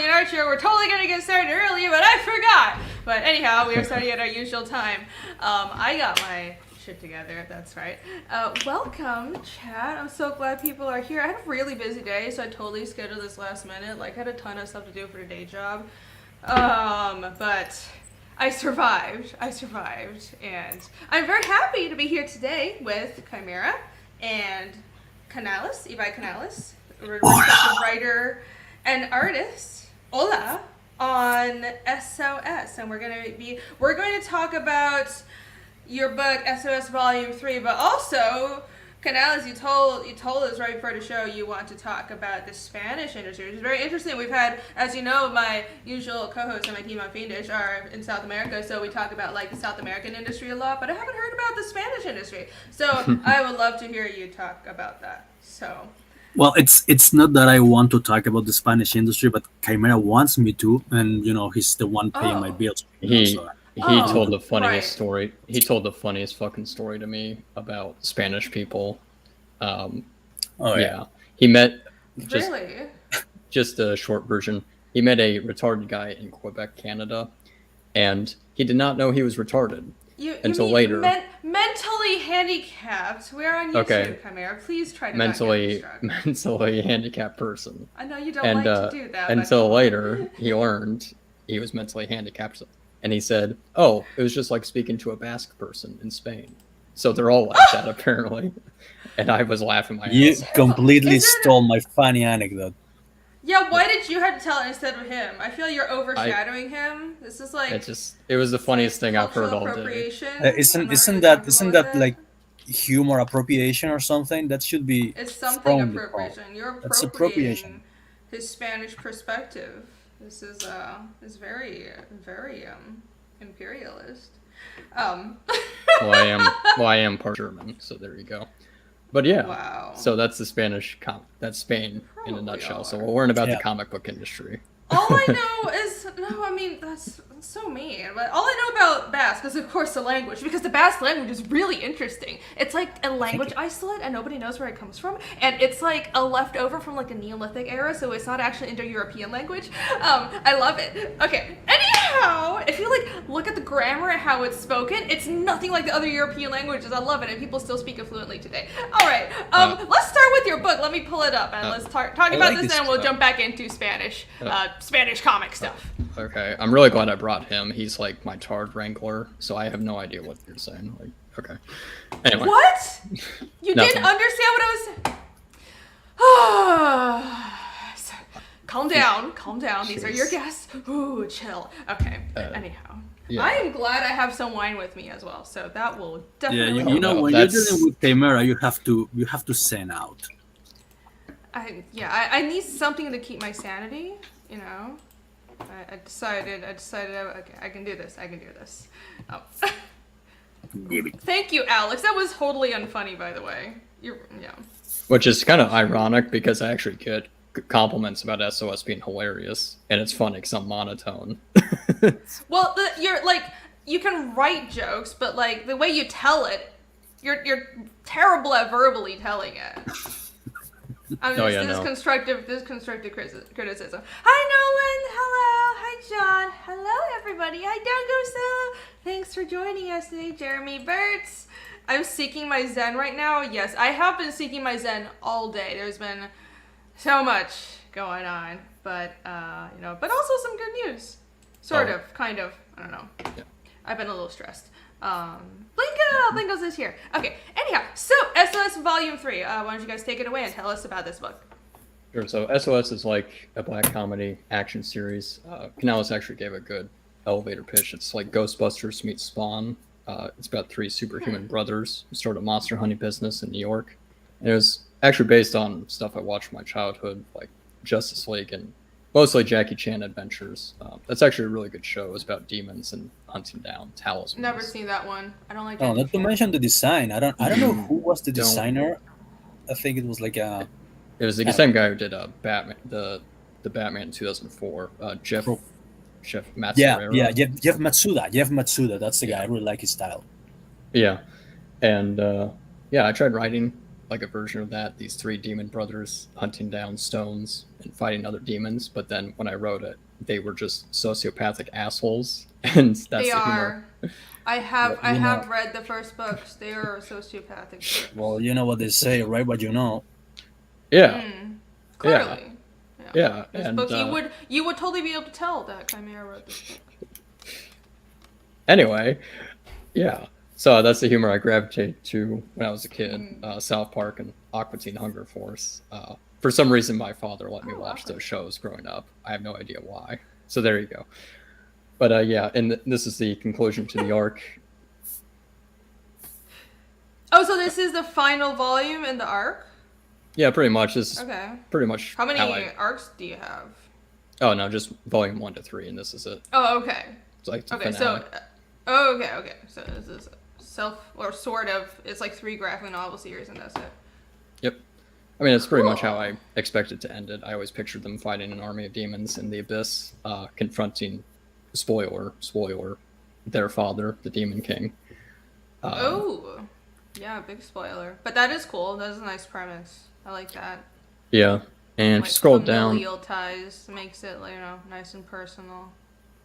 in ARTSHOW, we're totally going to get started early, but I forgot. But anyhow, we are starting at our usual time. I got my shit together, that's right. Welcome, chat. I'm so glad people are here. I had a really busy day, so I totally scheduled this last minute. Like, I had a ton of stuff to do for the day job. But I survived, and I'm very happy to be here today with Chimera and Canales, Ibai Canales, writer and artist, hola, on SOS, and we're going to talk about your book SOS Volume 3, but also Canales, you told us right before the show you want to talk about the Spanish industry, which is very interesting. We've had, as you know, my usual co-hosts on my team on Fiendish are in South America, so we talk about like the South American industry a lot, but I haven't heard about the Spanish industry. So I would love to hear you talk about that. So. Well, it's not that I want to talk about the Spanish industry, but Chimera wants me to, and he's the one paying my bills. He told the funniest story. He told the funniest fucking story to me about Spanish people. Yeah. He met just a short version. He met a retarded guy in Quebec, Canada, and he did not know he was retarded until later. Mentally handicapped. We're on YouTube, Chimera. Please try to mentally handicapped person. I know you don't like to do that. Until later, he learned he was mentally handicapped. And he said, "Oh, it was just like speaking to a Basque person in Spain." So they're all like that, apparently. And I was laughing my ass off. You completely stole my funny anecdote. Yeah, why did you have to tell it instead of him? I feel you're overshadowing him. This is like it was the funniest thing I've heard all day. Isn't that like humor appropriation or something? That should be. It's something appropriation. You're appropriating his Spanish perspective. This is very, very imperialist. Well, I am part German, so there you go. But yeah, wow. So that's the Spanish that's Spain in a nutshell. So we'll learn about the comic book industry. All I know is that's so mean. But all I know about Basque is, of course, the language, because the Basque language is really interesting. It's like a language isolate, and nobody knows where it comes from, and it's like a leftover from like a Neolithic era, so it's not actually Indo-European language. I love it. Okay. Anyhow, if you like look at the grammar and how it's spoken, it's nothing like the other European languages. I love it, and people still speak it fluently today. All right. Let's start with your book. Let me pull it up, and let's talk about this, and we'll jump back into Spanish. Spanish comic stuff. Okay, I'm really glad I brought him. He's like my Tard Wrangler, so I have no idea what you're saying. Like, okay. Anyway. What? You didn't understand what I was. Calm down. These are your guests. Ooh, chill. Okay. Anyhow, I am glad I have some wine with me as well, so that will definitely. Yeah, when you're dealing with Chimera, you have to zen out. I need something to keep my sanity. I decided, okay, I can do this. Oh. Thank you, Alex. That was totally unfunny, by the way. Which is kind of ironic because I actually get compliments about SOS being hilarious, and it's funny because I'm monotone. Well, you're like, you can write jokes, but like the way you tell it, you're terrible at verbally telling it. This constructive criticism. Hi, Nolan. Hello. Hi, John. Hello, everybody. Hi, Dango. Thanks for joining us today, Jeremy Burtz. I'm seeking my Zen right now. Yes, I have been seeking my Zen all day. There's been so much going on, but but also some good news. Kind of. I don't know. Yeah. I've been a little stressed. Blinko's is here. Okay, anyhow, so SOS Volume 3. Why don't you guys take it away and tell us about this book? Sure, so SOS is like a black comedy action series. Canales actually gave a good elevator pitch. It's like Ghostbusters meets Spawn. It's about three superhuman brothers who start a monster hunting business in New York. And it was actually based on stuff I watched in my childhood, like Justice League and mostly Jackie Chan adventures. That's actually a really good show. It was about demons and hunting down talismans. Never seen that one. I don't like. Not to mention the design. I don't know who was the designer. I think it was like a. It was the same guy who did Batman, the Batman in 2004. Jeff Matsuda. Jeff Matsuda. That's the guy. I really like his style. Yeah, and I tried writing like a version of that. These three demon brothers hunting down stones and fighting other demons. But then when I wrote it, they were just sociopathic assholes, and that's They the humor. are. I have Well, you know- read the first books. They are sociopathic. Well, you know what they say, right? What you know. Yeah, Clearly. yeah, This and book, you would totally be able to tell that Chimera wrote this book. anyway, yeah. So that's the humor I gravitated to when I was a kid. South Park and Aqua Teen Hunger Force. For some reason, my father let me watch those shows growing up. I have no idea why. So there you go. But yeah, and this is the conclusion to the arc. Oh, so this is the final volume in the arc? Yeah, pretty much. This is Okay. pretty much How many I... arcs do you have? Oh, no, just volume 1 to 3, and this is it. Oh, okay. It's like the Okay, finale. okay. So this is sort of, it's like 3 graphic novel series and that's it. Yep. I mean, it's pretty much how I expected to end it. I always pictured them fighting an army of demons in the abyss, confronting, spoiler, their father, the Demon King. Yeah, big spoiler. But that is cool. That is a nice premise. I like that. Yeah, and if you scroll down, familial ties makes it, nice and personal.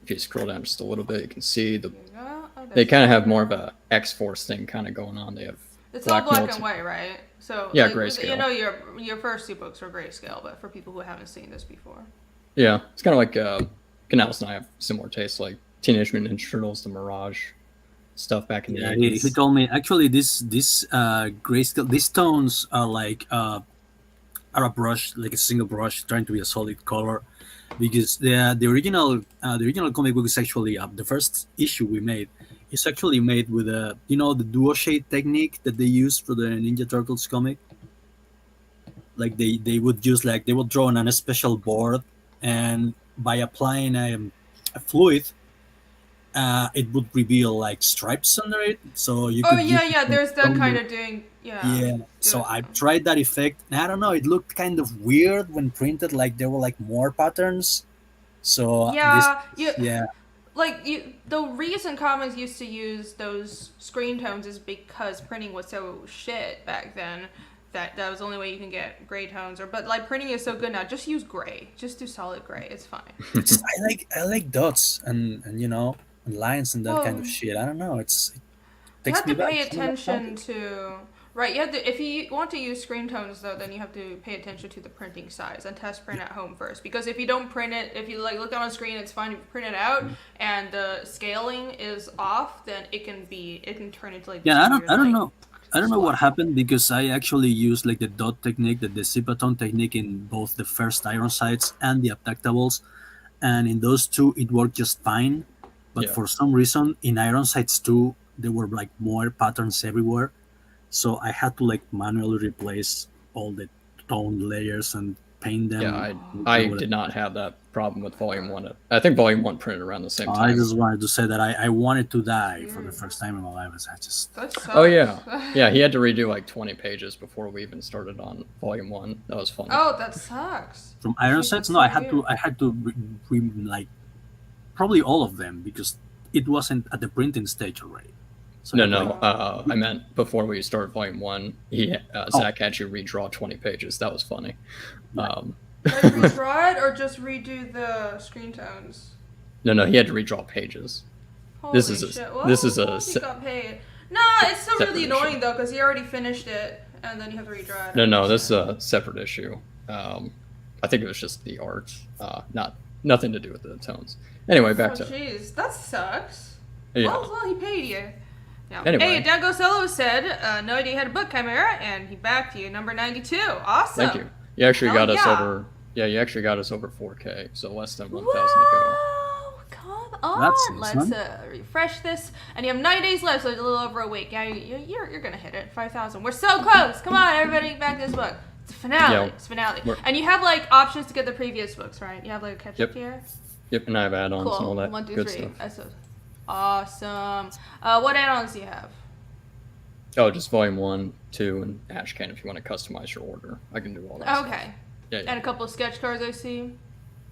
if you scroll down just a little bit, you can see Oh, they kind of have more of a X-Force thing kind of going on. They have it's all black notes. and white, right? So Yeah, grayscale. You know, your first 2 books were grayscale, but for people who haven't seen this before. Yeah, it's kind of like Canales and I have similar tastes, like Teenage Mutant Ninja Turtles, The Mirage stuff back in the Yeah, 80s. he told me actually this grayscale, these tones are like are a brush, like a single brush, trying to be a solid color, because the original comic book is actually the first issue we made. It's actually made with the duo shade technique that they use for the Ninja Turtles comic. Like they would use they would draw on a special board, and by applying a fluid, it would reveal like stripes under it, so you could. There's that kind of doing. Yeah. So I tried that effect, and I don't know, it looked kind of weird when printed. Like there were like more patterns. So the reason comics used to use those screen tones is because printing was so shit back then that was the only way you can get gray tones. But like printing is so good now, just use gray. Just do solid gray. It's fine. I like dots and and lines and that kind of shit. I don't know. It You takes have me to back. pay attention to. Right, you have to. If you want to use screen tones, though, then you have to pay attention to the printing size and test print at home first. Because if you don't print it, if you look on a screen, it's fine. If you print it out and the scaling is off, then it can turn into I don't know. I don't know what happened, because I actually used like the dot technique, the zipatone technique in both the first Iron Sights and the Abductables, and in those 2 it worked just fine. But for some reason in Iron Sights 2 there were like more patterns everywhere. So I had to like manually replace all the tone layers and paint them. Yeah, I did not have that problem with Volume 1. I think Volume 1 printed around the same time. I just wanted to say that I wanted to die for the first time in my life. That sucks. Oh, yeah. Yeah, he had to redo like 20 pages before we even started on Volume 1. That was funny. Oh, that sucks. From Iron Sights, no, I had to like probably all of them, because it wasn't at the printing stage already. So I meant before we started Volume 1, Zach had you redraw 20 pages. That was funny. Redraw it or just redo the screen tones? No, he had to redraw pages. Holy shit. Well, this is he got paid. Nah, it's still really annoying though, because he already finished it and then you have to redraw it. No, this is a separate issue. I think it was just the art, nothing to do with the tones. Anyway, back to. Jeez, that sucks. Yeah. Well, he paid you. Yeah. Anyway. Hey, Dango Solo said, no idea you had a book, Chimera, and he backed you, number 92. Awesome. Thank you. You actually got us over. Yeah, you actually got us over 4K, so less than 1,000 to go. Come on. That's Let's refresh this. And you have 9 days left, so it's a little over a week. Yeah, you're gonna hit it. 5,000. We're so close. Come on, everybody, back this book. It's a finale. Yeah, it's finale. And you have like options to get the previous books, right? You have like a catch up here. Yep, and I have add-ons and all that 1, 2, good 3. stuff. That's awesome. What add-ons do you have? Oh, just Volume 1, 2, and Ashcan if you want to customize your order. I can do all that. Okay. Yeah. And a couple of sketch cards I see.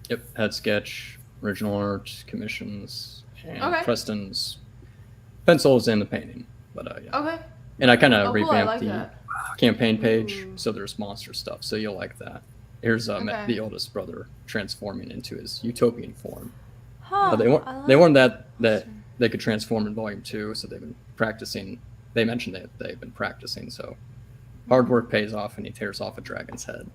Yep, head sketch, original art, commissions, and Preston's pencils and the painting. But yeah. Okay. And I kind of cool. I revamped like the. that. campaign page. Ooh. So there's monster stuff. So you'll like that. Here's Okay. the oldest brother transforming into his utopian form. Huh. They I warned like that they could transform in Volume 2, so they've been practicing. They mentioned that they've been practicing, so hard work pays off, and he tears off a dragon's head.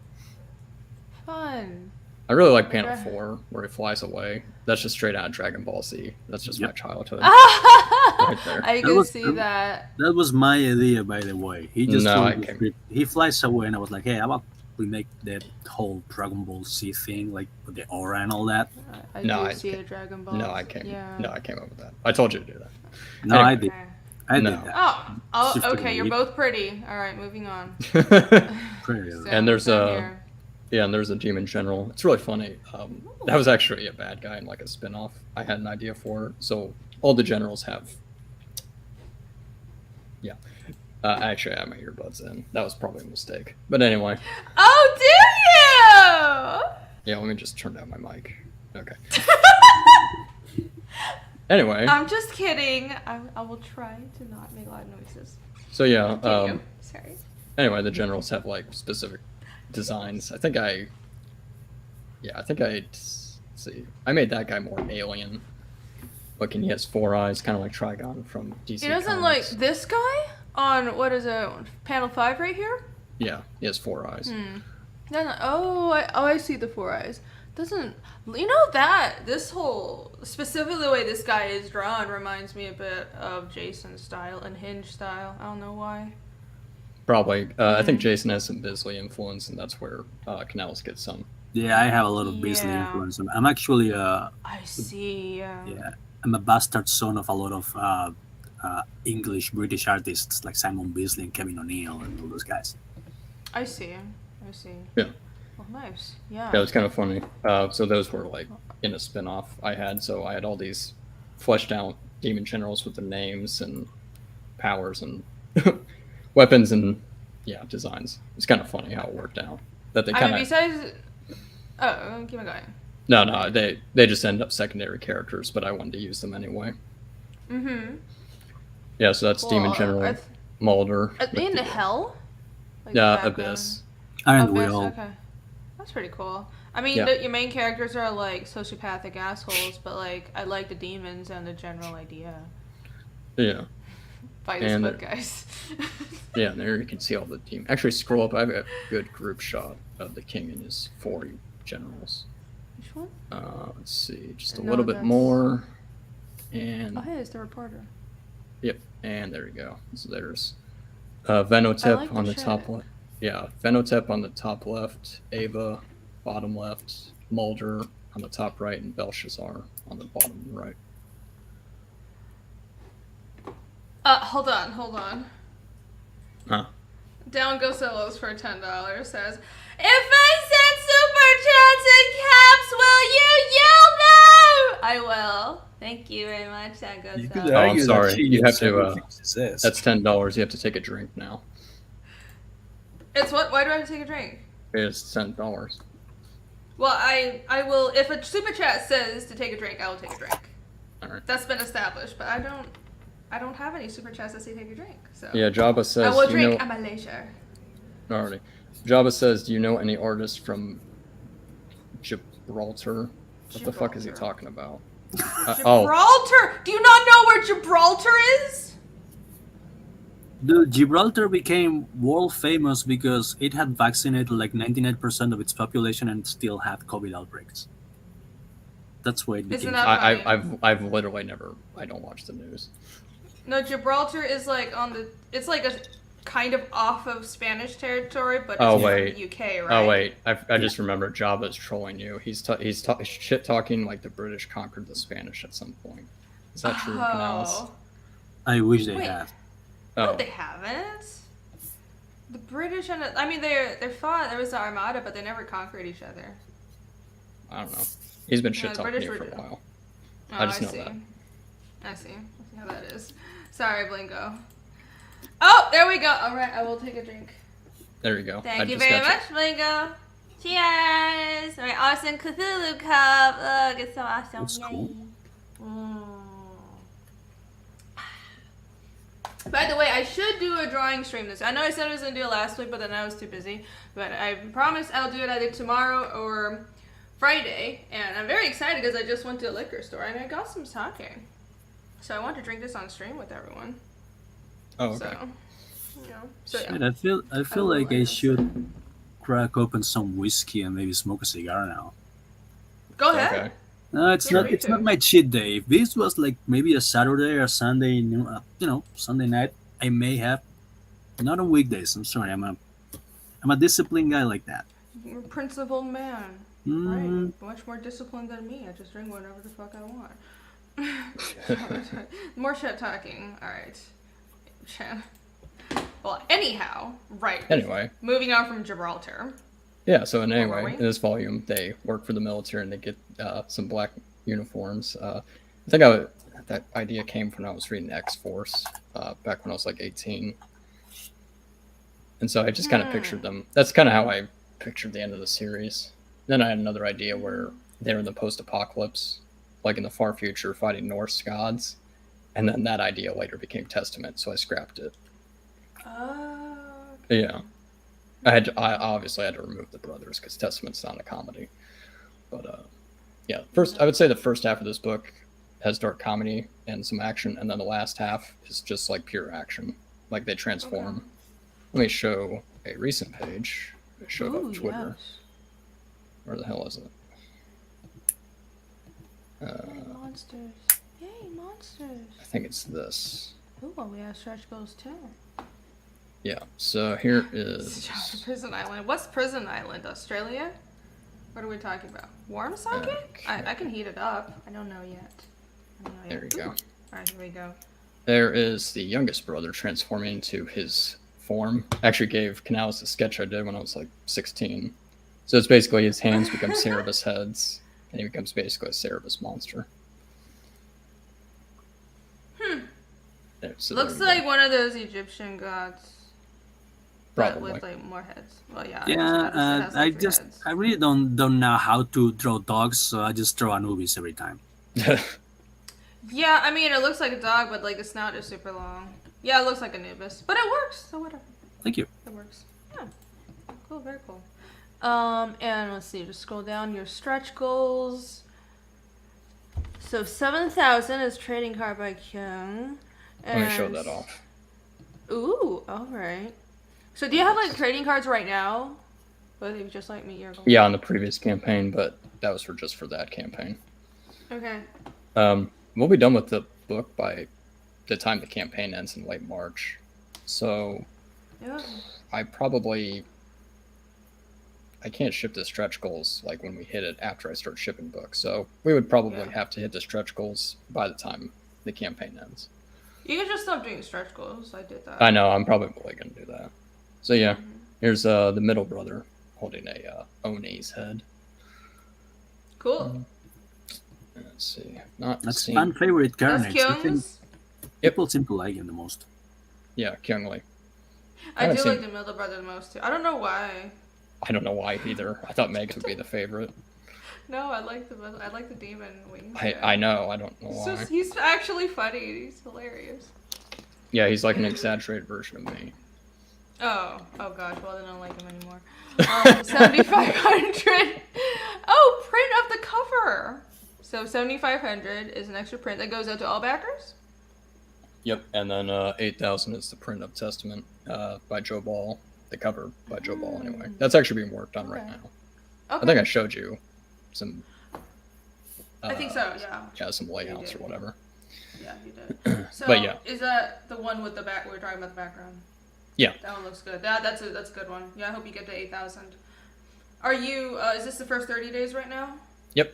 Fun. I really like panel 4, where he flies away. That's just straight out of Dragon Ball Z. That's just my childhood. Right there. I can see that. That was my idea, by the way. He just No, told me he flies away, and I was like, hey, how about we make that whole Dragon Ball Z thing, like with the aura and all that? I No, do I see a Dragon Ball. No, I came. Yeah. No, I came up with that. I told you to do that. No, Anyway. I did. Okay. I No. did that. Oh, Shift okay. You're away. both pretty. All right, moving on. Pretty. So, And there's down a- here. Yeah, and there's a demon general. It's really funny. That was actually a bad guy in like a spin-off. I had an idea for. So all the generals have. Yeah. Actually, I have my earbuds in. That was probably a mistake. But anyway. Oh, do you? Yeah, let me just turn down my mic. Okay. Anyway. I'm just kidding. I will try to not make loud noises. So yeah. Continue. Sorry. Anyway, the generals have like specific designs. I think I let's see. I made that guy more alien looking. He has 4 eyes, kind of like Trigon from DC. He doesn't Comics. like this guy on what is it? Panel 5 right here. Yeah, he has 4 eyes. I see the 4 eyes. Doesn't that this whole specifically the way this guy is drawn reminds me a bit of Jason's style and Hinge style. I don't know why. Probably. I think Jason has some Bisley influence, and that's where Canales gets some. Yeah, I have a lot of Beasley Yeah. influence. I'm actually I see. yeah, I'm a bastard son of a lot of English British artists like Simon Beasley and Kevin O'Neill and all those guys. I see. Yeah. Oh, nice. Yeah. Yeah, it was kind of funny. So those were like in a spin-off I had. So I had all these fleshed out demon generals with the names and powers and weapons and designs. It's kind of funny how it worked out. That they kind of besides. Oh, keep on going. no, they just end up secondary characters, but I wanted to use them anyway. Mm-hmm. Yeah, so that's Demon General Mulder. Are they in the hell? Like Yeah, the background? Abyss. Iron Abyss, Will. okay. That's pretty cool. I mean, Yeah. your main characters are like sociopathic assholes, but like I like the demons and the general idea. Yeah. Buy this And book, guys. Yeah, and there you can see all the team. Actually, scroll up. I have a good group shot of the king and his 4 generals. Which one? Let's see, just a No, little bit that's- more. And Oh, hey, it's the reporter. yep, and there you go. So there's Venotep like on the the top shit. left. Yeah, Venotep on the top left, Ava bottom left, Mulder on the top right, and Belshazzar on the bottom right. Hold on. Huh? Down Go Solos for $10 says, if I send super chats and caps, will you yell no? I will. Thank you very much, Down Go You could Solos. Oh, I'm argue that sorry. she You have uses to, everything she says. That's $10. You have to take a drink now. It's what? Why do I have to take a drink? It's $10. Well, I will, if a super chat says to take a drink, I will take a drink. All right. That's been established, but I don't have any super chats that say take a drink, so. Yeah, Jabba says. I will "Do you drink know-" at my leisure. Alrighty. Jabba says, "Do you know any artists from Gibraltar?" What the fuck is he Gibraltar. talking about? Gibraltar! Do you not know where Gibraltar is? Dude, Gibraltar became world famous because it had vaccinated like 99% of its population and still had COVID outbreaks. That's why it became. Isn't that funny? I've literally never. I don't watch the news. No, Gibraltar is like it's like a kind of off of Spanish territory, but it's Oh, from wait. the UK, right? Oh wait, I just remembered. Jabba's trolling you. He's shit talking like the British conquered the Spanish at some point. Is that true, Canales? Oh. I wish they Wait. had. No, Oh, they haven't. The British and I mean they're fought. There was the Armada, but they never conquered each other. I don't know. He's been No, shit the talking British you for were- a while. Oh, I just know see. that. I see how that is. Sorry, Blingo. Oh, there we go. All right, I will take a drink. There you go. I Thank you just very got much, Blingo. Cheers! My awesome Cthulhu cup. Look, it's so awesome. That's cool. Yay. Mm. By the way, I should do a drawing stream this. I know I said I was gonna do it last week, but then I was too busy. But I promise I'll do it either tomorrow or Friday. And I'm very excited because I just went to a liquor store and I got some sake. So I want to drink this on stream with everyone. Oh, okay. So, you know, so yeah. Shit, I feel like I should crack open some whiskey and maybe smoke a cigar now. Go ahead. Okay. No, it's Yeah, not. me It's too. not my cheat day. If this was like maybe a Saturday or Sunday, Sunday night, I may have. Not on weekdays. I'm sorry. I'm a disciplined guy like that. You're a principled man. Mm, Right. Much more disciplined than me. I just drink whatever the fuck I want. More shit talking. Alright. Chan. Well, anyhow, right. Anyway. Moving on from Gibraltar. Yeah, so in Where were anyway, we? in this volume, they work for the military and they get some black uniforms. I think that idea came from when I was reading X-Force back when I was like 18. And so I just kind of pictured them. That's kind of how I pictured the end of the series. Then I had another idea where they're in the post-apocalypse, like in the far future, fighting Norse gods. And then that idea later became Testament, so I scrapped it. Yeah. I obviously had to remove the brothers because Testament's not a comedy. But yeah, I would say the first half of this book has dark comedy and some action, and then the last half is just like pure action. Like they transform. Okay. Let me show a recent page. I showed Ooh, on Twitter. yes. Where the hell is it? Yay, monsters. Yay, monsters. I think it's this. Ooh, well, we have stretch goals too. Yeah. So here is. Prison Island. What's Prison Island? Australia? What are we talking about? Warm sake? Okay. I can heat it up. I don't know yet. There you go. Alright, here we go. There is the youngest brother transforming into his form. Actually gave Canales a sketch I did when I was like 16. So it's basically his hands become Cerebus heads, and he becomes basically a Cerebus monster. There, so Looks there you like go. one of those Egyptian gods. But Probably. with like more heads. Well, yeah. yeah, it has, like, three heads. I really don't know how to draw dogs, so I just draw Anubis every time. Yeah, I mean, it looks like a dog, but like the snout is super long. Yeah, it looks like Anubis, but it works. So whatever. Thank you. It works. Yeah. Cool. Very cool. And let's see. Just scroll down your stretch goals. So 7,000 is trading card by Kyung. Let me show that off. Ooh, all right. So do you have like trading cards right now? Or they just like meet your goal? Yeah, on the previous campaign, but that was just for that campaign. Okay. We'll be done with the book by the time the campaign ends in late March. So Yeah. I can't ship the stretch goals like when we hit it after I start shipping books. So we would probably have to hit the stretch goals by the time the campaign ends. You can just stop doing stretch goals. I did that. I know, I'm probably going to do that. So yeah, here's the middle brother holding a Oni's head. Cool. Let's see. Not That's seen. fan favorite That's carnage. I think Kyung's. people seem to like him the most. Yeah, Kyung Lee. I haven't do seen- like the middle brother the most too. I don't know why. I don't know why either. I thought Megs would be the favorite. No, I like the demon wings. I know. I don't know It's why. just, he's actually funny. He's hilarious. Yeah, he's like an exaggerated version of me. Oh gosh. Well, then I don't like him anymore. 7,500. Oh, print of the cover. So 7,500 is an extra print that goes out to all backers. Yep, and then 8,000 is the print of Testament by Joe Ball. The cover by Joe Ball, anyway. That's actually being worked on right Okay. now. Okay. I think I showed you some. I think so. Yeah. Yeah, some layouts did. or whatever. Yeah, you did. So, But yeah. is that the one with the back? We were talking about the background. Yeah. That one looks good. That's a good one. Yeah, I hope you get to 8,000. Are you? Is this the first 30 days right now? Yep.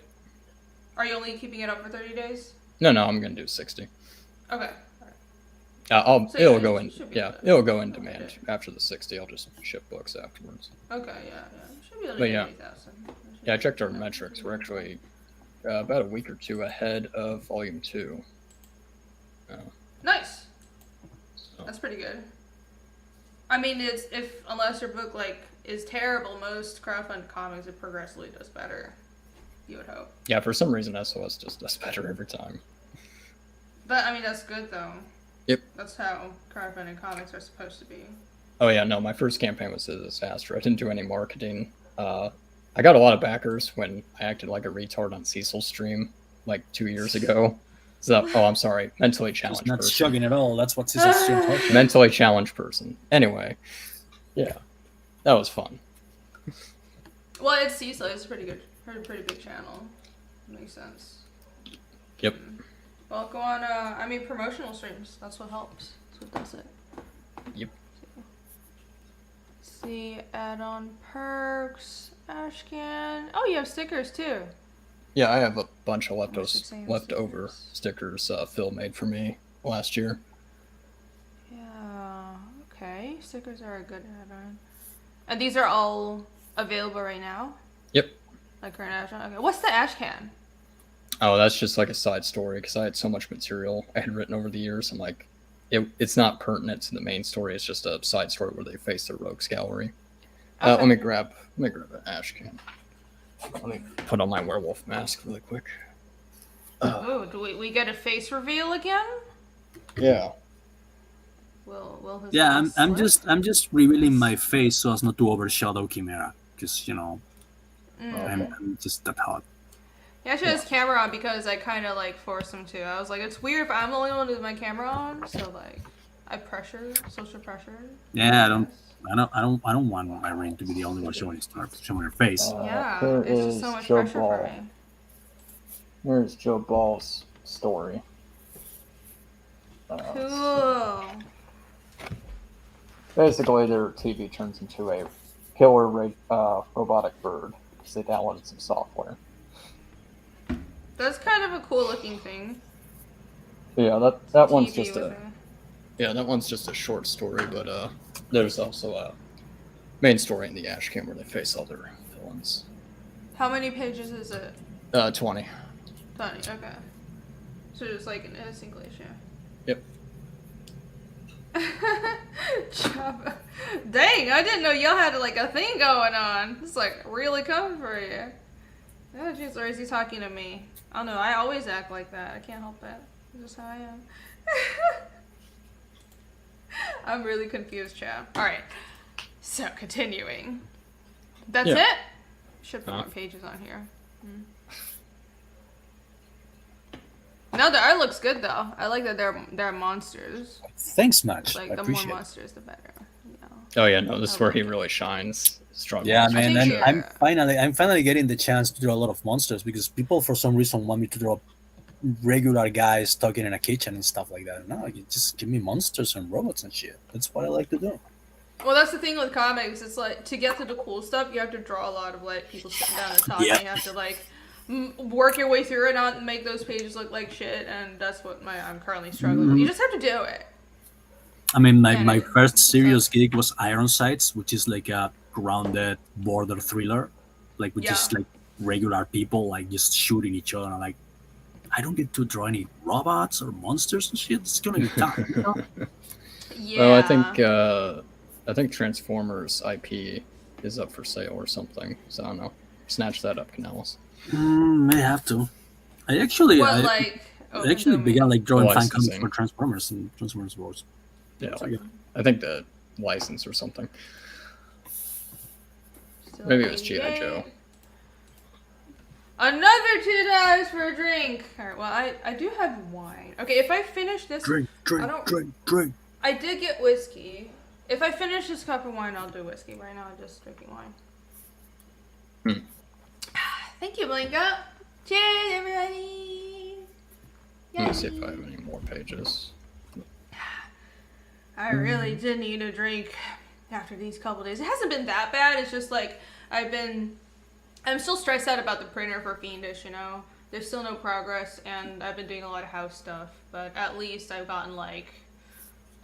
Are you only keeping it up for 30 days? No, I'm gonna do 60. Okay. It'll So, yeah, go it in. should be Yeah, good. it'll go in demand Okay. after the 60. I'll just ship books afterwards. Okay. Yeah. Should be able to But get yeah. 8,000. Yeah, I checked our metrics. We're actually about a week or two ahead of Volume 2. Nice. So. That's pretty good. I mean, unless your book is terrible, most crowdfunded comics it progressively does better. You would hope. Yeah, for some reason SOS just does better every time. But I mean, that's good though. Yep. That's how crowdfunding comics are supposed to be. Oh yeah, no, my first campaign was a disaster. I didn't do any marketing. I got a lot of backers when I acted like a retard on Cecil's stream like 2 years ago. So, oh, I'm sorry, mentally It's challenged not person. shocking at all. That's what Cecil stream talks about. Mentally challenged person. Anyway, yeah, that was fun. Well, it's Cecil. It's a pretty big channel. Makes sense. Yep. Well, go on. Promotional streams. That's what helps. That's what does it. Yep. See, add-on perks, Ashcan. Oh, you have stickers too. Yeah, I have a bunch of Same leftover stickers. stickers Phil made for me last year. Yeah. Okay. Stickers are a good add-on. And these are all available right now. Yep. Like current Ashcan. Okay. What's the Ashcan? Oh, that's just like a side story because I had so much material I had written over the years. I'm like, it's not pertinent to the main story. It's just a side story where they face the rogues gallery. Okay. Let me grab an ash can. Let me put on my werewolf mask really quick. Ooh, do we get a face reveal again? Yeah. Will his Yeah, face I'm slip? just revealing my face so as not to overshadow Chimera, because I'm just that hot. He actually has camera on because I kind of like forced him to. I was like, it's weird if I'm the only one with my camera on, so like, I social pressure. Yeah, I don't want my ring to be the only one showing her face. Yeah, Here it's just is so much Joe pressure Ball. for me. Here's Joe Ball's story. Cool. Basically, their TV turns into a killer robotic bird because they downloaded some software. That's kind of a cool looking thing. Yeah, that one's TV just with a that one's just a short story, but there's also a main story in the Ashcan where they face other villains. How many pages is it? 20. 20, okay. So just like in English, yeah. Yep. Java. Dang, I didn't know y'all had like a thing going on. It's like really coming for you. Oh jeez, or is he talking to me? I don't know, I always act like that. I can't help it. It's just how I am. I'm really confused, Chad. Alright. So continuing. That's Yeah. it? Should put more pages on here. No, the art looks good though. I like that they're monsters. Thanks much. Like I the more appreciate it. monsters, the better. You know? Oh yeah, no, this is where he really shines. Strong. Yeah, monster. man, think and you're- I'm finally getting the chance to draw a lot of monsters because people for some reason want me to draw regular guys talking in a kitchen and stuff like that. No, you just give me monsters and robots and shit. That's what I like to do. Well, that's the thing with comics. It's like to get to the cool stuff, you have to draw a lot of like people sitting down and talking. Yeah. You have to like work your way through it, not make those pages look like shit. And that's what I'm currently struggling with. You just have to do it. I mean, And my it- first serious gig was Iron Sights, which is like a grounded border thriller, like with just Yeah. like regular people like just shooting each other. And I'm like, I don't get to draw any robots or monsters and shit. It's gonna be tough. You know? Yeah. Well, I think Transformers IP is up for sale or something. So I don't know. Snatch that up, Canales. May have to. I actually, What I, like? I actually domain? began like drawing fan comics Licensing. for Transformers and Transformers Wars. Yeah, So, yeah. I think the license or something. Still Maybe it was 88. G.I. Joe. Another $2 for a drink. All right. Well, I do have wine. Okay, if I finish this, Drink, I don't- drink. I did get whiskey. If I finish this cup of wine, I'll do whiskey. Right now, I'm just drinking wine. Thank you, Blinka. Cheers, everybody. Let me see if Yay. I have any more pages. I really did need a drink after these couple days. It hasn't been that bad. It's just like I'm still stressed out about the printer for Fiendish, you know. There's still no progress, and I've been doing a lot of house stuff. But at least I've gotten like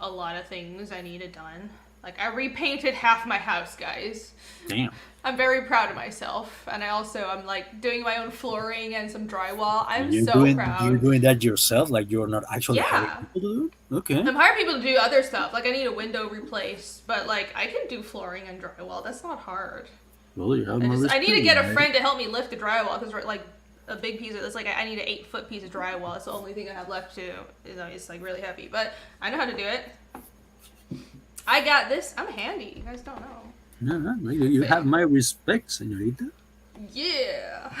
a lot of things I needed done. Like I repainted half my house, guys. Damn. I'm very proud of myself, and I'm like doing my own flooring and some drywall. I'm You're so doing proud. that yourself? Like you're not actually Yeah. hiring people to do it? Okay. I'm hiring people to do other stuff. Like I need a window replaced, but like I can do flooring and drywall. That's not hard. Well, you have my I need to respect, get a man. friend to help me lift the drywall because like a big piece of, it's like I need an 8-foot piece of drywall. It's the only thing I have left to, it's like really heavy, but I know how to do it. I got this. I'm handy. You guys don't know. No, you have my respect, señorita. Yeah.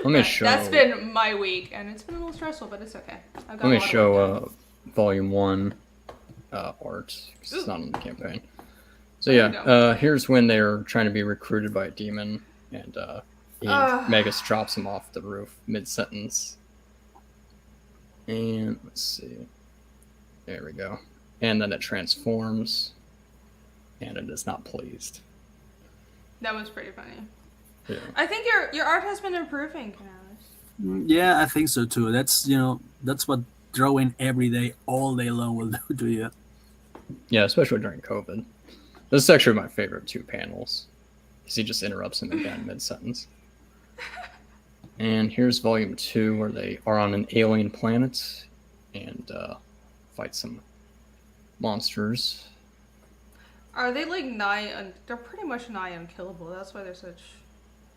Let me show. That's been my week, and it's been a little stressful, but it's okay. Let me show Volume 1 art, because it's not in the campaign. So yeah, here's when they're trying to be recruited by a demon, and Megas drops him off the roof mid-sentence. And let's see. There we go. And then it transforms, and it is not pleased. That was pretty funny. Yeah. I think your art has been improving, Canales. Yeah, I think so too. That's that's what drawing every day, all day long will do to you. Yeah, especially during COVID. This is actually my favorite 2 panels, because he just interrupts him again mid-sentence. And here's Volume 2, where they are on an alien planet and fight some monsters. Are they like they're pretty much nigh unkillable. That's why they're such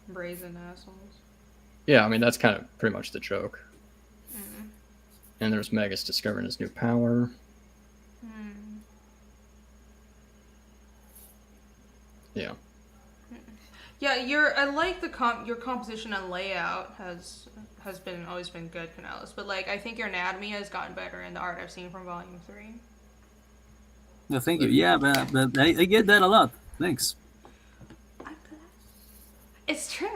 brazen assholes. Yeah, I mean, that's kind of pretty much the joke. And there's Megas discovering his new power. Yeah. Yeah, I like your composition and layout has always been good, Canales. But like, I think your anatomy has gotten better in the art I've seen from Volume 3. No, thank you. Yeah, but I get that a lot. Thanks. I'm glad. It's true.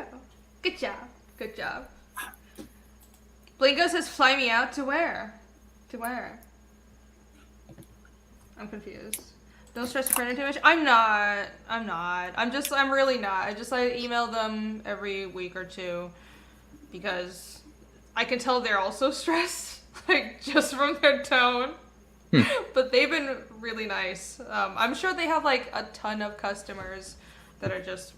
Good job. Good job. Blingo says, "Fly me out to where? To where?" I'm confused. Don't stress the printer too much. I'm not. I'm really not. I email them every week or 2 because I can tell they're also stressed, like just from their tone. But they've been really nice. I'm sure they have like a ton of customers that are just,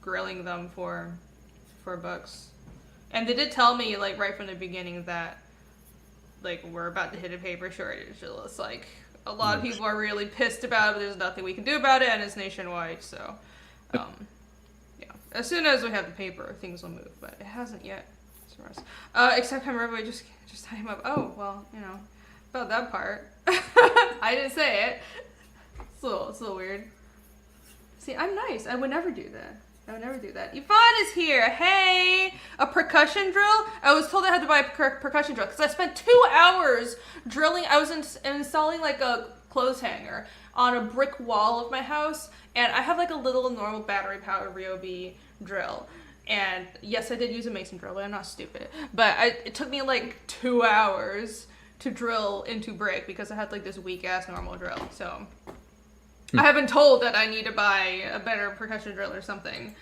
grilling them for books. And they did tell me like right from the beginning that like we're about to hit a paper shortage. It's like a lot of people are really pissed about it, but there's nothing we can do about it, and it's nationwide. So, yeah. As soon as we have the paper, things will move, but it hasn't yet. Except everybody just tie him up. Oh, well, about that part. I didn't say it. It's a little weird. See, I'm nice. I would never do that. Yvonne is here. Hey! A percussion drill? I was told I had to buy a percussion drill because I spent 2 hours drilling. I was installing like a clothes hanger on a brick wall of my house, and I have like a little normal battery powered Ryobi drill. And yes, I did use a mason drill, but I'm not stupid. But it took me like 2 hours to drill into brick because I had like this weak ass normal drill. So I have been told that I need to buy a better percussion drill or something,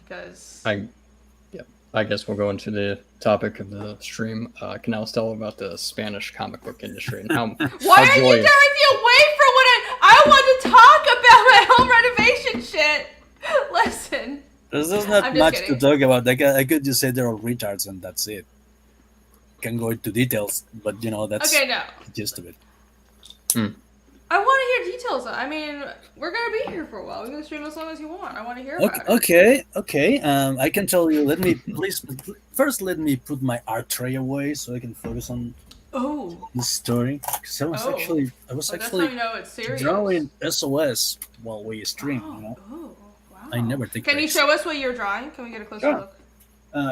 because I guess we'll go into the topic of the stream. Canales, tell about the Spanish comic book industry and how why are you tearing me away from what I want to talk about my home renovation shit? Listen. There's not much to talk about. I could just say they're all retards and that's it. Can go into details, but that's okay. No, the gist of it. I want to hear details. I mean, we're gonna be here for a while. We're gonna stream as long as you want. I want to hear about it. Okay. I can tell you. Let me put my art tray away so I can focus on the story. Because I was actually that's how you know it's serious. Drawing SOS while we stream. Wow. I never think. Can you show us what you're drawing? Can we get a closer look?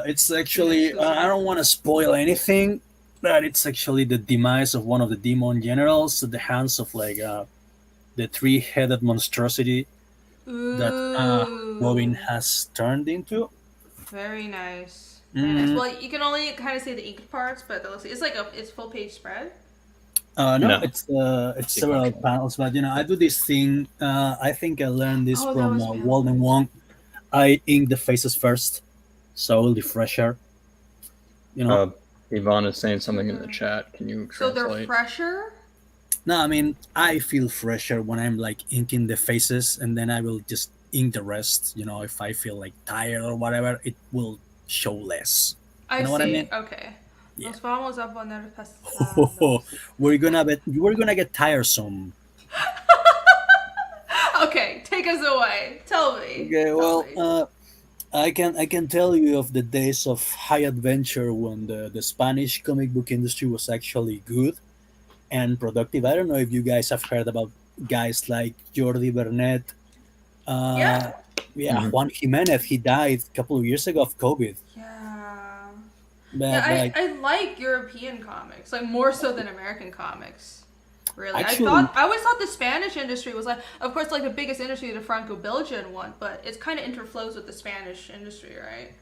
It's actually I don't want to spoil anything. But it's actually the demise of one of the demon generals at the hands of like the 3-headed monstrosity that Robin has turned into. Very nice. Very nice. Well, you can only kind of see the inked parts, but it's like it's full page spread. No, it's several panels. But I do this thing. I think I learned this from Walden Wong. I ink the faces first, so it will be fresher. Yvonne is saying something in the chat. Can you translate? So they're fresher? No, I mean, I feel fresher when I'm like inking the faces, and then I will just ink the rest. If I feel like tired or whatever, it will show less. I see. What I mean? Okay. Yeah. Nos vamos a poner we're gonna get tiresome. Okay, take us away. Tell me. Okay, well, I can tell you of the days of high adventure when the Spanish comic book industry was actually good and productive. I don't know if you guys have heard about guys like Jordi Bernet. Uh, Yeah. yeah, Mhm. Juan Jimenez. He died a couple of years ago of COVID. Yeah. Yeah, But I, like, I like European comics, like more so than American comics. Really, actually, I always thought the Spanish industry was like, of course, like the biggest industry, the Franco-Belgian one, but it's kind of interflows with the Spanish industry, right?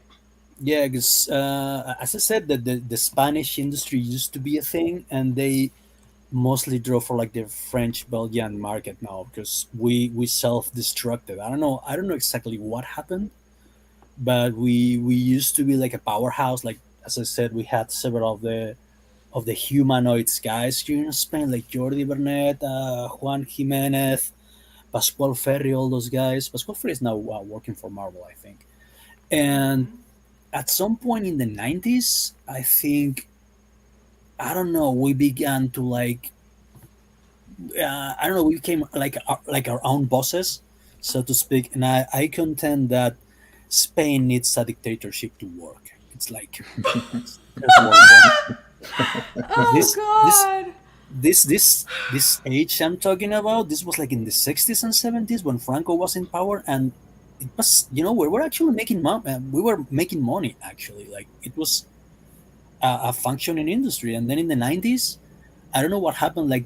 yeah, because as I said, that the Spanish industry used to be a thing, and they mostly draw for like the French Belgian market now because we self destructed. I don't know exactly what happened, but we used to be like a powerhouse. Like as I said, we had several of the humanoids guys here in Spain, like Jordi Bernet, Juan Jimenez, Pascual Ferry, all those guys. Pascual Ferry is now working for Marvel, I think. And Mm-hmm. at some point in the 90s, I think, I don't know, we began to like, I don't know, we became like our own bosses, so to speak. And I contend that Spain needs a dictatorship to work. It's like, there's more important. Oh This God. this age I'm talking about, this was like in the 60s and 70s when Franco was in power, and it was, we were actually making we were making money, actually. Like, it was a functioning industry. And then in the 90s, I don't know what happened. Like,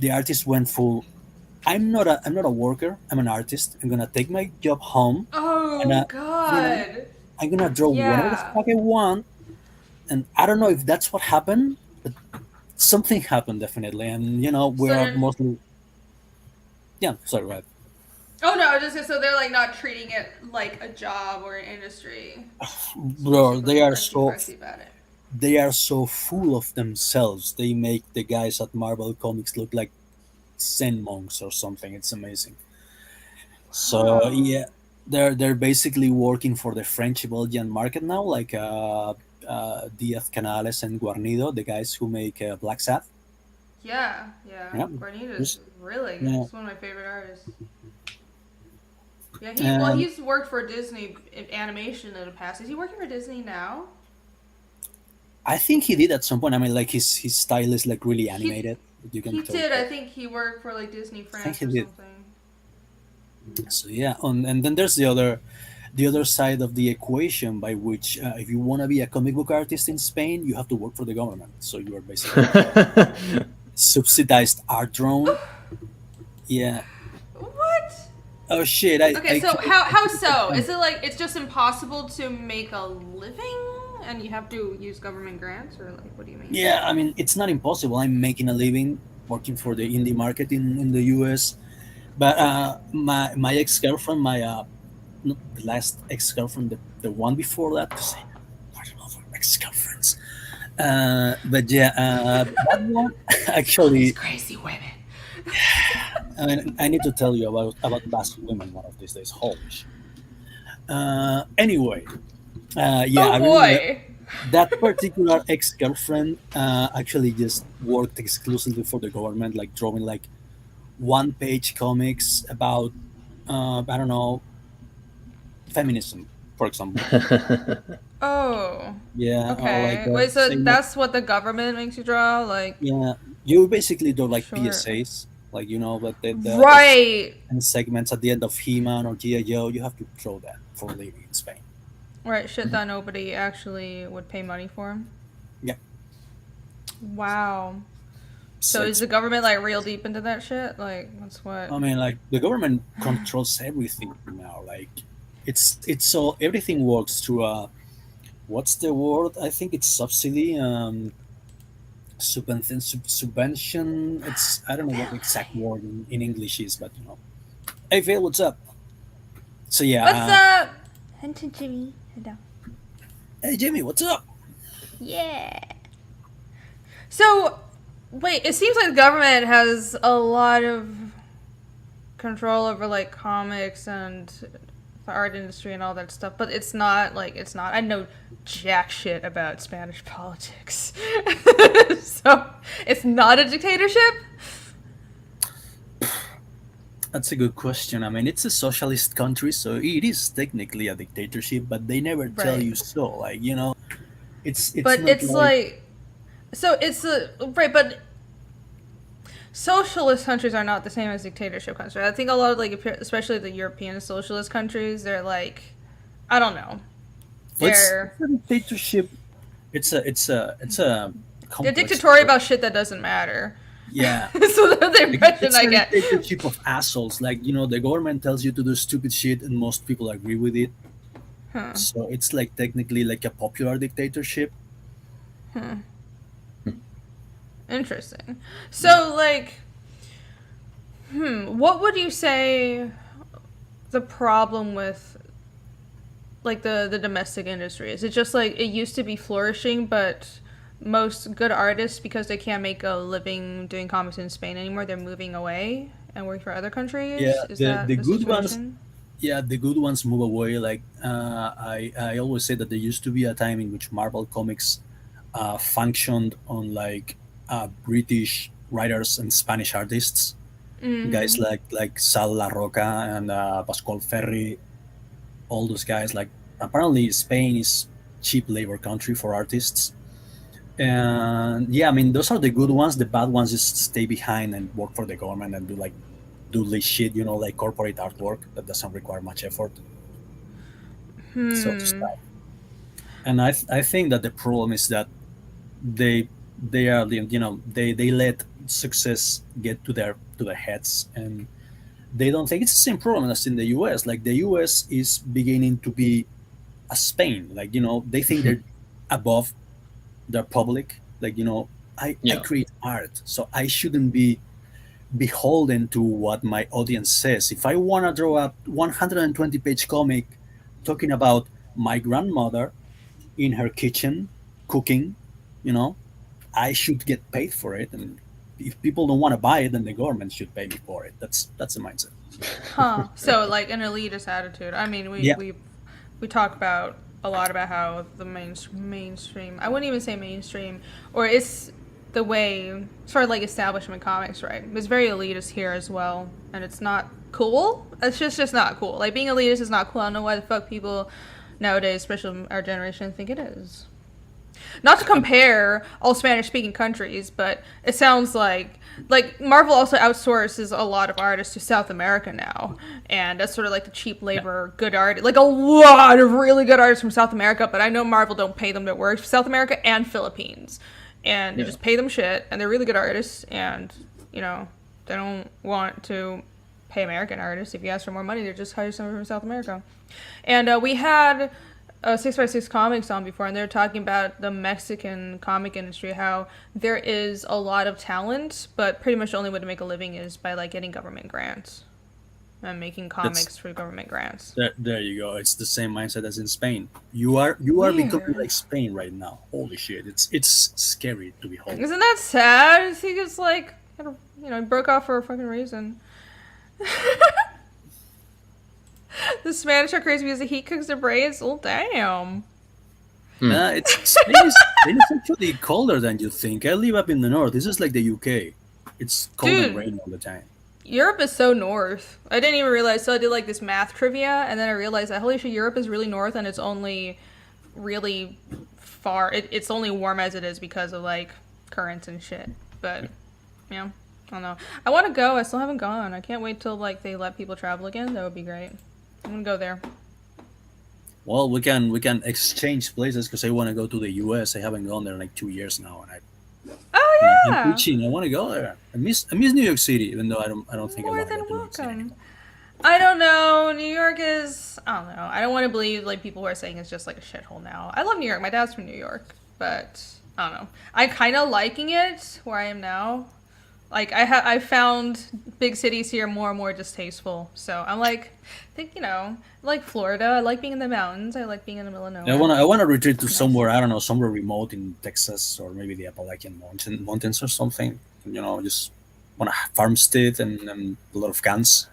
the artists went full, I'm not a worker, I'm an artist. I'm gonna take my job home, and Oh you know God. I'm gonna draw whatever the Yeah. fuck I want. And I don't know if that's what happened, but something happened definitely. And we So are then, mostly, yeah, sorry, right. oh no, I was just gonna, so they're like not treating it like a job or an industry. Bro, Super artsy fartsy about it. they are so full of themselves. They make the guys at Marvel Comics look like Zen monks or something. It's amazing. So Oh. yeah, they're basically working for the French Belgian market now, like Diaz Canales and Guarnido, the guys who make Black Sabbath. Yeah, yeah. Yeah, Guarnita's just really good. yeah, He's one of my favorite artists. Yeah, and he's worked for Disney in animation in the past. Is he working for Disney now? I think he did at some point. I mean, like his style is like really He animated. You can he tell did. I that. think he worked for like Disney I think France he or did. something. So yeah, and then there's the other side of the equation, by which if you want to be a comic book artist in Spain, you have to work for the government. So you are basically subsidized art drone. Yeah. What? Oh shit! I Okay, I so can't, I how can't so? pretend. Is it like it's just impossible to make a living and you have to use government grants or like what do you mean? Yeah, I mean, it's not impossible. I'm making a living working for the indie market in the US. But my ex girlfriend, my not the last ex girlfriend, the one before that, because I don't know for ex girlfriends. But yeah, that one All these actually. crazy women. I mean, I need to tell you about Basque women one of these days. Holy shit. Anyway, yeah, Oh I remember boy. that particular ex girlfriend actually just worked exclusively for the government, like drawing like one-page comics about I don't know, feminism, for example. Oh. Yeah, or like Okay. Wait, so saying that, that's what the government makes you draw? Like, yeah, you basically do like sure. PSAs, like but there's Right. and segments at the end of He-Man or G.I. Joe. You have to draw that for a living in Spain. Right, shit that nobody actually would pay money for. Yeah, Wow. so So is it's. the government like real deep into that shit? Like, that's what. I mean, like the government controls everything now. Like it's so everything works through a, what's the word? I think it's subsidy. Subvention. It's, I don't know what the exact word in English is, but hey Phil, what's up? So yeah, What's up? Hunter Jimmy. Hello. hey Jimmy, what's up? Yeah. So, wait, it seems like the government has a lot of control over like comics and the art industry and all that stuff, but it's not like it's not. I know jack shit about Spanish politics, so it's not a dictatorship. That's a good question. I mean, it's a socialist country, so it is technically a dictatorship, but they never tell Right. you so. Like, it's But not it's like like so it's a right, but socialist countries are not the same as dictatorship countries. I think a lot of like especially the European socialist countries, they're like I don't know. well, They're it's a dictatorship. It's a they're complex. dictatorial about shit that doesn't matter. Yeah, So that's the impression it's I a get. dictatorship of assholes. Like, the government tells you to do stupid shit, and most people agree with it. Huh. So it's like technically like a popular dictatorship. Huh. Interesting. So like what would you say the problem with like the domestic industry? Is it just like it used to be flourishing, but most good artists, because they can't make a living doing comics in Spain anymore, they're moving away and working for other countries? Yeah, Is the that the good ones. situation? Yeah, the good ones move away. Like, I always say that there used to be a time in which Marvel Comics functioned on like British writers and Spanish artists, guys Mm-hmm. like Sal La Roca and Pascual Ferry, all those guys. Like, apparently Spain is cheap labor country for artists. And yeah, I mean, those are the good ones. The bad ones just stay behind and work for the government and do like shit, like corporate artwork that doesn't require much effort. So Hmm. and I think that the problem is that they are they let success get to their heads, and they don't think it's the same problem as in the US. Like, the US is beginning to be a Spain. Like, they think they're above their public. Like, I Yeah. create art, so I shouldn't be beholden to what my audience says. If I want to draw a 120-page comic talking about my grandmother in her kitchen cooking, you know, I should get paid for it. And if people don't want to buy it, then the government should pay me for it. That's the mindset. Huh. So like an elitist attitude. I mean, we Yeah, we talk about a lot about how the mainstream. I wouldn't even say mainstream, or it's the way sort of like establishment comics, right? It's very elitist here as well, and it's not cool. It's just not cool. Like being elitist is not cool. I don't know why the fuck people nowadays, especially our generation, think it is. Not to compare all Spanish speaking countries, but it sounds like Marvel also outsources a lot of artists to South America now, and that's sort of like the cheap yeah, labor good art, like a lot of really good artists from South America. But I know Marvel don't pay them to work South America and Philippines, and they Yeah. just pay them shit, and they're really good artists, and you know they don't want to pay American artists. If you ask for more money, they just hire someone from South America. And we had 6x6 Comics on before, and they were talking about the Mexican comic industry, how there is a lot of talent, but pretty much the only way to make a living is by like getting government grants and making that's comics for government grants. there you go. It's the same mindset as in Spain. You are becoming Weird. like Spain right now. Holy shit. It's scary to behold. Isn't that sad? I think it's like, broke off for a fucking reason. The Spanish are crazy because the heat cooks their brains. Oh, damn. Hmm. It's Spain is actually colder than you think. I live up in the north. This is like the UK. It's cold and Dude, rainy all the time. Europe is so north. I didn't even realize. So I did like this math trivia, and then I realized that holy shit, Europe is really north, and it's only really far. It's only warm as it is because of like currents and shit. But yeah, I don't know. I want to go. I still haven't gone. I can't wait till like they let people travel again. That would be great. I'm gonna go there. Well, we can exchange places because I want to go to the US. I haven't gone there in like 2 years now, and Oh I'm yeah, itching. I want to go there. I miss New York City, even though I don't think I more want to than go to New York City welcome. anymore. I don't know. New York is. I don't know. I don't want to believe like people who are saying it's just like a shithole now. I love New York. My dad's from New York, but I don't know. I'm kind of liking it where I am now. Like I found big cities here more and more distasteful. So I'm like, like Florida. I like being in the mountains. I like being in the middle of I nowhere. want to I want to retreat to It's nice. somewhere, I don't know, somewhere remote in Texas or maybe the Appalachian mountains or something. Just want a farmstead and a lot of guns.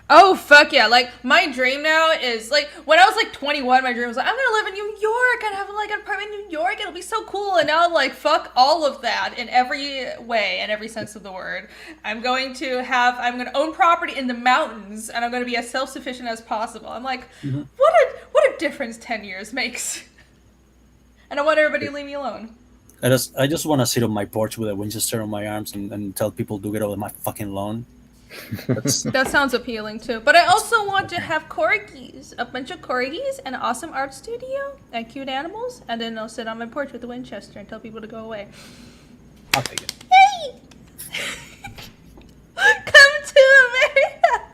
Oh fuck yeah! Like my dream now is like when I was like 21, my dream was like I'm gonna live in New York and have like an apartment in New York. It'll be so cool. And now I'm like fuck all of that in every way, in every sense of the word. I'm gonna own property in the mountains, and I'm gonna be as self sufficient as possible. I'm like, what a difference 10 years makes. And I want everybody to leave me alone. I just want to sit on my porch with a Winchester on my arms and tell people to get out of my fucking lawn. That's That sounds appealing too. But I also want to have corgis, a bunch of corgis, an awesome art studio, and cute animals, and then I'll sit on my porch with a Winchester and tell people to go away. I'll take it. Hey! Come to America!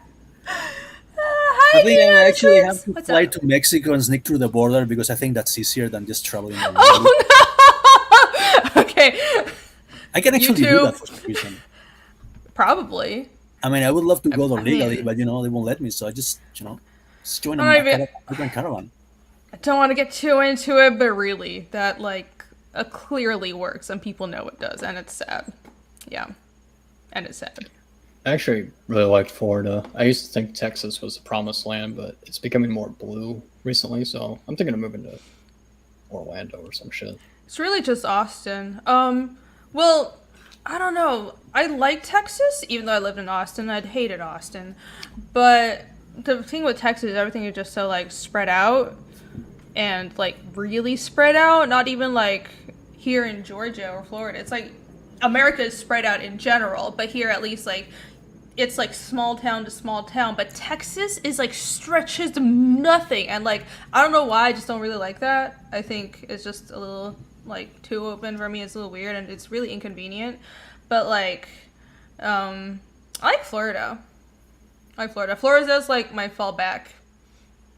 Hi, I think I actually have Beatrice! to What's fly up? to Mexico and sneak through the border because I think that's easier than just traveling. Oh no! Okay, I can actually do too. that for some reason. probably. I mean, I would love to go there I legally, mean- but they won't let me. So I just join I'm not a even- migrant caravan. I don't want to get too into it, but really, that like clearly works, and people know it does, and it's sad. Yeah, and it's sad. I actually really liked Florida. I used to think Texas was the promised land, but it's becoming more blue recently, so I'm thinking of moving to Orlando or some shit. It's really just Austin. Well, I don't know. I like Texas, even though I lived in Austin. I'd hated Austin. But the thing with Texas is everything is just so, like, spread out. And, like, really spread out. Not even, like, here in Georgia or Florida. It's, like, America is spread out in general. But here, at least, like, it's, like, small town to small town. But Texas is, like, stretches to nothing. And, like, I don't know why. I just don't really like that. I think it's just a little, like, too open for me. It's a little weird. And it's really inconvenient. But, like, I like Florida. Florida's, like, my fallback.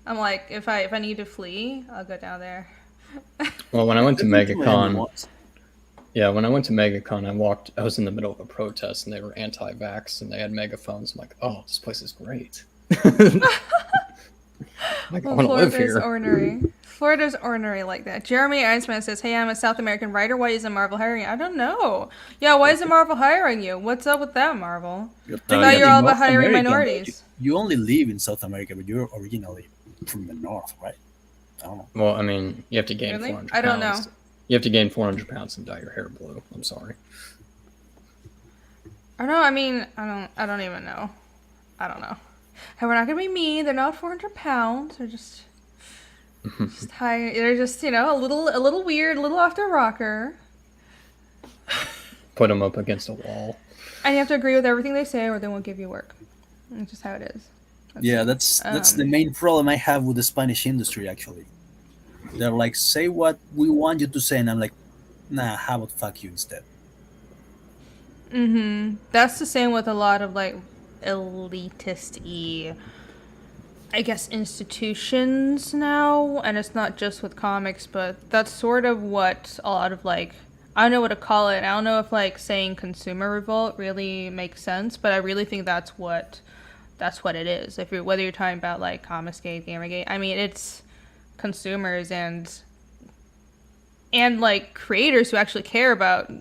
I'm like, if I need to flee, I'll go down there. Well, when I went to I've been to Miami MegaCon, once. yeah, when I went to MegaCon, I was in the middle of a protest and they were anti-vax and they had megaphones. I'm like, oh, this place is great. Like, I want to live Florida's here. ornery. Florida's ornery like that. Jeremy Einsman says, hey, I'm a South American writer. Why isn't Marvel hiring you? I don't know. Yeah, why isn't Marvel hiring you? What's up with that, Marvel? You're I thought you're technically all about North hiring American, but minorities. You only live in South America, but you're originally from the north, right? I don't know. Well, I mean, you have to gain Really? 400 I don't pounds. know. You have to gain 400 pounds and dye your hair blue. I'm sorry. I know, I mean, I don't even know. I don't know. Hey, we're not gonna be mean. They're not 400 pounds. They're just high. They're just, a little weird, a little off their rocker. Put them up against a wall. And you have to agree with everything they say, or they won't give you work. That's just how it is. Yeah, that's the main problem I have with the Spanish industry. Actually, they're like, say what we want you to say, and I'm like, nah, how about fuck you instead? That's the same with a lot of like elitist-y, I guess, institutions now, and it's not just with comics, but that's sort of what a lot of like, I don't know what to call it. I don't know if like saying consumer revolt really makes sense, but I really think that's what it is. If whether you're talking about like Comicsgate, Gamergate, I mean it's consumers and like creators who actually care about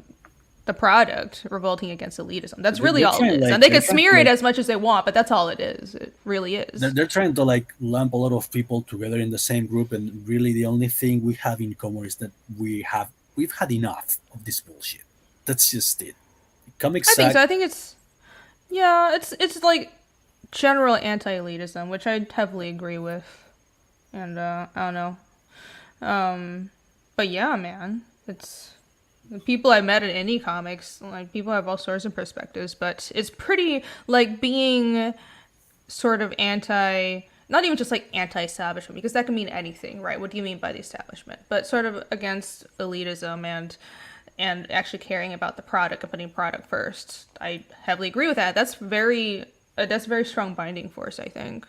the product revolting against elitism. That's really They're all trying, it is. like- And they they're could trying smear to, it like- as much as they want, but that's all it is. It really is. They're trying to like lump a lot of people together in the same group, and really the only thing we have in common is that we've had enough of this bullshit. That's just it. Comics I think suck. so. I think it's like general anti-elitism, which I heavily agree with. And I don't know. But yeah, man, it's the people I met at indie comics. Like people have all sorts of perspectives, but it's pretty like being sort of not even just like anti-establishment, because that can mean anything, right? What do you mean by the establishment? But sort of against elitism and actually caring about the product and putting product first. I heavily agree with that. That's a very strong binding force, I think.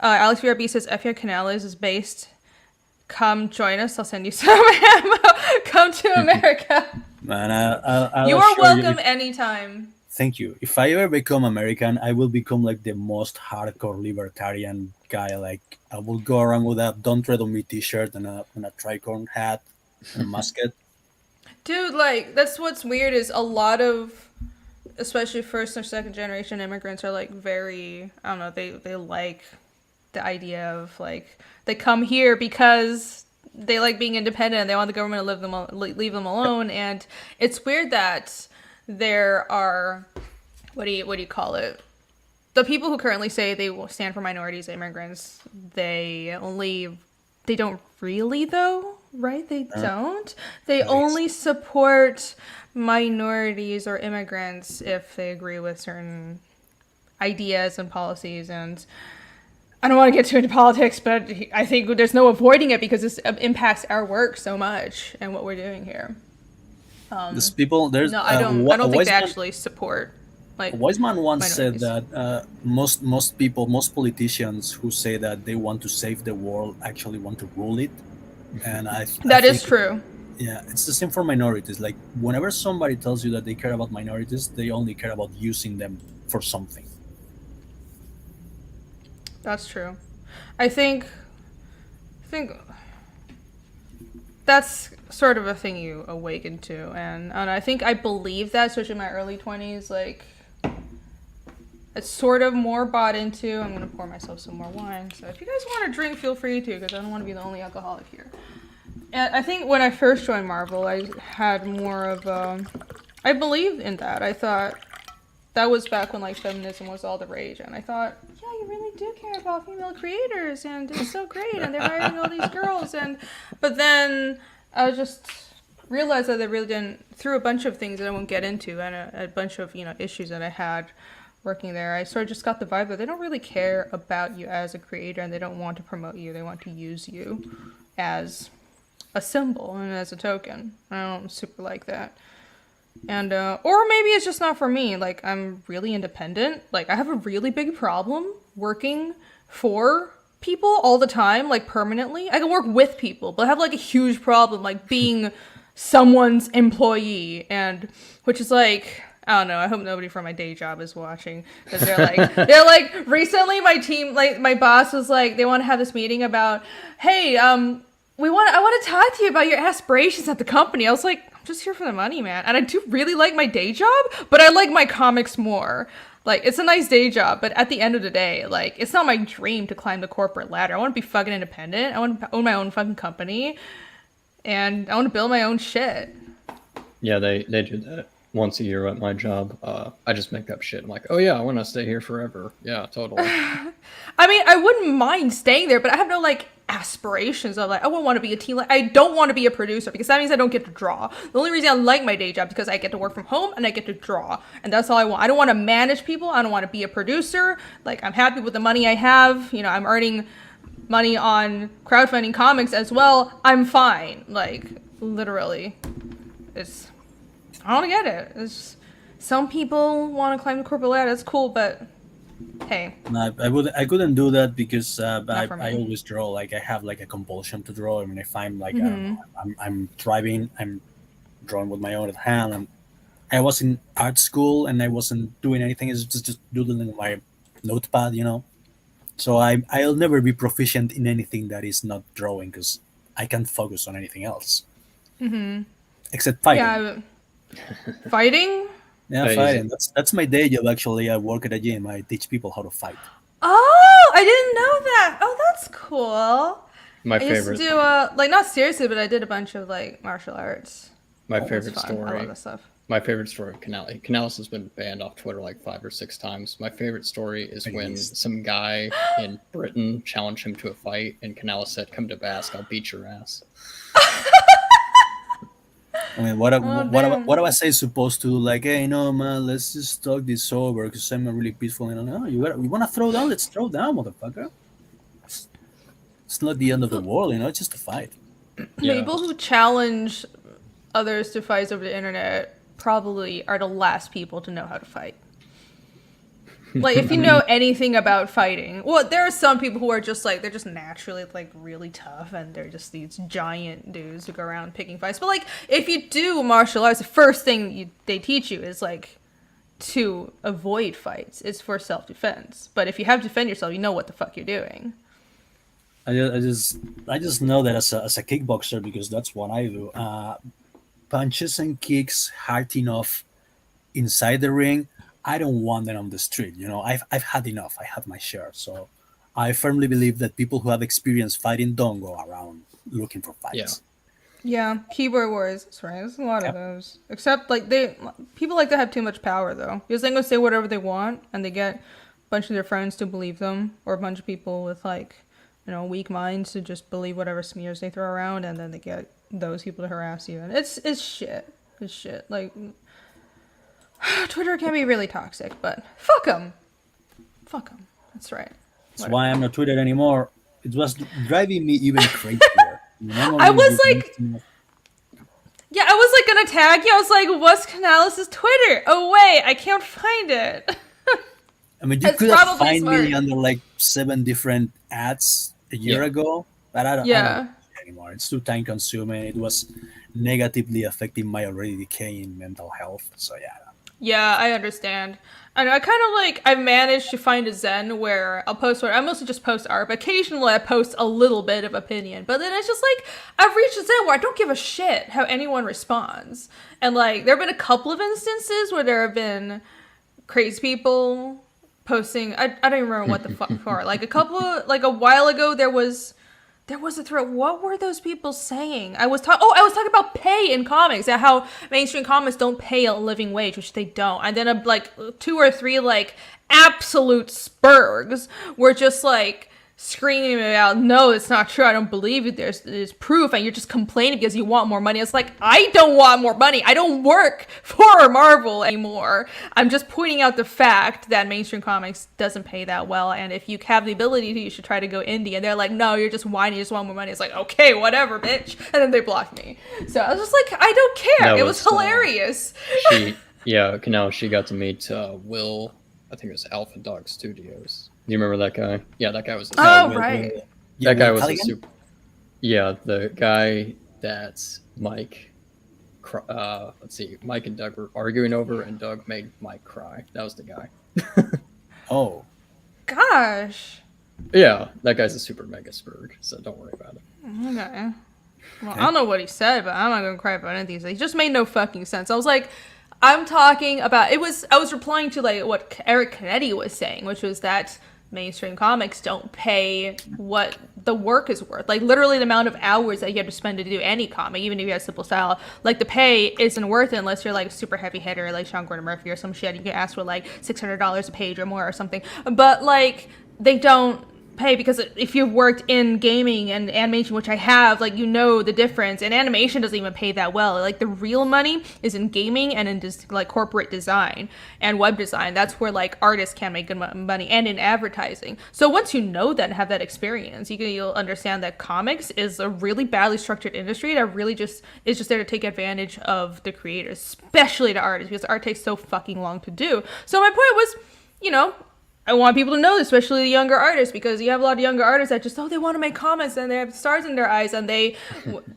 Alex VRB says Ibai Canales is based. Come join us. I'll send you some ammo. Come to America. Man, I'll You are assure welcome if- anytime. Thank you. If I ever become American, I will become like the most hardcore libertarian guy. Like I will go around with a "Don't Tread on Me" T-shirt and a tricorn hat and a musket. Dude, like, that's what's weird is a lot of especially first or second generation immigrants are like very, I don't know, they like the idea of like they come here because they like being independent and they want the government to leave them alone. And it's weird that there are, what do you call it, the people who currently say they will stand for minorities, immigrants, they don't really though, right? They don't. They only support minorities or immigrants if they agree with certain ideas and policies. And I don't want to get too into politics, but I think there's no avoiding it because this impacts our work so much and what we're doing here. There's people. There's No, I don't think they actually support. Like, Weisman once said minorities. that most people, most politicians who say that they want to save the world actually want to rule it, and That is think, true. yeah, it's the same for minorities. Like whenever somebody tells you that they care about minorities, they only care about using them for something. That's true. I think that's sort of a thing you awaken to, and I think I believe that, especially in my early 20s, like it's sort of more bought into. I'm gonna pour myself some more wine, so if you guys want to drink, feel free to, because I don't want to be the only alcoholic here. And I think when I first joined Marvel, I had more of I believed in that. I thought that was back when like feminism was all the rage, and I thought, yeah, you really do care about female creators, and it's so great, and they're hiring all these girls, but then I just realized that they really didn't, through a bunch of things that I won't get into, and a bunch of issues that I had working there, I sort of just got the vibe that they don't really care about you as a creator, and they don't want to promote you. They want to use you as a symbol and as a token. I don't super like that. And or maybe it's just not for me. Like, I'm really independent. Like, I have a really big problem working for people all the time, like permanently. I can work with people, but I have like a huge problem like being someone's employee, and which is like, I don't know, I hope nobody from my day job is watching, because they're like recently my team, like my boss was like, they want to have this meeting about, hey, I want to talk to you about your aspirations at the company. I was like, I'm just here for the money, man. And I do really like my day job, but I like my comics more. Like, it's a nice day job, but at the end of the day, like, it's not my dream to climb the corporate ladder. I want to be fucking independent. I want to own my own fucking company, and I want to build my own shit. Yeah, they do that once a year at my job. I just make up shit. I'm like, oh yeah, I want to stay here forever. Yeah, totally. I mean, I wouldn't mind staying there, but I have no like aspirations of like, I wouldn't want to be a team. Like, I don't want to be a producer because that means I don't get to draw. The only reason I like my day job is because I get to work from home and I get to draw, and that's all I want. I don't want to manage people. I don't want to be a producer. Like, I'm happy with the money I have. I'm earning money on crowdfunding comics as well. I'm fine. Like, literally, I don't get it. It's some people want to climb the corporate ladder. That's cool, but hey. No, I couldn't do that because I me. always draw. Like I have like a compulsion to draw. I mean, if I'm like Mm-hmm. I'm driving, I'm drawing with my own hand. And I was in art school and I wasn't doing anything. It's just doodling in my notepad, So I'll never be proficient in anything that is not drawing because I can't focus on anything else. Mm-hmm. Except fighting. Yeah, fighting. Yeah, That fighting. That's my day job actually. I work at a gym. I teach people how to fight. Oh, I didn't know that. Oh, that's cool. My I used favorite, to do like, not seriously, but I did a bunch of like martial arts. my It was favorite fun. I love story. that stuff. My favorite story of Canales. Canales has been banned off Twitter like 5 or 6 times. My favorite story is when Nice. some guy in Britain challenged him to a fight, and Canales said, "Come to Basque, I'll beat your ass." I mean, damn. what was I supposed to do? Like, hey, no, man, let's just talk this over because I'm really peaceful. No, you want to throw down? Let's throw down, motherfucker. It's not the end of the world, It's just a fight. Yeah. People who challenge others to fights over the internet probably are the last people to know how to fight. Like, if you know anything about fighting, well, there are some people who are just like, they're just naturally like really tough, and they're just these giant dudes who go around picking fights. But like, if you do martial arts, the first thing they teach you is like to avoid fights. It's for self-defense. But if you have to defend yourself, you know what the fuck you're doing. I just know that as a kickboxer because that's what I do. Punches and kicks hard enough inside the ring, I don't want them on the street. I've had enough. I had my share. So I firmly believe that people who have experience fighting don't go around looking for fights. Yeah, keyboard warriors. That's right. There's a lot of those. Except people like to have too much power though, because they can say whatever they want, and they get a bunch of their friends to believe them, or a bunch of people with weak minds to just believe whatever smears they throw around, and then they get those people to harass you. And it's shit. It's shit. Like Twitter can be really toxic, but fuck them. Fuck them. That's right. That's why I'm not Twitter anymore. It was driving me even crazier. I was like, yeah, I was like gonna tag you. I was like, what's Canales' Twitter? Oh wait, I can't find it. I mean, you could have find me under like 7 different ads a year ago, but I don't do it anymore. It's too time consuming. It was negatively affecting my already decaying mental health. So yeah. Yeah, I understand. I know, I kind of I've managed to find a zen where I'll post I mostly just post art, but occasionally I post a little bit of opinion. But then it's just I've reached a zen where I don't give a shit how anyone responds. And there have been a couple of instances where there have been crazy people posting, I don't even remember what the fuck for. A while ago there was a thread. What were those people saying? I was talking about pay in comics and how mainstream comics don't pay a living wage, which they don't. And then 2 or 3 absolute spurgs were just screaming about, no, it's not true. I don't believe it. There's proof, and you're just complaining because you want more money. It's I don't want more money. I don't work for Marvel anymore. I'm just pointing out the fact that mainstream comics doesn't pay that well, and if you have the ability to, you should try to go indie. And they're like, no, you're just whining. You just want more money. It's okay, whatever, bitch. And then they blocked me. So I was just I don't care. It was hilarious. Canales, she got to meet Will. I think it was Alpha Dog Studios. Do you remember that guy? Yeah, that guy was. Right. That guy was a super. Yeah, the guy that Mike. Let's see. Mike and Doug were arguing over, and Doug made Mike cry. That was the guy. Oh. Gosh. Yeah, that guy's a super mega spurg, so don't worry about it. Okay. Well, I don't know what he said, but I'm not gonna cry about anything. He just made no fucking sense. I was I'm talking about. I was replying to what Eric Canetti was saying, which was that mainstream comics don't pay what the work is worth. Literally the amount of hours that you have to spend to do any comic, even if you have simple style, the pay isn't worth it unless you're a super heavy hitter like Sean Gordon Murphy or some shit. You can ask for $600 a page or more or something. But they don't pay, because if you've worked in gaming and animation, which I have, the difference. And animation doesn't even pay that well. The real money is in gaming and in corporate design and web design. That's where artists can make good money, and in advertising. So once you know that and have that experience, you'll understand that comics is a really badly structured industry that really is just there to take advantage of the creators, especially the artists, because art takes so fucking long to do. So my point was, I want people to know this, especially the younger artists, because you have a lot of younger artists that just, they want to make comics, and they have stars in their eyes, and they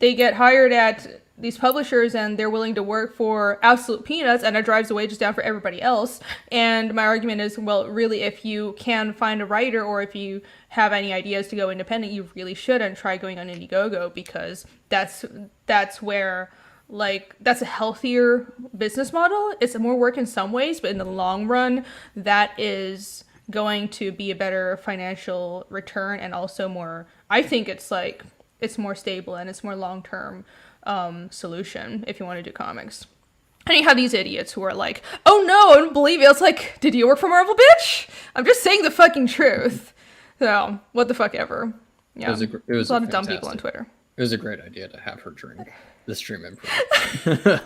get hired at these publishers, and they're willing to work for absolute peanuts, and it drives the wages down for everybody else. And my argument is, well, really, if you can find a writer, or if you have any ideas to go independent, you really should, and try going on Indiegogo, because that's where that's a healthier business model. It's more work in some ways, but in the long run, that is going to be a better financial return, and also more, I think it's more stable, and it's more long-term solution if you want to do comics. And you have these idiots who are oh no, I don't believe it. It's did you work for Marvel, bitch? I'm just saying the fucking truth. So what the fuck ever. Yeah, it was a lot of dumb people on Twitter. It was a great idea to have her drink the stream improv.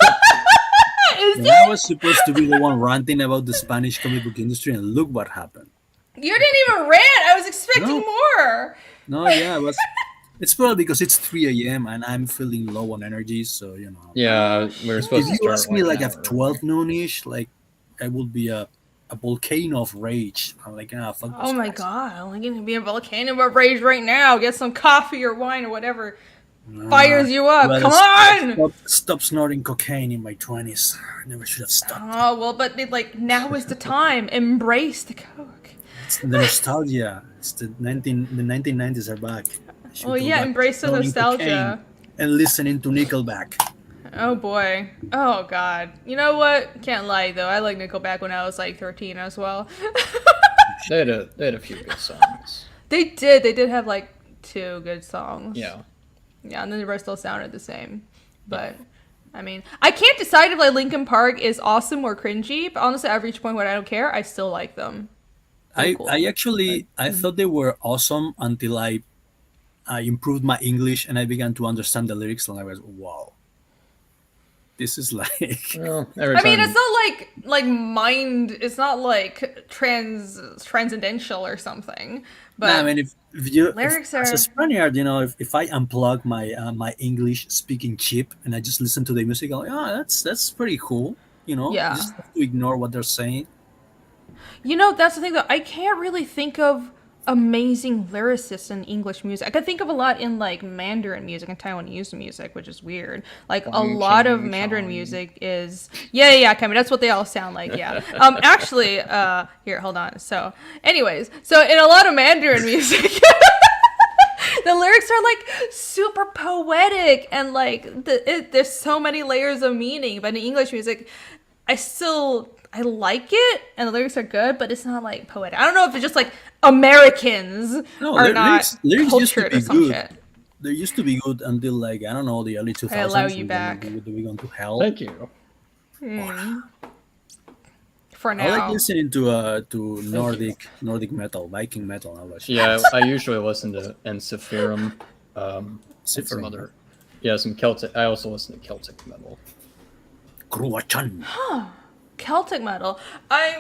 I was supposed to be the one ranting about the Spanish comic book industry, and look what happened. You didn't even rant. I was expecting more. No, yeah, it's probably because it's 3 a.m. and I'm feeling low on energy, so Yeah, we were supposed to start. If you ask me at 12 noonish, I would be a volcano of rage. I'm fuck. Oh my god, I'm gonna be a volcano of rage right now. Get some coffee or wine or whatever. Fires you up. Come on! Stop snorting cocaine in my 20s. I never should have stopped. Oh, well, but now is the time. Embrace the coke. It's the nostalgia. It's the 1990s are back. Oh yeah, embrace the nostalgia. And listening to Nickelback. Oh boy. Oh god. You know what? Can't lie though. I like Nickelback when I was like 13 as well. They had a few good songs. They did. They did have like 2 good songs. Yeah. Yeah, and then the rest all sounded the same. But I mean, I can't decide if like Linkin Park is awesome or cringy. But honestly, I've reached a point where I don't care. I still like them. They're cool. I actually I thought they were awesome until I improved my English and I began to understand the lyrics and I was wow. This is like Well, I mean, it's not like mind. It's not like transcendental or something. But no, I mean if you lyrics as are- a Spaniard, you know, if I unplug my my English speaking chip and I just listen to the music, I'm like, oh, that's pretty cool. You know, Yeah. you just have to ignore what they're saying. you know, that's the thing though. I can't really think of amazing lyricists in English music. I can think of a lot in like Mandarin music and Taiwanese music, which is weird. Like a Wang lot of Ching Mandarin Chong. music is yeah, Kami, that's what they all sound like. Yeah. Actually, here, hold on. So, anyways, so in a lot of Mandarin music. The lyrics are like super poetic and like there's so many layers of meaning. But in English music, I like it and the lyrics are good, but it's not like poetic. I don't know if it's just like Americans No, are not lyrics used to cultured be or some good. shit. They used to be good until like I don't know the early 2000s. I allow you and back. then we gone to hell. Thank you. For I like now. listening to Nordic metal, Viking metal. I was Yeah, I usually listen to Ensiferum. And some Sephiroth. other. Yeah, some Celtic. I also listen to Celtic metal. Kruachan. Celtic metal. I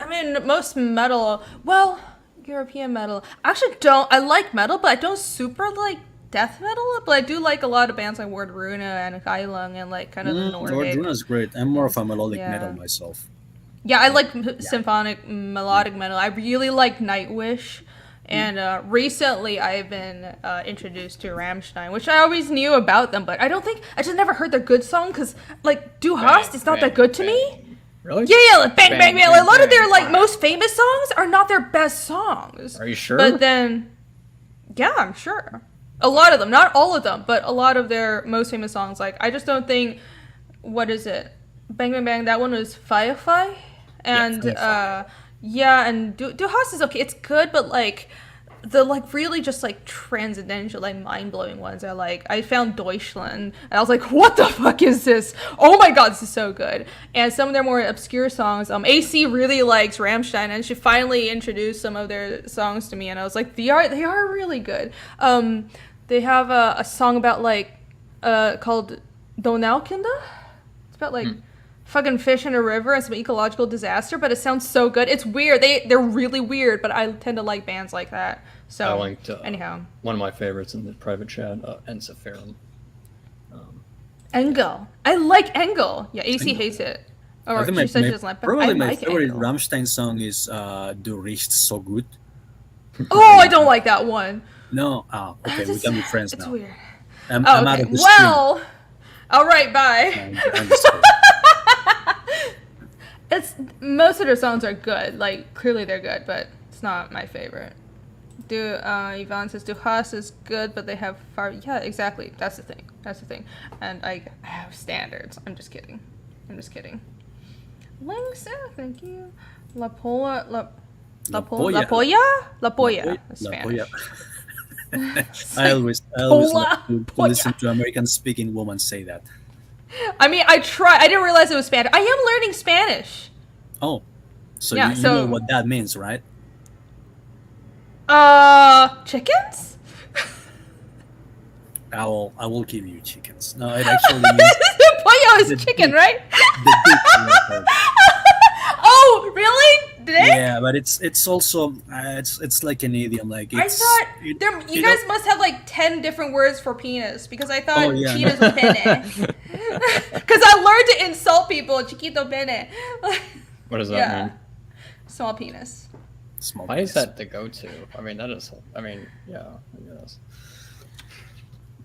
mean, most metal, well, European metal. I actually don't, I like metal, but I don't super like death metal, but I do like a lot of bands like Word Runa and HELLION and like kind of the Nordic. Druna's great. I'm more of a melodic Yeah. metal myself. Yeah, I like symphonic melodic metal. I really like Nightwish. And recently I've been introduced to Rammstein, which I always knew about them, but I just never heard their good song because, like, Du hast is not that good to me. Really? Yeah, like Bang Bang Bang, Bang. bang, A lot of their bang. like most famous songs are not their best songs. Are you sure? But then, yeah, I'm sure. A lot of them, not all of them, but a lot of their most famous songs. Like, I just don't think. What is it? Bang Bang Bang. That one was Firefly, and Firefly. yeah, and Du hast is okay. It's good, but like. The like really just like transcendental, like mind blowing ones are like I found Deutschland and I was like, what the fuck is this? Oh my god, this is so good. And some of their more obscure songs, AC really likes Rammstein and she finally introduced some of their songs to me and I was like, they are really good. They have a song about like called Donaukinder. It's about like fucking fish in a river and some ecological disaster, but it sounds so good. It's weird. They're really weird, but I tend to like bands like that. So I linked anyhow, one of my favorites in the private chat, Ensiferum. Engel. I like Engel. Yeah, AC hates it. Or I think she said she doesn't like, but I probably my like favorite Engel. Rammstein song is Du riechst so gut. Oh, I don't like that one. No, okay, we can be friends It's now. weird. I'm Oh, out okay. of the Well, all right, bye. stream. I'm just kidding. It's most of their songs are good. Like clearly they're good, but it's not my favorite. Yvonne says Du hast is good, but they have far. Yeah, exactly. That's the thing. That's the thing. And I have standards. I'm just kidding. Links, thank you. La Polla. La Polla. That's Spanish. I always Pola, like to Polla. listen to American speaking women say that. I mean, I try. I didn't realize it was Spanish. I am learning Spanish. Oh, so Yeah, you so- know what that means, right? Chickens? I will give you chickens. No, it actually means Pollo is The chicken, dick. right? the dick record. Oh, really? Dick? Yeah, but it's also it's like an idiom. Like I it's, thought it- you you guys know- must have like 10 different words for penis because I thought Oh, yeah, penis no. was pene. Because I learned to insult people, chiquito pene. What does that Yeah. mean? Small penis. small. Why is penis. that the go-to? I mean, that is. I mean, yeah, I guess.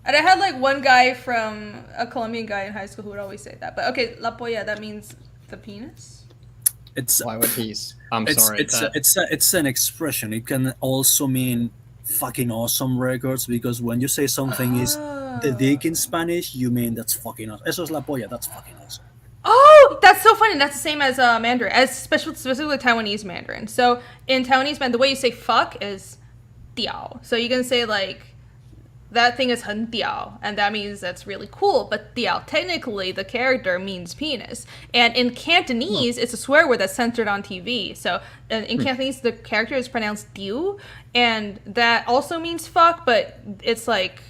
And I had like one guy from a Colombian guy in high school who would always say that. But okay, la polla, that means the penis? It's Why would he? I'm it's sorry. it's an expression. It can also mean fucking awesome records because when you say something is the dick in Spanish, you mean that's fucking awesome. Eso es la polla, that's fucking awesome. Oh, that's so funny. That's the same as Mandarin, as specifically Taiwanese Mandarin. So in Taiwanese Mandarin, the way you say fuck is diao. So you can say like, that thing is很diao, and that means that's really cool. But diao, technically, the character means penis. And in Cantonese, it's a swear word that's censored on TV. So in Cantonese, the character is pronounced diu, and that also means fuck, but it's like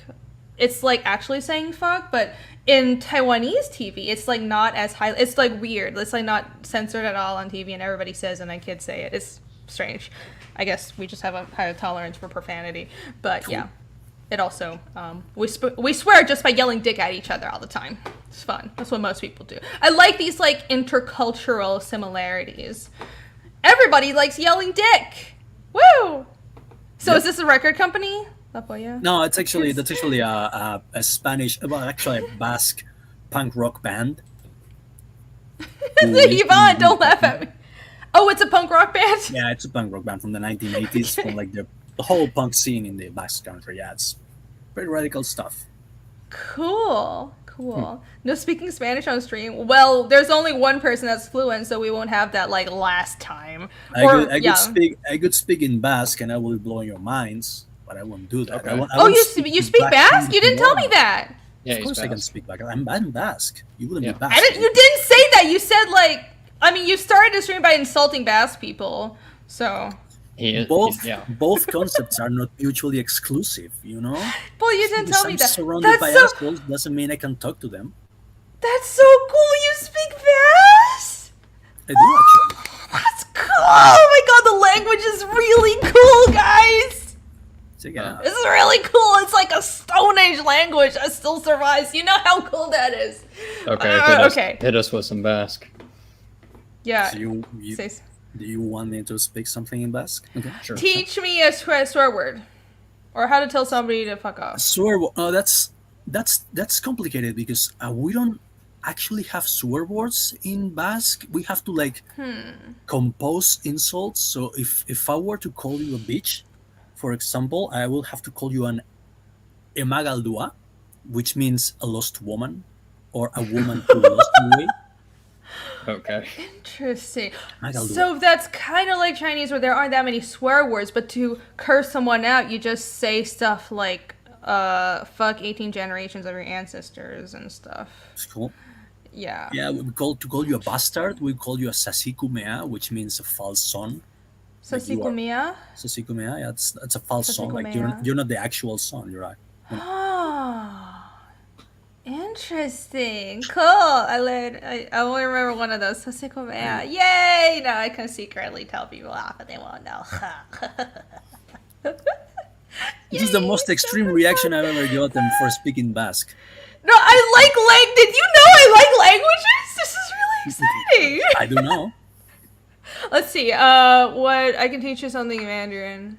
actually saying fuck. But in Taiwanese TV, it's like not as high. It's like weird. It's like not censored at all on TV, and everybody says, and then kids say it. It's strange. I guess we just have a higher tolerance for profanity. But yeah. It also, we swear just by yelling dick at each other all the time. It's fun. That's what most people do. I like these, like, intercultural similarities. Everybody likes yelling dick! Woo! So is this a record company? La Polla? No, that's actually a Spanish, well, actually a Basque punk rock band. Yvonne, don't laugh at me. Oh, it's a punk rock band? Yeah, it's a punk rock band from the 1980s, Okay. from like the whole punk scene in the Basque country. Yeah, it's pretty radical stuff. Cool. No speaking Spanish on stream. Well, there's only one person that's fluent, so we won't have that like last time. I could speak in Basque, and I will be blowing your minds, but I won't do that. Okay. I Oh, won't you speak Basque? You didn't tell me tomorrow. that. Yeah, Of course I can speak Basque. I'm Basque. You wouldn't Yeah. be Basque. You didn't say that. You said like, I mean, you started the stream by insulting Basque people. So, Both concepts are not mutually exclusive, you know? well, you didn't tell me I'm that. surrounded by That's assholes doesn't mean I can talk to them. so cool. You speak Basque. I do actually. That's cool. Oh my god, the language is really cool, guys. So, yeah. This is really cool. It's like a Stone Age language that still survives. You know how cool that is. Okay, hit us with some Basque. Yeah. So you Say- do you want me to speak something in Basque? Okay, sure. Teach me a swear word, or how to tell somebody to fuck off. Swear. That's complicated because we don't actually have swear words in Basque. We have to like compose insults. So if I were to call you a bitch, for example, I will have to call you an emagaldua, which means a lost woman or a woman who lost her way. Okay. Interesting. Magaldua. So that's kind of like Chinese, where there aren't that many swear words, but to curse someone out, you just say stuff like fuck 18 generations of your ancestors and stuff. It's cool. Yeah. Yeah, to call you a bastard, we call you a sasikumea, which means a false son. Sasikumia? Sasikumea, yeah, that's a false son. Like Sasikumea. you're not the actual son. You're right. Oh, interesting. Cool. I only remember one of those. Sasikumia. Yay! Now I can secretly tell people off, but they won't know. This is the Yay, most extreme reaction I've ever gotten for speaking Basque. No, I like Did you know I like languages? This is really exciting. I don't know. Let's see. What I can teach you something in Mandarin.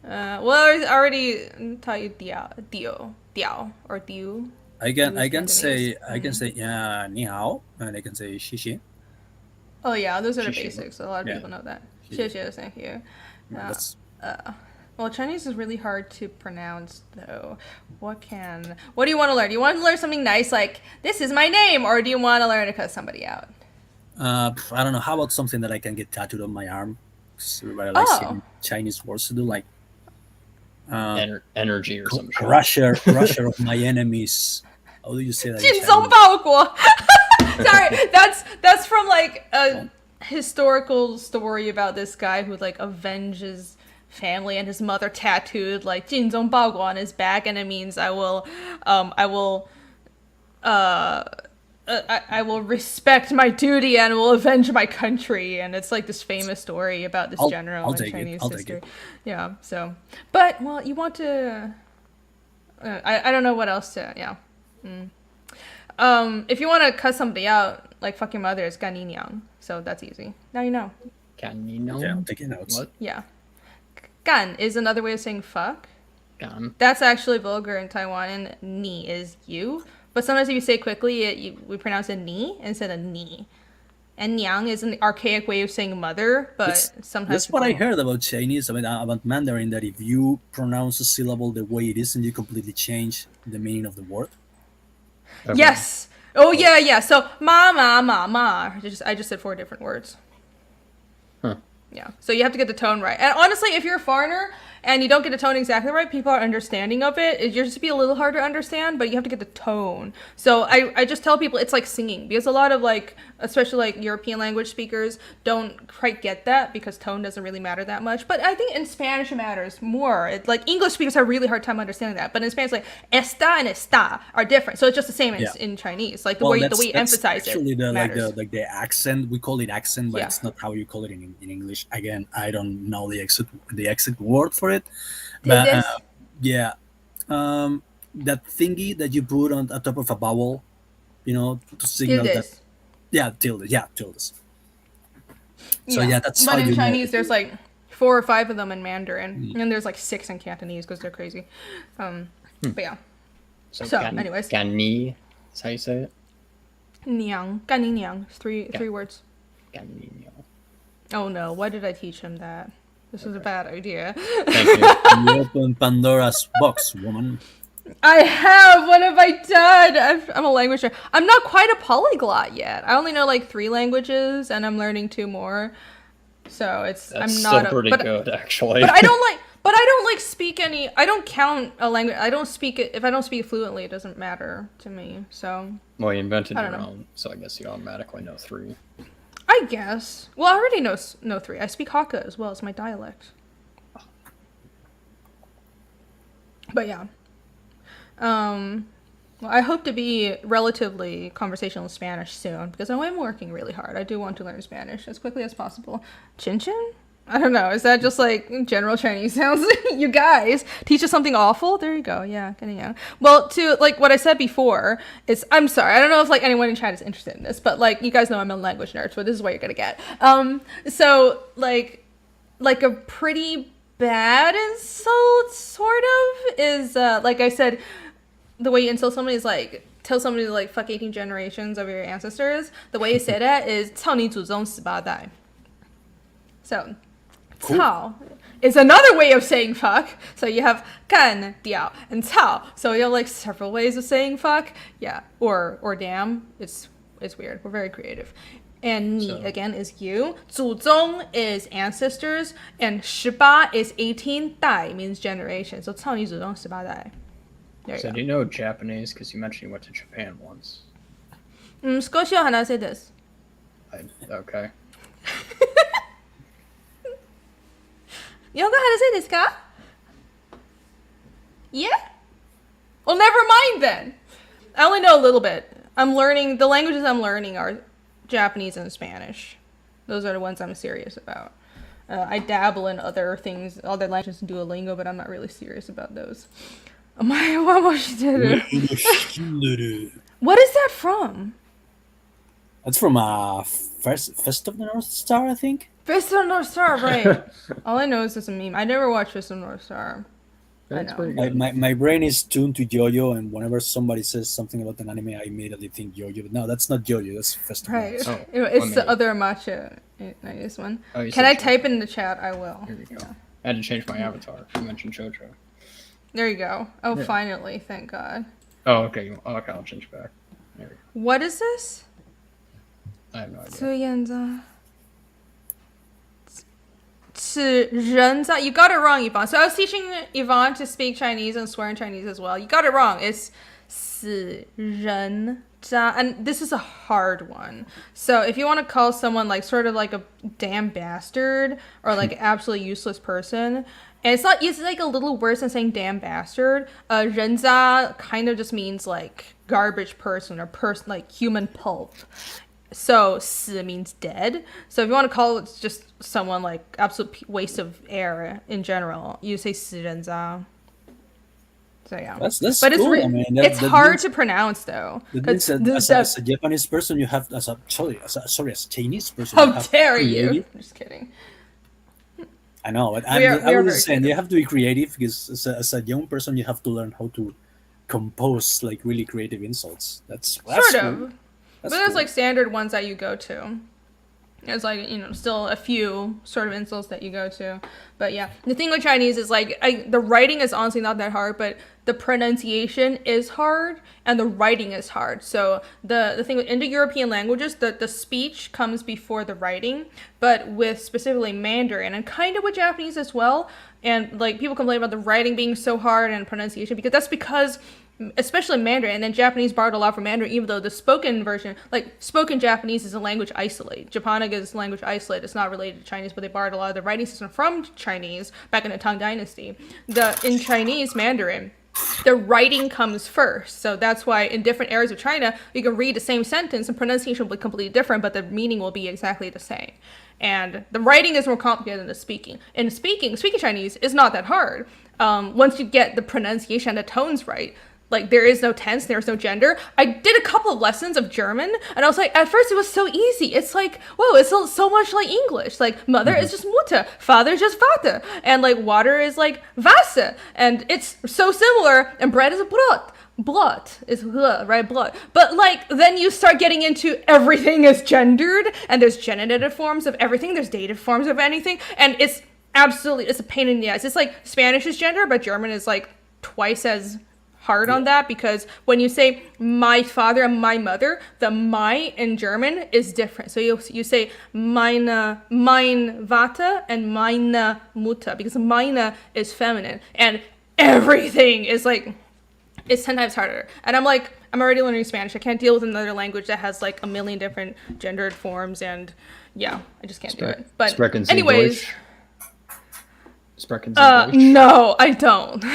Well, I already taught you diao, or diu. I can say Cantonese. yeah ni hao, and I can say xi xi. Oh yeah, those are the Xie xie. basics. A lot of Yeah. people know that. Xie Xie xie, thank you. Yeah, that's Well, Chinese is really hard to pronounce, though. What do you want to learn? Do you want to learn something nice like, this is my name? Or do you want to learn to cuss somebody out? I don't know. How about something that I can get tattooed on my arm? 'Cause everybody likes Oh. seeing Chinese words to do, like Energy or some shit. crusher of my enemies. How do you say that? in 精忠 Chinese? 报国. Sorry, that's from like a historical story about this guy who like avenges family, and his mother tattooed like 精忠报国 on his back, and it means I will respect my duty and will avenge my country. And it's like this famous story about this general I'll in take it. Chinese I'll take history. it. Yeah. So, but well, you want to. I don't know what else to. Yeah. If you want to cut somebody out, like fuck your mother, it's gan yin yang. So that's easy. Now you know. Can you know? Okay, I'm taking notes. What? Yeah. Gan is another way of saying fuck. Gan. That's actually vulgar in Taiwan, and ni is you. But sometimes if you say quickly, we pronounce it ni instead of ni. And Niang is an archaic way of saying mother, but sometimes That's what I people- heard about Chinese. I mean, about Mandarin, that if you pronounce a syllable the way it is, and you completely change the meaning of the word. Okay. Yes. Oh yeah. So ma ma ma ma. I just said 4 different words. Huh. Yeah. So you have to get the tone right. And honestly, if you're a foreigner and you don't get the tone exactly right, people are understanding of it. It just be a little hard to understand, but you have to get the tone. So I just tell people it's like singing, because a lot of like, especially like European language speakers don't quite get that, because tone doesn't really matter that much. But I think in Spanish it matters more. Like English speakers have a really hard time understanding that. But in Spanish, like esta and esta are different. So it's just the same in Chinese. Like the way you emphasize actually it matters. the accent. We call it accent, but Yeah. it's not how you call it in English. Again, I don't know the exact word for it. But yeah, that thingy that you put on top of a vowel, to signal that. Tildes. Yeah, tilde. Yeah, tildes. So yeah, that's But how in you know. Chinese, there's like 4 or 5 of them in Mandarin, and there's like 6 in Cantonese because they're crazy. But yeah, So, anyways. Gan Ni. That's how you say it? Niang, Gani Niang, 3 words. Gan Ni. Oh no, why did I teach him that? This was a bad idea. Thank you. You open Pandora's box, woman. I have. What have I done? I'm a language learner. I'm not quite a polyglot yet. I only know like 3 languages, and I'm learning 2 more. So That's I'm not still pretty good, actually. But I don't like speak any. I don't count a language. I don't speak it if I don't speak fluently. It doesn't matter to me. So Well, you invented I your don't know. own, so I guess you automatically know 3. I guess. Well, I already know 3. I speak Hakka as well. It's my dialect. But yeah. Well, I hope to be relatively conversational in Spanish soon, because I am working really hard. I do want to learn Spanish as quickly as possible. Chin Chin? I don't know. Is that just like general Chinese sounds? You guys teach us something awful? There you go. Yeah, getting out. Well, to like what I said before is, I'm sorry. I don't know if like anyone in chat is interested in this, but like you guys know I'm a language nerd, so this is what you're gonna get. So like a pretty bad insult, sort of, is like I said, the way you insult somebody is like tell somebody to like fuck 18 generations of your ancestors. The way you say that is 操你祖宗18代. So, Cool. 操 is another way of saying fuck. So you have 干掉 and 操. So you have like several ways of saying fuck. Yeah, or damn. It's weird. We're very creative. And 你 again is you. 祖宗 is ancestors, and 18 is 18 代, means generation. So 操你祖宗18代. There you So go. do you know Japanese? Because you mentioned you went to Japan once. 少しは話せです. Okay. 日本語話せですか? Yeah? Well, never mind then. I only know a little bit. The languages I'm learning are Japanese and Spanish. Those are the ones I'm serious about. I dabble in other things, other languages, Duolingo, but I'm not really serious about those. What is that from? That's from Fist of the North Star, I think. Fist of the North Star, right. All I know is it's a meme. I never watched Fist of the North Star. That's know. pretty good. My brain is tuned to Yo-Yo, and whenever somebody says something about an anime, I immediately think Yo-Yo. But no, that's not Yo-Yo. That's Fist of the Right. North Star. It's the other matcha. This one. Oh, you Can said I so. type in the chat? I will. Here we go. I had to change my avatar. You mentioned JoJo. There you go. Oh, Yeah. finally. Thank God. Oh, okay. Okay, I'll change back. There we go. What is this? I have no idea. 此人在. 此人在. You got it wrong, Yvonne. So I was teaching Yvonne to speak Chinese and swear in Chinese as well. You got it wrong. It's 此人在. And this is a hard one. So if you want to call someone like sort of like a damn bastard or like absolutely useless person, and it's like a little worse than saying damn bastard. 人在 kind of just means like garbage person or person like human pulp. So 死 means dead. So if you want to call it just someone like absolute waste of air in general, you say 死人在. So yeah. That's But cool. it's I mean, it's hard to pronounce though. That means that as a Japanese person, you have as a Chinese person. How you have dare you? creative- I'm just kidding. I know, but We are I very was saying creative. you have to be creative because as a young person, you have to learn how to compose like really creative insults. That's Sort cool. of. But there's cool. like standard ones that you go to. There's like, still a few sort of insults that you go to. But yeah, the thing with Chinese is like, the writing is honestly not that hard, but the pronunciation is hard and the writing is hard. So the thing with Indo-European languages, the speech comes before the writing, but with specifically Mandarin and kind of with Japanese as well. And like people complain about the writing being so hard and pronunciation because especially Mandarin, and then Japanese borrowed a lot from Mandarin, even though the spoken version, like spoken Japanese is a language isolate. Japonic is a language isolate. It's not related to Chinese, but they borrowed a lot of the writing system from Chinese back in the Tang Dynasty. In Chinese Mandarin, the writing comes first. So that's why in different areas of China, you can read the same sentence and pronunciation will be completely different, but the meaning will be exactly the same. And the writing is more complicated than the speaking. And speaking Chinese is not that hard. Once you get the pronunciation and the tones right, like there is no tense, there's no gender. I did a couple of lessons of German and I was like, at first it was so easy. It's like, whoa, it's so much like English. Like mother is just Mutter, father is just Vater, and like water is like Wasser, and it's so similar. And bread is a Brot. Blood is right, blood. But like then you start getting into everything is gendered, and there's genitive forms of everything. There's dative forms of anything, and it's a pain in the ass. It's like Spanish is gender, but German is like twice as hard on that, because when you say my father and my mother, the my in German is different. So you say mein Vater and meine Mutter, because meine is feminine, and everything is like, it's 10 times harder. And I'm already learning Spanish. I can't deal with another language that has like a million different gendered forms, and yeah, I just can't do it. But anyways, no, I don't.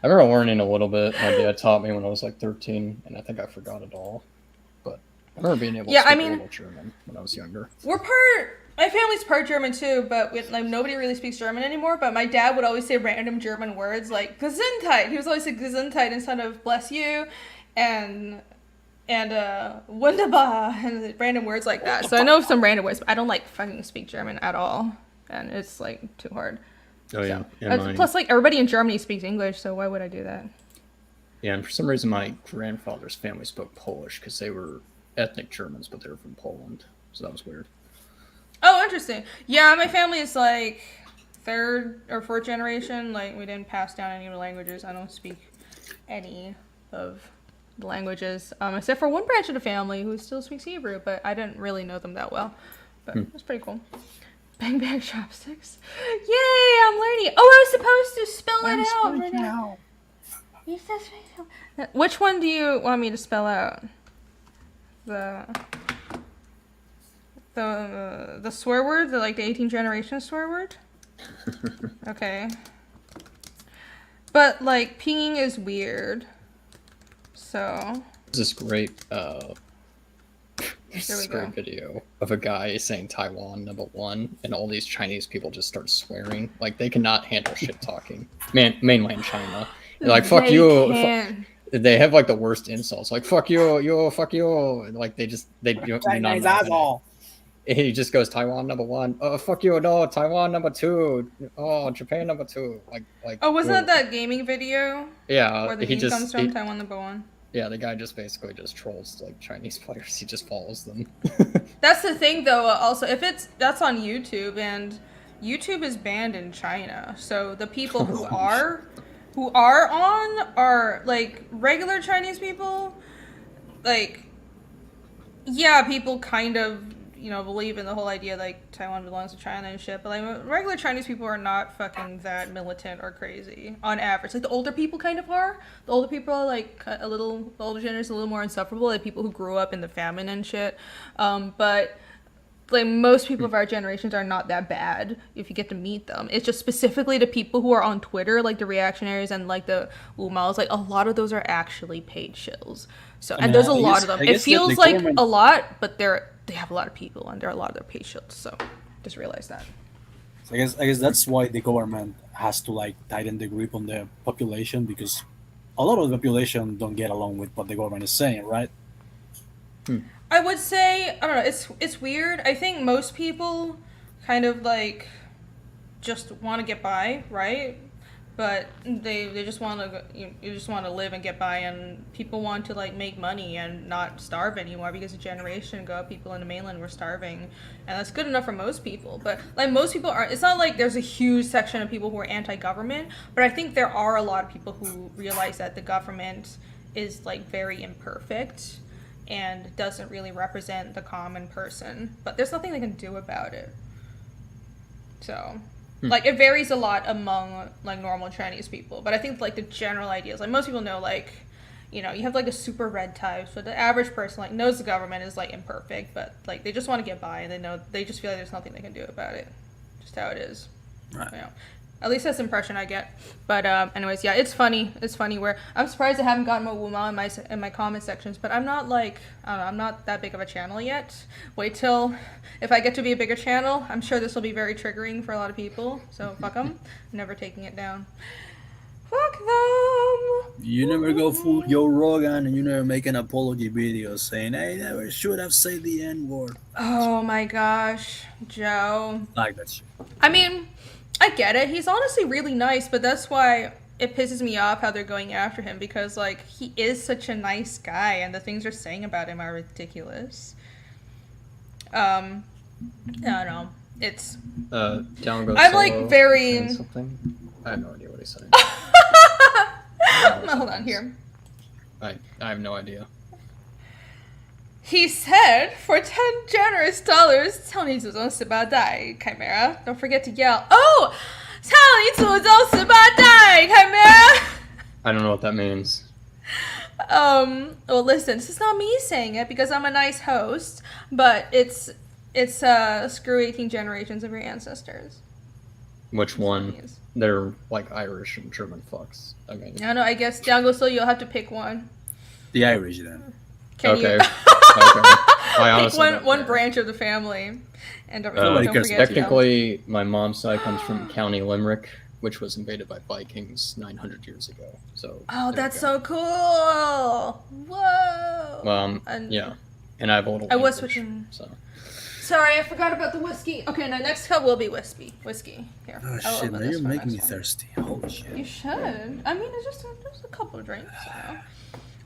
I remember learning a little bit. My dad taught me when I was like 13, and I think I forgot it all. But I remember being able to speak a little German when I was younger. My family's part German too, but nobody really speaks German anymore. But my dad would always say random German words like Gesundheit. He was always saying Gesundheit instead of bless you, and wunderbar, and random words like that. So I know some random words, but I don't like fucking speak German at all, and it's like too hard. Oh yeah. Plus, like everybody in Germany speaks English, so why would I do that? Yeah, and for some reason, my grandfather's family spoke Polish because they were ethnic Germans, but they were from Poland, so that was weird. Oh, interesting. Yeah, my family is like 3rd or 4th generation. Like we didn't pass down any of the languages. I don't speak any of the languages, except for one branch of the family who still speaks Hebrew, but I didn't really know them that well. But it's pretty cool. Bang bang chopsticks. Yay, I'm learning. Oh, I was supposed to spell it out right now. Which one do you want me to spell out? The swear word, the 18th generation swear word? Okay. But like pinging is weird. So there's this great video of a guy saying Taiwan #1, and all these Chinese people just start swearing. Like they cannot handle shit talking. Mainland China. They're like fuck you. They have like the worst insults. Like fuck you, fuck you. And, like they do not know. He just goes Taiwan #1. Oh fuck you, no, Taiwan #2. Oh, Japan #2. Like. Oh, wasn't that gaming video? Yeah, where the meme comes from Taiwan #1. Yeah, the guy just basically just trolls like Chinese players. He just follows them. That's the thing, though. Also, that's on YouTube, and YouTube is banned in China. So the people who are on are like regular Chinese people. Like, yeah, people kind of believe in the whole idea like Taiwan belongs to China and shit, but like regular Chinese people are not fucking that militant or crazy on average. Like the older people kind of are. The older people are like the older generation a little more insufferable, like people who grew up in the famine and shit. But like most people of our generations are not that bad if you get to meet them. It's just specifically the people who are on Twitter, like the reactionaries and like the Wumaos, like a lot of those are actually paid shills. So and there's a lot of them. It feels like a lot, but they have a lot of people and there are a lot of their paid shills. So just realize that. So I guess that's why the government has to like tighten the grip on the population, because a lot of the population don't get along with what the government is saying, right? I would say, I don't know, it's weird. I think most people kind of like just want to get by, right? but they just want to you just want to live and get by, and people want to like make money and not starve anymore, because a generation ago people in the mainland were starving, and that's good enough for most people. But like most people are, it's not like there's a huge section of people who are anti-government, but I think there are a lot of people who realize that the government is like very imperfect and doesn't really represent the common person, but there's nothing they can do about it. So like it varies a lot among like normal Chinese people, but I think like the general idea is like most people know, like, you know, you have like a super red type, so the average person like knows the government is like imperfect, but like they just want to get by, and they just feel like there's nothing they can do about it, just how it is. Right. You know, at least that's the impression I get. But anyways, yeah, it's funny. It's funny where I'm surprised I haven't gotten more Wuma in my comment sections, but I'm not like, I don't know, I'm not that big of a channel yet. Wait till if I get to be a bigger channel, I'm sure this will be very triggering for a lot of people. So fuck them. Never taking it down. Fuck them. You never go full Joe Rogan, and you never make an apology video saying, "I never should have said the N-word." Oh my gosh, Joe. Like that shit. I mean, I get it. He's honestly really nice, but that's why it pisses me off how they're going after him, because like he is such a nice guy, and the things they're saying about him are ridiculous. I don't know. It's Down goes I'm, like, Solo very- saying something. I have no idea what he's saying. hold on here. I have no idea. He said, for $10 generous dollars, tell me to don't die, Chimera. Don't forget to yell, oh! Tell me to don't die, Chimera! I don't know what that means. Well, listen, this is not me saying it because I'm a nice host, but it's screw 18 generations of your ancestors. Which one? Yes. They're like Irish and German fucks. I mean, I don't know, I guess, Django, so you'll have to pick one. The Irish then. Can okay. you Okay. I pick honestly don't one care. branch of the family? And don't Nobody forget cares. to yell. Technically, my mom's side comes from County Limerick, which was invaded by Vikings 900 years ago. So. Oh, there that's you go. so cool! Whoa! And- Yeah, and I have a little. I was English, switching. So. Sorry, I forgot about the whiskey. Okay, now next cup will be whiskey. Here. Oh I'll shit, open man, this you're for making me next one. thirsty. Holy shit. You should. I mean, it's just a couple of drinks. You know?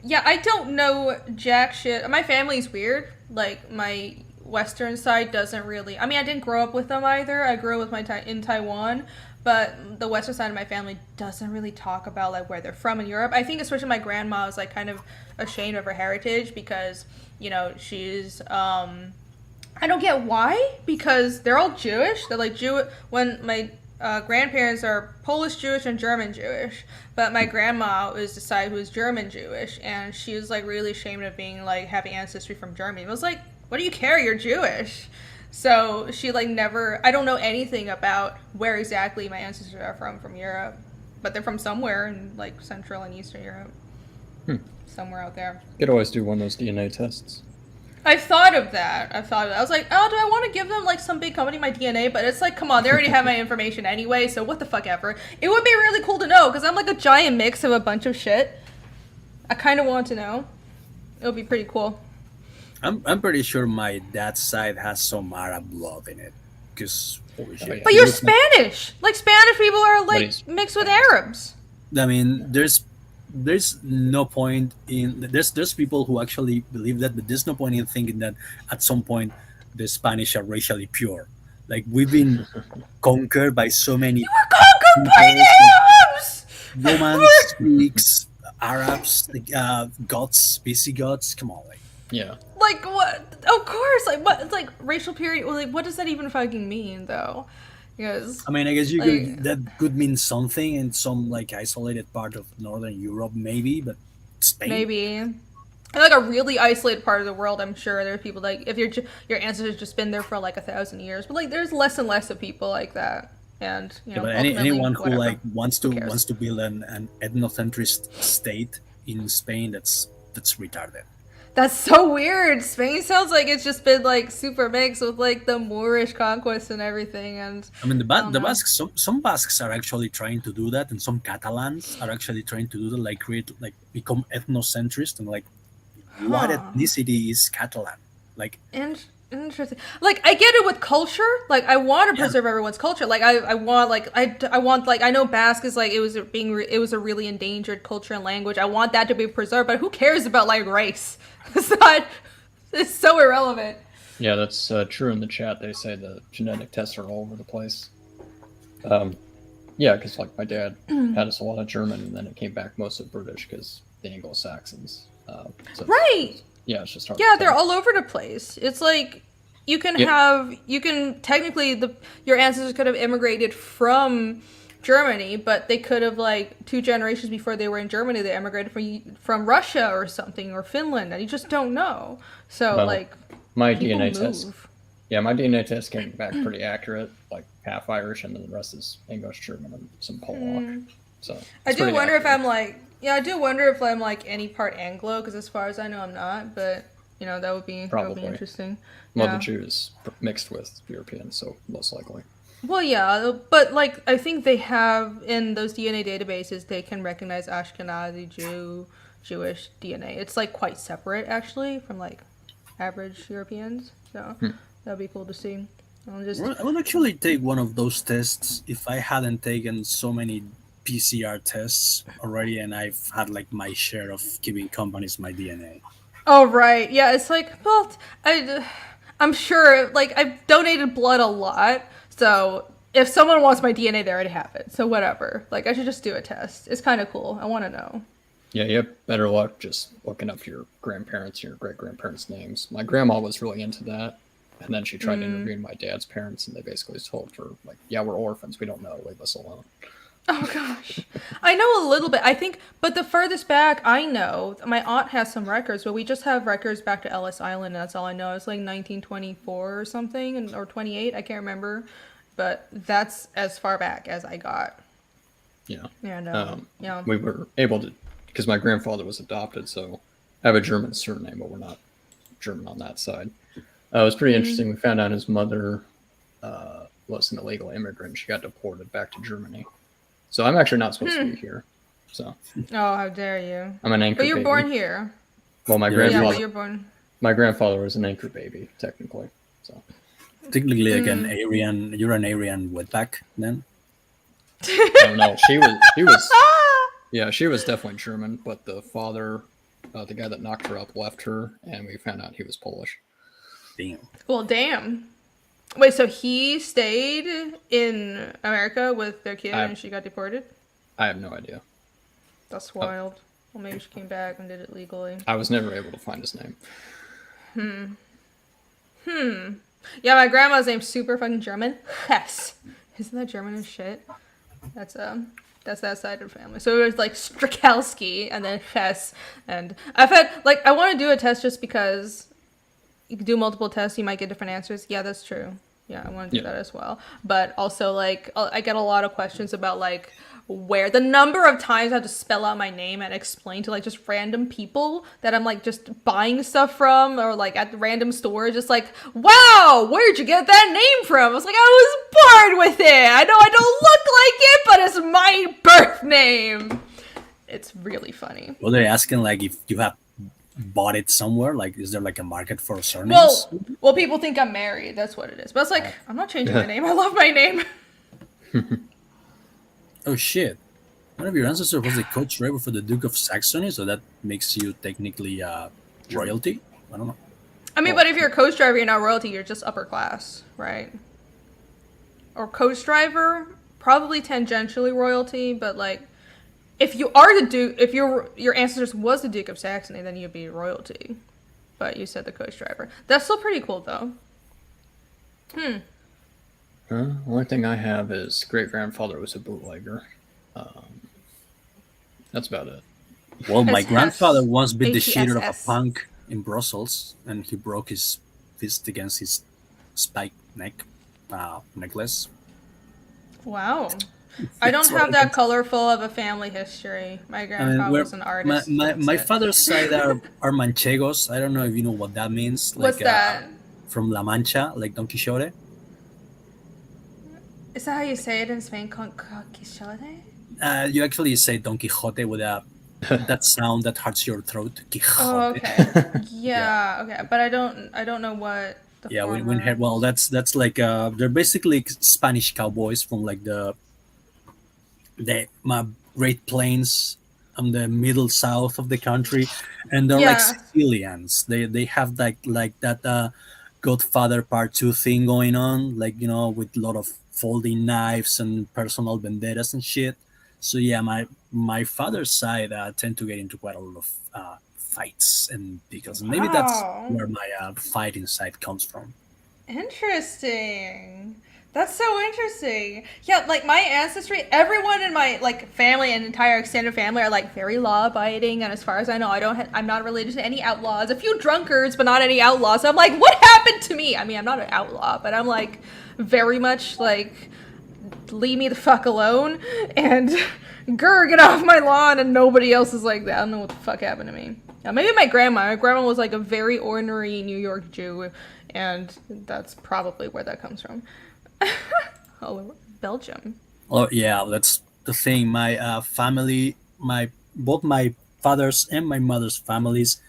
Yeah, I don't know jack shit. My family's weird. Like, my Western side doesn't really... I mean, I didn't grow up with them either. I grew up with in Taiwan. But the Western side of my family doesn't really talk about, like, where they're from in Europe. I think especially my grandma was, like, kind of ashamed of her heritage because, you know, she's... I don't get why, because they're all Jewish. They're, like, when my... grandparents are Polish Jewish and German Jewish, but my grandma was the side who was German Jewish, and she was like really ashamed of being like having ancestry from Germany. I was like, what do you care? You're Jewish. So she like never. I don't know anything about where exactly my ancestors are from Europe, but they're from somewhere in like Central and Eastern Europe, somewhere out there. You could always do one of those DNA tests. I thought of that. I was like, oh, do I want to give them, like, some big company my DNA? But it's like, come on, they already have my information anyway, so what the fuck ever. It would be really cool to know, because I'm, like, a giant mix of a bunch of shit. I kind of want to know. It would be pretty cool. I'm pretty sure my dad's side has some Arab blood in it. Because, holy shit. yeah. But you're Spanish! Like, Spanish people are, like, he's- mixed with Arabs. I mean, there's no point in there's people who actually believe that, but there's no point in thinking that at some point the Spanish are racially pure. Like, we've been conquered by so many We're conquered by the Arabs! Romans, Greeks, Arabs, like, Goths, Visigoths. Come on, like. Yeah. Like, what? Of course! Like, what? It's like, racial period. Well, like, what does that even fucking mean, though? Because... I mean, I guess Like- that could mean something in some like isolated part of Northern Europe, maybe, but Spain. Maybe. In like a really isolated part of the world, I'm sure there's people like if your ancestors just been there for like 1,000 years, but like there's less and less of people like that, and you know, But ultimately, anyone who whatever. like wants Who cares? to build an ethnocentrist state in Spain, that's retarded. That's so weird. Spain sounds like it's just been like super mixed with like the Moorish conquest and everything, and I mean, the don't know. Basques, some Basques are actually trying to do that, and some Catalans are actually trying to do that, like become ethnocentrist and like, what Huh. ethnicity is Catalan? Like, and Interesting. Like, I get it with culture. Like, I want to preserve everyone's culture. Like, I want like I want like I know Basque is like it was a really endangered culture and language. I want that to be preserved. But who cares about like race? It's not. It's so irrelevant. Yeah, that's true in the chat. They say the genetic tests are all over the place. Yeah, because like my dad had us a lot of German, and then it came back mostly British because the Anglo-Saxons. So Right. Yeah, it's just hard. Yeah, to they're tell. all over the place. It's like you can technically your ancestors could have immigrated from Germany, but they could have like 2 generations before they were in Germany, they immigrated from Russia or something or Finland, and you just don't know. So Well, like my people DNA move. test. Yeah, my DNA test came back pretty accurate, like half Irish, and then the rest is English, German, and some Polak. So I it's do pretty wonder if accurate. I'm like I do wonder if I'm like any part Anglo, because as far as I know I'm not, but you know that would be Probably. interesting. Well, Yeah. the Jew is mixed with Europeans, so most likely. Well, yeah, but like I think they have in those DNA databases they can recognize Ashkenazi Jewish DNA. It's like quite separate actually from like average Europeans. So that'd be cool to see. I would actually take one of those tests if I hadn't taken so many PCR tests already, and I've had like my share of giving companies my DNA. Oh right, yeah. It's like well, I'm sure like I've donated blood a lot, so if someone wants my DNA, they already have it. So whatever. Like I should just do a test. It's kind of cool. I want to know. Yeah, you have better luck just looking up your grandparents and your great-grandparents' names. My grandma was really into that, and then she tried interviewing my dad's parents, and they basically told her, like, yeah, we're orphans. We don't know. Leave us alone. Oh gosh. I know a little bit. I think but the furthest back I know, my aunt has some records, but we just have records back to Ellis Island, and that's all I know. It's like 1924 or something or 28, I can't remember. But that's as far back as I got. Yeah. And yeah. We were able to, because my grandfather was adopted, so I have a German surname, but we're not German on that side. It was pretty interesting. We found out his mother was an illegal immigrant. She got deported back to Germany. So I'm actually not supposed to be here. So Oh, how dare you. I'm an anchor But you're baby. born here. Well, my Yeah, Yeah, grandfather, but you're born. my grandfather was an anchor baby, technically. So Technically, like an Aryan, you're an Aryan wetback then. I don't know. She was definitely German, but the father, the guy that knocked her up, left her, and we found out he was Polish. Damn. Well, damn. Wait, so he stayed in America with their kid and she got deported? I have no idea. That's wild. Well, maybe she came back and did it legally. I was never able to find his name. Yeah, my grandma's name's super fucking German. Hess. Isn't that German as shit? That's that side of the family. So it was like Strakowski and then Hess. And I've had like I want to do a test just because you can do multiple tests, you might get different answers. Yeah, that's true. Yeah, I want to do that as well. But also like I get a lot of questions about like where the number of times I have to spell out my name and explain to like just random people that I'm like just buying stuff from or like at the random store, just like, wow, where'd you get that name from? I was like, I was born with it. I know I don't look like it, but it's my birth name. It's really funny. Well, they're asking like if you have bought it somewhere. Like, is there like a market for surnames? Well, people think I'm married. That's what it is. But it's like, I'm not changing my name. I love my name. Oh shit! One of your ancestors was the coach driver for the Duke of Saxony, so that makes you technically royalty. I don't know. I mean, but if you're a coach driver, you're not royalty. You're just upper class, right? Or coach driver, probably tangentially royalty. But like, if you are the Duke, if your ancestors was the Duke of Saxony, then you'd be royalty. But you said the coach driver. That's still pretty cool, though. Only thing I have is great-grandfather was a bootlegger. That's about it. Well, my It's grandfather once bit the shit out of a HESS. punk in Brussels, and he broke his fist against his spike necklace. Wow. I don't have that colorful of a family history. My grandpa was an artist. My That's it. father's side are manchegos. I don't know if you know what that means. What's that? From La Mancha, like Don Quixote. Is that how you say it in Spain? Quixote? You actually say Don Quixote with that sound that hurts your throat. Quixote. Oh, okay. Yeah, okay. But I don't know what The Yeah, former. well, that's like they're basically Spanish cowboys from like the Great Plains on the middle south of the country, and they're like Yeah. Sicilians. They have like that Godfather Part Two thing going on, like with a lot of folding knives and personal vendettas and shit. So yeah, my father's side tend to get into quite a lot of fights and because maybe that's Wow. where my fighting side comes from. Interesting. That's so interesting. Yeah, like my ancestry, everyone in my like family and entire extended family are like very law abiding, and as far as I know, I'm not related to any outlaws. A few drunkards, but not any outlaws. So I'm like, what happened to me? I mean, I'm not an outlaw, but I'm like very much like leave me the fuck alone and grr, get off my lawn, and nobody else is like that. I don't know what the fuck happened to me. Maybe my grandma. My grandma was like a very ordinary New York Jew, and that's probably where that comes from. Oh, Belgium. Oh yeah, that's the thing. My family, my both my father's and my mother's families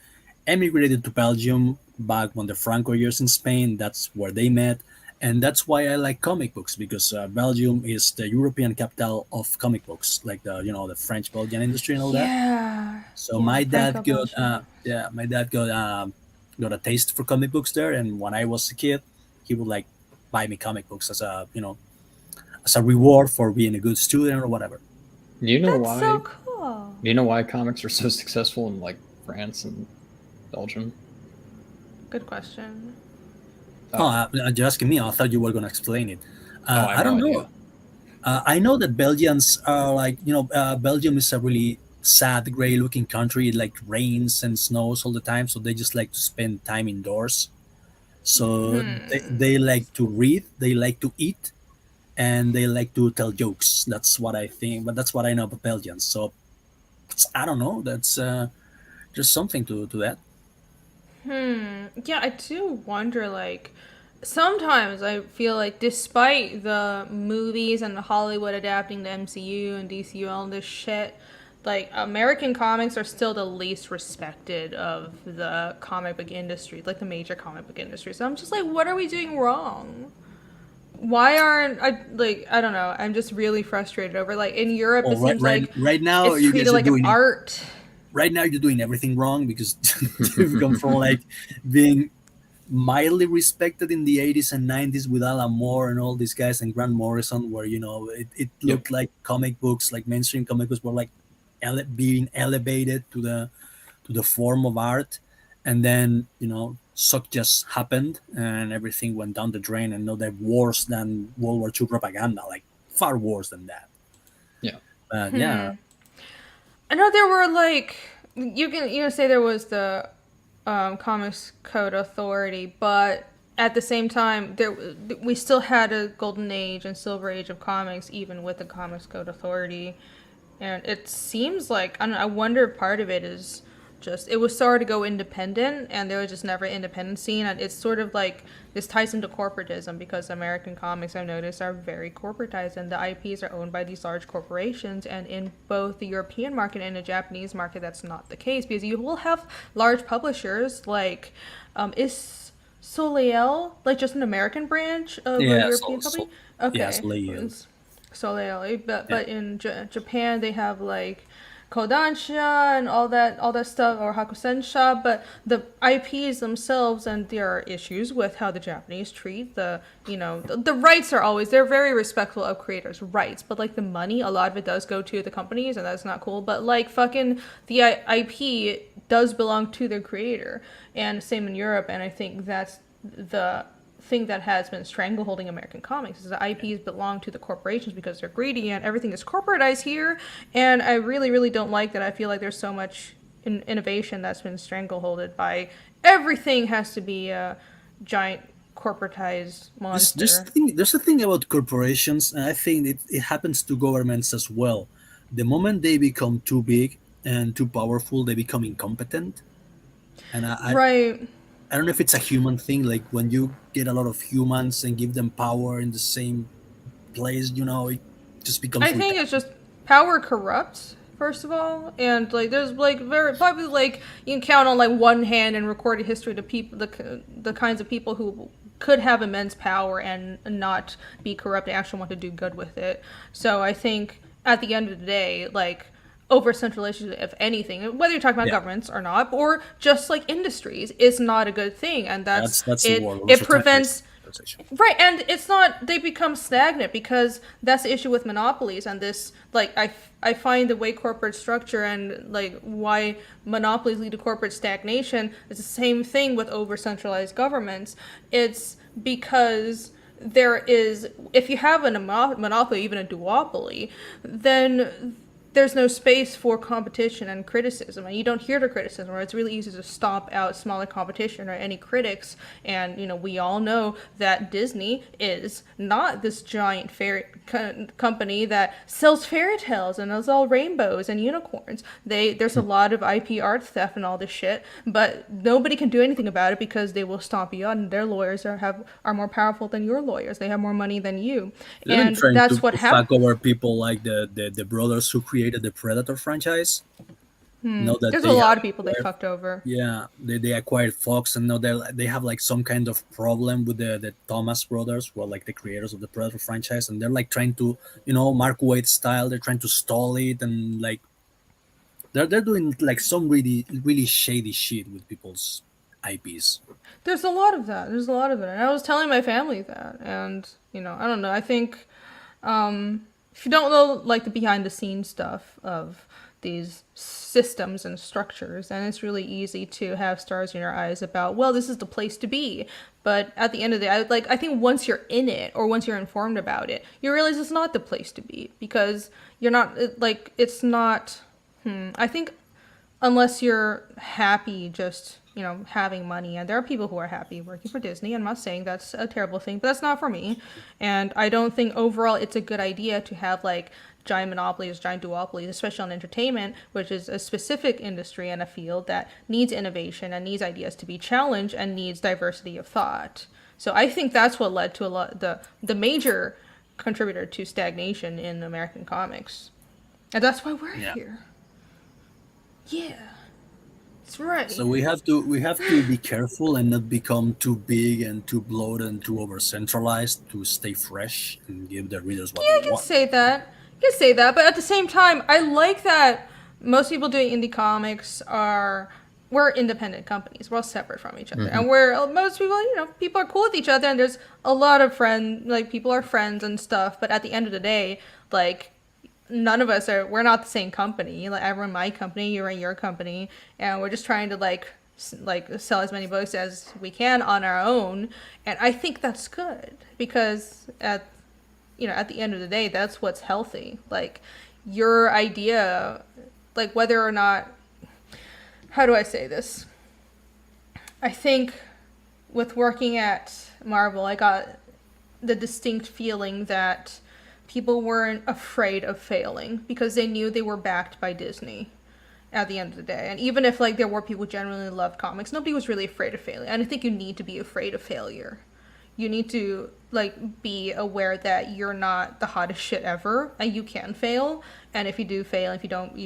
emigrated to Belgium back when the Franco years in Spain. That's where they met, and that's why I like comic books because Belgium is the European capital of comic books, like the French Belgian industry and all that. Yeah. So Yeah, my dad got Franco-Belgian. my dad got a taste for comic books there, and when I was a kid, he would like buy me comic books as a reward for being a good student or whatever. Do you know That's so why? cool. Do you know why comics are so successful in like France and Belgium? Good question. Oh, Oh, you're asking me. I thought you were gonna explain it. I have I no don't know. idea. I know that Belgians are like Belgium is a really sad, gray-looking country. It like rains and snows all the time, so they just like to spend time indoors. So Hmm. they like to read, they like to eat, and they like to tell jokes. That's what I think, but that's what I know about Belgians. So I don't know. That's there's something to that. Hmm. Yeah, I do wonder, like, sometimes I feel like despite the movies and the Hollywood adapting the MCU and DCU and all this shit, like, American comics are still the least respected of the comic book industry, like the major comic book industry. So I'm just like, what are we doing wrong? Why aren't I don't know. I'm just really frustrated over like in Europe Well, it seems like right now, it's you treated guys are like an doing it. art. Right now, you're doing everything wrong because you've gone from like being mildly respected in the 80s and 90s with Alan Moore and all these guys and Grant Morrison, where it Yep. looked like comic books, like mainstream comic books, were like being elevated to the form of art, and then suck just happened and everything went down the drain, and no, they're worse than World War II propaganda, like far worse than that. Yeah. But yeah, Hmm. I know there were like you can say there was the Comics Code Authority, but at the same time there we still had a golden age and silver age of comics even with the Comics Code Authority, and it seems like I wonder if part of it is just it was started to go independent and there was just never independent scene, and it's sort of like this ties into corporatism because American comics I've noticed are very corporatized and the IPs are owned by these large corporations, and in both the European market and the Japanese market that's not the case because you will have large publishers like is Soleil like just an American branch of a yeah, European company? yes, Okay. Leos. Soleil, but Yeah. in Japan they have like Kodansha and all that stuff or Hakusensha, but the IPs themselves and there are issues with how the Japanese treat the rights are always they're very respectful of creators' rights, but like the money a lot of it does go to the companies and that's not cool. But like fucking the IP does belong to the creator, and same in Europe, and I think that's the thing that has been strangleholding American comics is the IPs belong to the corporations because they're greedy and everything is corporatized here. And I really, really don't like that. I feel like there's so much innovation that's been strangleholded by everything has to be a giant corporatized monster. There's a thing about corporations, and I think it happens to governments as well. The moment they become too big and too powerful, they become incompetent. And Right. I don't know if it's a human thing, like when you get a lot of humans and give them power in the same place, it just becomes I think it's redundant. just power corrupts, first of all, and like there's like very probably like you can count on like one hand in recorded history the people the kinds of people who could have immense power and not be corrupt and actually want to do good with it. So I think at the end of the day, like, over centralization, if anything, whether you're talking about governments or not, or just like industries, is not a good thing, and That's the it. word. It prevents. Right, and it's not, they become stagnant because that's the issue with monopolies and this, like, I find the way corporate structure and, like, why monopolies lead to corporate stagnation is the same thing with over-centralized governments. It's because there is, if you have a monopoly, even a duopoly, then there's no space for competition and criticism, and you don't hear the criticism, or it's really easy to stomp out smaller competition or any critics. And we all know that Disney is not this giant fairy company that sells fairy tales and is all rainbows and unicorns. There's a lot of IP art theft and all this shit, but nobody can do anything about it because they will stomp you out, and their lawyers are more powerful than your lawyers. They have more money than you. They've and been that's to what fuck happens. over people like the brothers who created the Predator franchise. Know that There's a they lot have of people they fucked over. yeah, they acquired Fox, and now they have like some kind of problem with the Thomas brothers, who are like the creators of the Predator franchise, and they're like trying to, Mark Waid style, they're trying to stall it, and like they're doing like some really really shady shit with people's IPs. There's a lot of that. There's a lot of it. And I was telling my family that. And, I don't know. I think if you don't know, like, the behind the scenes stuff of these systems and structures, then it's really easy to have stars in your eyes about, well, this is the place to be. But at the end of the day, I think once you're in it, or once you're informed about it, you realize it's not the place to be. Because you're not, like, it's not, I think unless you're happy just having money, and there are people who are happy working for Disney. I'm not saying that's a terrible thing, but that's not for me. And I don't think overall it's a good idea to have like giant monopolies, giant duopolies, especially on entertainment, which is a specific industry and a field that needs innovation and needs ideas to be challenged and needs diversity of thought. So I think that's what led to a lot the major contributor to stagnation in American comics, and that's why we're here. Yeah. That's right. So we have to be careful and not become too big and too bloated and too over centralized to stay fresh and give the readers what Yeah, they you want. can say that, but at the same time, I like that most people doing indie comics we're independent companies. We're all separate from each other, and most people, people are cool with each other, and there's a lot of people are friends and stuff. But at the end of the day, like, none of us we're not the same company. Like, I run my company, you run your company, and we're just trying to like sell as many books as we can on our own. And I think that's good because at the end of the day, that's what's healthy. Like, your idea, like, whether or not, how do I say this? I think with working at Marvel, I got the distinct feeling that people weren't afraid of failing because they knew they were backed by Disney at the end of the day. And even if there were people who genuinely loved comics, nobody was really afraid of failing. And I think you need to be afraid of failure. You need to be aware that you're not the hottest shit ever and you can fail. And if you do fail, if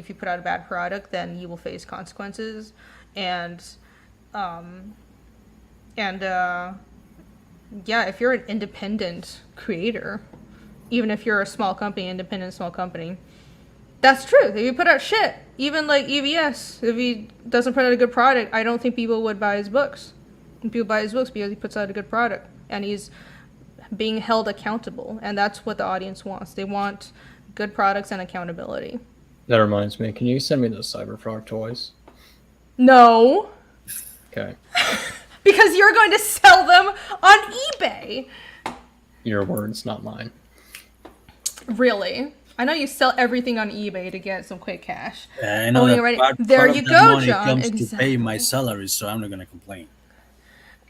you put out a bad product, then you will face consequences. And yeah, if you're an independent creator, even if you're a small company, independent small company, that's true. If you put out shit, even like EVS, if he doesn't put out a good product, I don't think people would buy his books. People buy his books because he puts out a good product and he's being held accountable, and that's what the audience wants. They want good products and accountability. That reminds me, can you send me the Cyberfrog toys? No. Okay. Because you're going to sell them on eBay. Your words, not mine. Really? I know you sell everything on eBay to get some quick cash. I know that part there of you that go, money John. comes Exactly. to pay my salary, so I'm not gonna complain.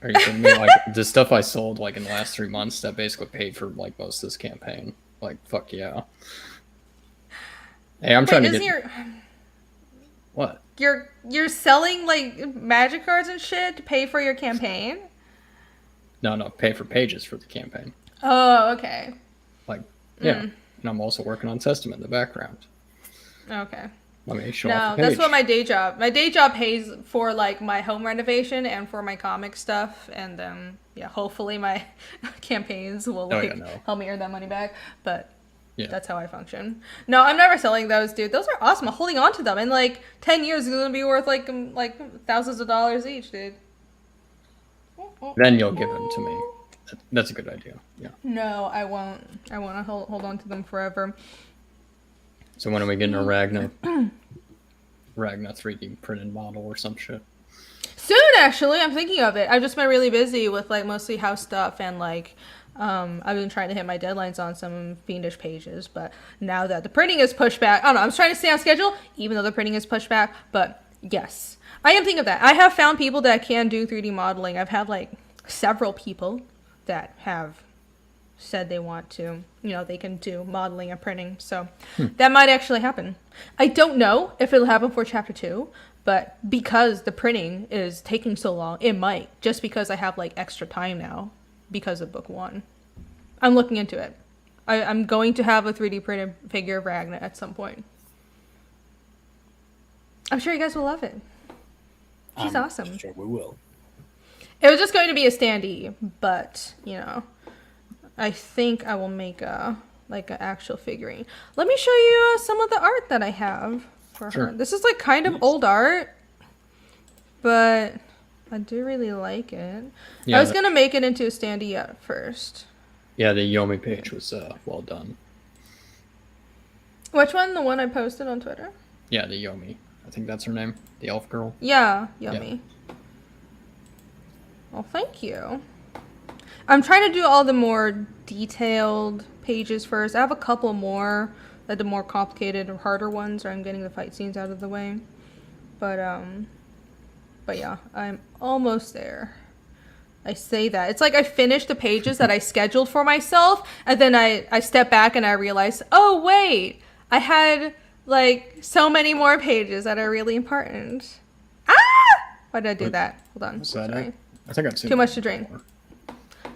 Are you kidding me? Like, the stuff I sold in the last 3 months that basically paid for most of this campaign. Fuck yeah. Hey, I'm trying to get. What? You're selling magic cards and shit to pay for your campaign? No, pay for pages for the campaign. Oh, okay. Yeah. And I'm also working on Testament in the background. Okay. Let me show No, off the that's page. what my day job pays for, like, my home renovation and for my comic stuff, and then yeah, hopefully my campaigns will Oh, yeah, like no. help me earn that money back. But Yeah. that's how I function. No, I'm never selling those, dude. Those are awesome. I'm holding on to them. In like 10 years, it's gonna be worth like thousands of dollars each, dude. Then you'll give them to me. That's a good idea. Yeah. No, I won't. I want to hold on to them forever. So when are we getting a Ragna 3D printed model or some shit? Soon, actually, I'm thinking of it. I've just been really busy with like mostly house stuff and like I've been trying to hit my deadlines on some fiendish pages, but now that the printing is pushed back, I don't know. I'm trying to stay on schedule, even though the printing is pushed back. But yes, I am thinking of that. I have found people that can do 3D modeling. I've had like several people that have said they want to, they can do modeling and printing. So that might actually happen. I don't know if it'll happen for chapter 2, but because the printing is taking so long, it might, just because I have like extra time now because of book 1. I'm looking into it. I'm going to have a 3D printed figure of Ragna at some point. I'm sure you guys will love it. She's awesome. Sure, we will. It was just going to be a standee, but, I think I will make an actual figurine. Let me show you some of the art that I have for her. This is like kind of old art, but I do really like it. Yeah, I was going to make it into a standee at first. Yeah, the Yomi page was well done. Which one? The one I posted on Twitter? Yeah, the Yomi. I think that's her name. The elf girl. Yeah, Yummy. Yeah. Well, thank you. I'm trying to do all the more detailed pages first. I have a couple more, like the more complicated or harder ones, where I'm getting the fight scenes out of the way. But yeah, I'm almost there. I say that. It's like I finished the pages that I scheduled for myself, and then I step back and I realize, oh wait, I had like so many more pages that are really important. Ah! Why did I do that? Hold on. Is that Sorry. it? I think I've seen Too much to drink.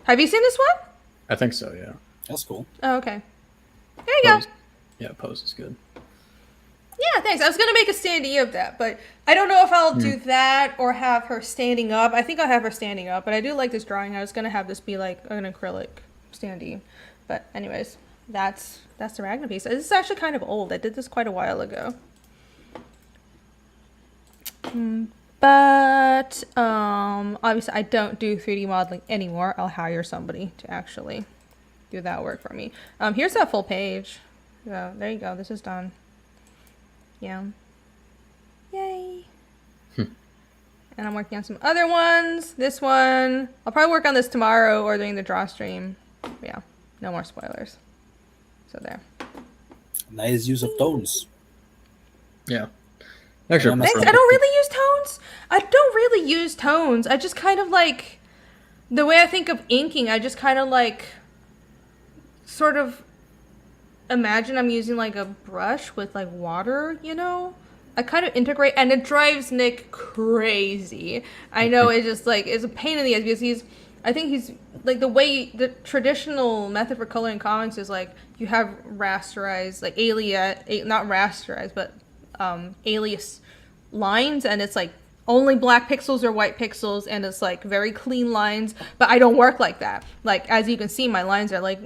Have you seen this one? I think so, yeah. That's cool. Oh, okay. There you go. Yeah, pose is good. Yeah, thanks. I was going to make a standee of that, but I don't know if I'll do that or have her standing up. I think I'll have her standing up, but I do like this drawing. I was going to have this be like an acrylic standee. But anyways, that's the Ragna piece. This is actually kind of old. I did this quite a while ago. But obviously I don't do 3D modeling anymore. I'll hire somebody to actually do that work for me. Here's that full page. So there you go. This is done. Yeah. Yay. And I'm working on some other ones. This one, I'll probably work on this tomorrow or during the draw stream. But yeah, no more spoilers. So there. Nice use of tones. Yeah. Actually, Thanks. I don't really use tones. I don't really use tones. I just kind of like, the way I think of inking, I just kind of like, sort of imagine I'm using like a brush with like water, I kind of integrate, and it drives Nick crazy. I know it just like is a pain in the ass because I think he's like the traditional method for coloring comics is like you have rasterized, like not rasterized, but alias lines, and it's like only black pixels or white pixels, and it's like very clean lines, but I don't work like that. Like, as you can see, my lines are like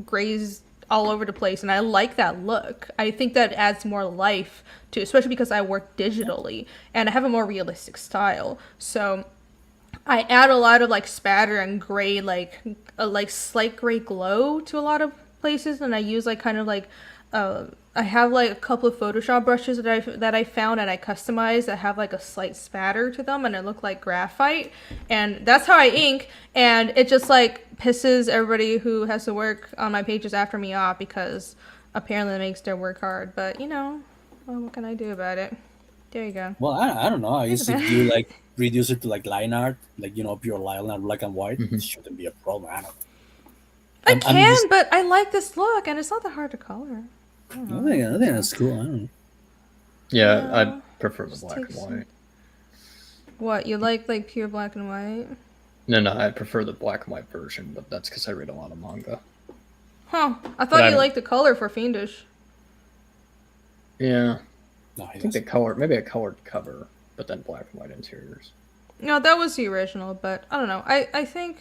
grazed all over the place, and I like that look. I think that adds more life to, especially because I work digitally and I have a more realistic style. So I add a lot of like spatter and gray, like a like slight gray glow to a lot of places, and I use like kind of like I have like a couple of Photoshop brushes that I found and I customized that have like a slight spatter to them, and it look like graphite, and that's how I ink. And it just like pisses everybody who has to work on my pages after me off because apparently it makes their work hard. But well, what can I do about it? There you go. Well, I don't know. I used to do like reduce it to like line art, like pure line art, black and white. It shouldn't be a problem. I don't know. I can, but I like this look, and it's not that hard to color. I think that's cool. I don't know. Yeah, I prefer the black and white. What, you like pure black and white? No, I prefer the black and white version, but that's because I read a lot of manga. Huh. I thought you liked the color for Fiendish. Yeah. No, I he think doesn't. maybe a colored cover, but then black and white interiors. No, that was the original, but I don't know. I think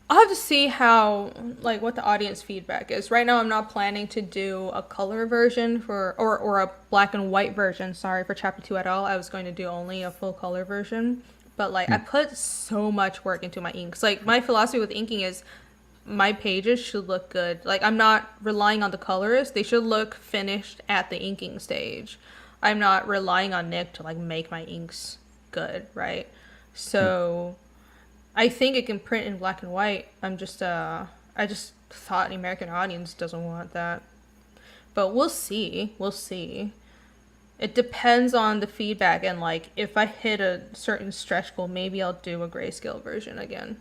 I'll have to see how, like, what the audience feedback is. Right now, I'm not planning to do a color version or a black and white version, sorry, for chapter 2 at all. I was going to do only a full color version. But, like, I put so much work into my inks. Like, my philosophy with inking is my pages should look good. Like, I'm not relying on the colorist. They should look finished at the inking stage. I'm not relying on Nick to, like, make my inks good, right? So I think it can print in black and white. I just thought the American audience doesn't want that. But we'll see. We'll see. It depends on the feedback, and like if I hit a certain stretch goal, maybe I'll do a grayscale version again.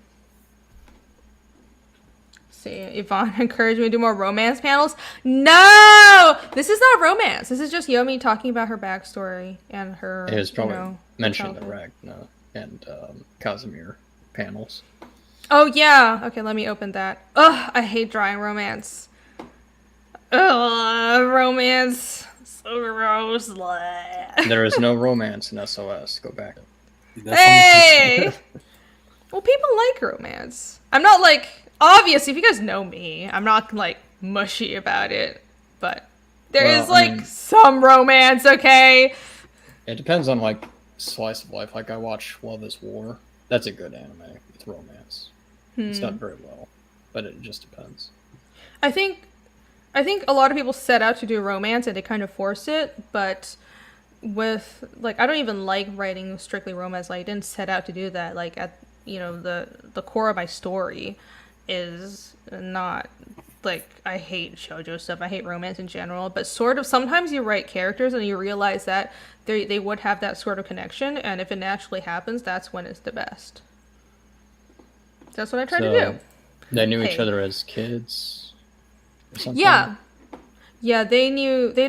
See, Yvonne encouraged me to do more romance panels. No! This is not romance. This is just Yomi talking about her backstory and her, It was probably mentioned the childhood. Ragna and Casimir panels. Oh, yeah. Okay, let me open that. Ugh, I hate drawing romance. Ugh, romance. So gross. There is no romance in SOS. Go back. That's Hey! Well, people like romance. I'm not like, obviously, if you guys know me, I'm not like mushy about it. But there Well, is I like mean- some romance, okay? It depends on like slice of life. Like I watch Love Is War. That's a good anime with romance. It's not very well, but it just depends. I think a lot of people set out to do romance and they kind of force it, but with like I don't even like writing strictly romance. Like I didn't set out to do that. Like at the core of my story is not like I hate shoujo stuff. I hate romance in general, but sort of sometimes you write characters and you realize that they would have that sort of connection, and if it naturally happens, that's when it's the best. That's what I try to do. They knew each Hey. other as kids or something? Yeah. Yeah, they'd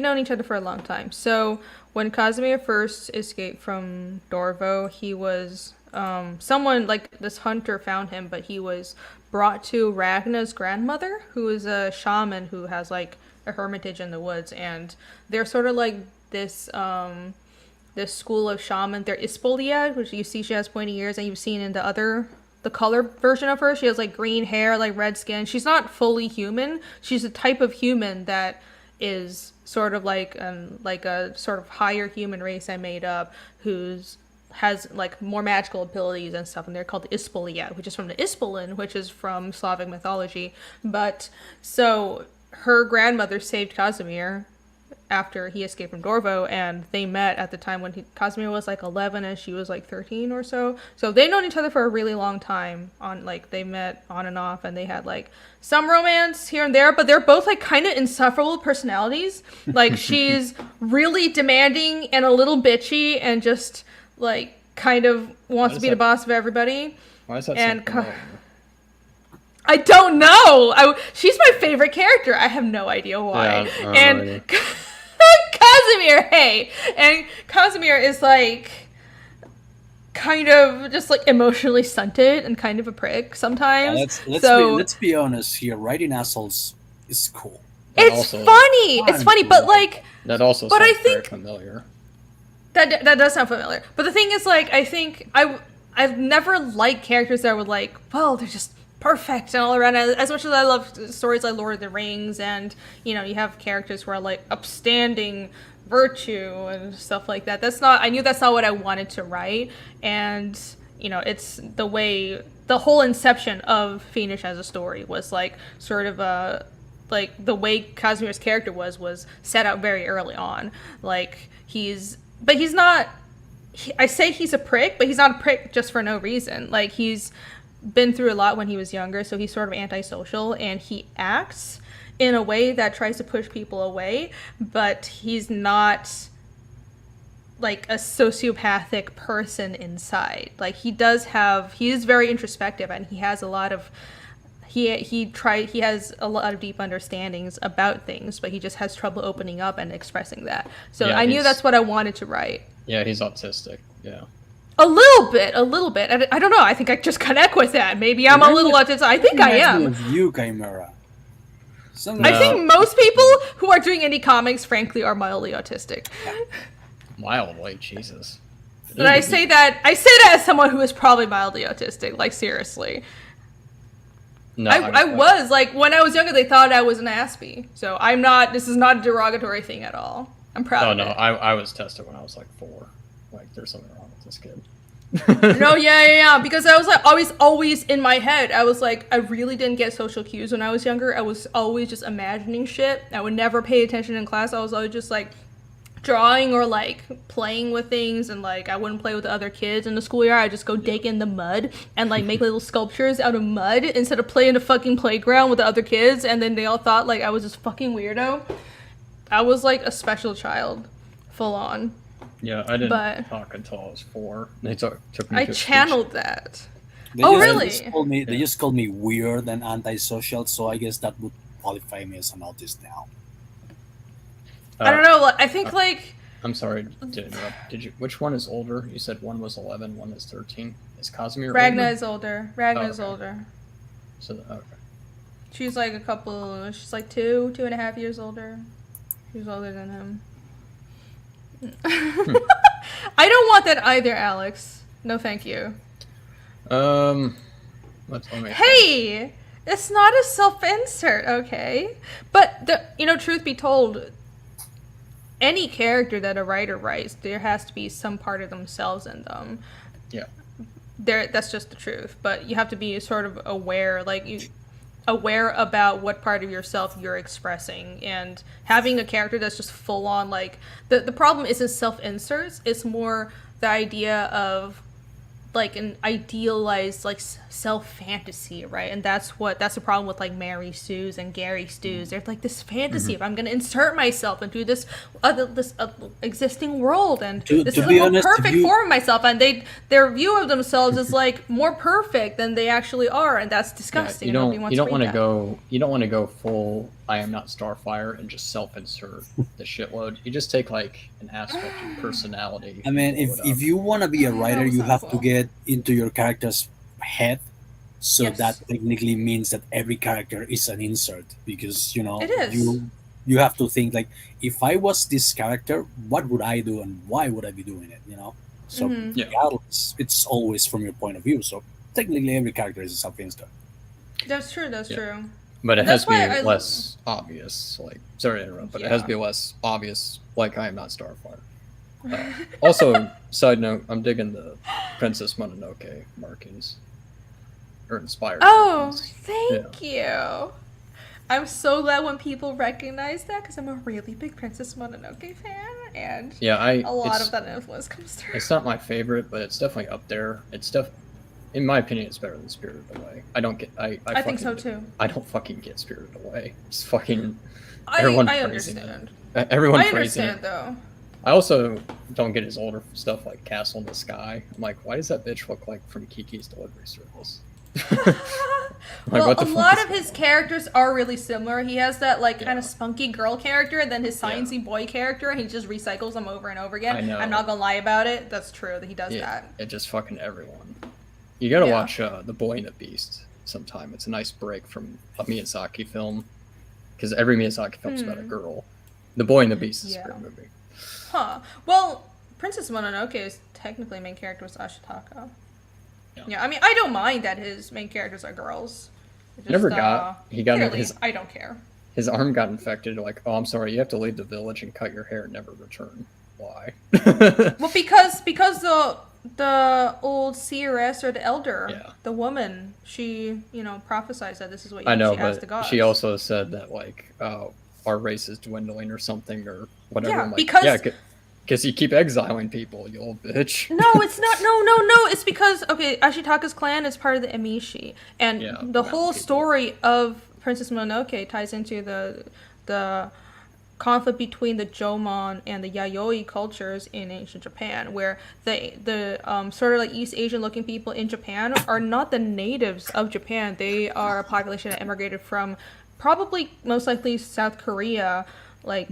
known each other for a long time. So when Casimir first escaped from Dorvo, he was someone like this hunter found him, but he was brought to Ragna's grandmother, who is a shaman who has like a hermitage in the woods, and they're sort of like this school of shaman. They're Ispoliad, which you see she has pointy ears, and you've seen in the color version of her. She has like green hair, like red skin. She's not fully human. She's a type of human that is sort of like a sort of higher human race I made up, who's has like more magical abilities and stuff, and they're called Ispoliad, which is from the Ispolin, which is from Slavic mythology. But so her grandmother saved Casimir after he escaped from Dorvo, and they met at the time when Casimir was like 11 and she was like 13 or so. So they've known each other for a really long time. On like they met on and off, and they had like some romance here and there, but they're both like kind of insufferable personalities. Like she's really demanding and a little bitchy, and just like kind of wants to be the boss of everybody. Why is that And so familiar? I don't know. She's my favorite character. I have no idea why. Yeah, I don't know and either. Casimir, hey, and Casimir is like kind of just like emotionally stunted and kind of a prick sometimes. Let's be honest here. Writing assholes is cool. It's also- funny. It's funny, but like That also But sounds I very think- familiar. that does sound familiar. But the thing is, like, I think I've never liked characters that were like, well, they're just perfect and all around. As much as I love stories like Lord of the Rings, and you have characters who are like upstanding virtue and stuff like that. I knew that's not what I wanted to write, and it's the whole inception of Phoenix as a story was like sort of a like the way Casimir's character was set out very early on. Like he's not. I say he's a prick, but he's not a prick just for no reason. Like he's been through a lot when he was younger, so he's sort of antisocial, and he acts in a way that tries to push people away, but he's not like a sociopathic person inside. Like he is very introspective, and he has a lot of he has a lot of deep understandings about things, but he just has trouble opening up and expressing that. So Yeah, I knew he's- that's what I wanted to write. Yeah, he's autistic. Yeah. A little bit. I don't know. I think I just connect with that. Maybe I'm a little autistic. I think I Reminds me am. of you, Chimera. Some I No. think most people who are doing indie comics, frankly, are mildly autistic. Mildly, Jesus. But I say that as someone who is probably mildly autistic. Like, seriously. No, I was, like, when I was younger, they thought I was an Aspie. So I'm not, this is not a derogatory thing at all. I'm proud Oh of no, it. I was tested when I was like 4. Like, there's something wrong with this kid. No, yeah. Because I was like always in my head. I was like, I really didn't get social cues when I was younger. I was always just imagining shit. I would never pay attention in class. I was always just like drawing or like playing with things, and like I wouldn't play with the other kids in the schoolyard. I'd just go dig in the mud and like make little sculptures out of mud instead of playing the fucking playground with the other kids. And then they all thought like I was this fucking weirdo. I was like a special child, full on. Yeah, I didn't But- talk until I was 4. They took me I to a speech- channeled that. They Oh, just- really? They just called me weird and antisocial, so I guess that would qualify me as an autist now. I don't know. I think like I'm sorry to interrupt. Did you? Which one is older? You said one was 11, one is 13. Is Casimir Ragna older? is older. Ragna's okay. older. So okay. She's like she's like 2.5 years older. She's older than him. I don't want that either, Alex. No, thank you. Let me Hey, it's not a self-insert, okay? But truth be told, any character that a writer writes, there has to be some part of themselves in them. Yeah. That's just the truth. But you have to be sort of aware, aware about what part of yourself you're expressing, and having a character that's just full on like the problem isn't self-inserts, it's more the idea of like an idealized like self fantasy, right? And that's the problem with like Mary Sue's and Gary Stu's. They're like this fantasy of I'm gonna insert myself into this existing world, and this to is be a more honest, perfect if you- form of myself, and their view of themselves is like more perfect than they actually are, and that's disgusting. You Nobody don't. wants You don't to want read to that. go. You don't want to go full. I am not Starfire and just self-insert the shitload. You just take like an aspect of your personality. I mean, and blow it if up. you want to be a writer, was you not have cool. to get into your character's head. So Yes. that technically means that every character is an insert, because It is. you have to think like, if I was this character, what would I do and why would I be doing it? So Mhm. Yeah. regardless, it's always from your point of view. So technically, every character is a self-insert. That's true. That's Yeah. true. But it That's has to be why I- less obvious. Like, sorry to interrupt, but it has Yeah. to be less obvious. Like, I am not Starfire. Also, side note, I'm digging the Princess Mononoke markings, or inspired. Oh, markings. thank you. I'm so glad when people recognize that, because I'm a really big Princess Mononoke fan, and Yeah, a lot of that influence comes through. It's not my favorite, but it's definitely up there. In my opinion, it's better than Spirited Away. I don't get. I I think so fucking- too. I don't fucking get Spirited Away. It's fucking I everyone I praising it. understand. everyone I praising understand it. though. I also don't get his older stuff like Castle in the Sky. I'm like, why does that bitch look like from Kiki's Delivery Service? Well, what a the fuck lot is of going his on? characters are really similar. He has that like kind Yeah. of spunky girl character, and then his Yeah. sciencey boy character, and he just recycles them over and over again. I know. I'm not gonna lie about it. That's true that he does Yeah, that. it just fucking everyone. You gotta Yeah. watch The Boy and the Beast sometime. It's a nice break from a Miyazaki film, because every Miyazaki film's about a girl. The Boy and the Beast is Yeah. a great movie. Huh. Well, Princess Mononoke is technically main character was Ashitaka. Yeah. Yeah, I mean, I don't mind that his main characters are girls. It just, He got clearly, his I don't care. arm got infected. Like, oh, I'm sorry, you have to leave the village and cut your hair and never return. Why? Well, because the old seeress or the elder, Yeah. the woman, she prophesies that this is what I know, she asked the but gods. she also said that like our race is dwindling or something or whatever. Yeah, I'm like, because- yeah, because you keep exiling people, you old bitch. No, it's not. No. It's because Ashitaka's clan is part of the Emishi, and Yeah, the mountain whole people. story of Princess Mononoke ties into the conflict between the Jomon and the Yayoi cultures in ancient Japan, where the sort of like East Asian looking people in Japan are not the natives of Japan. They are a population that immigrated from probably most likely South Korea, like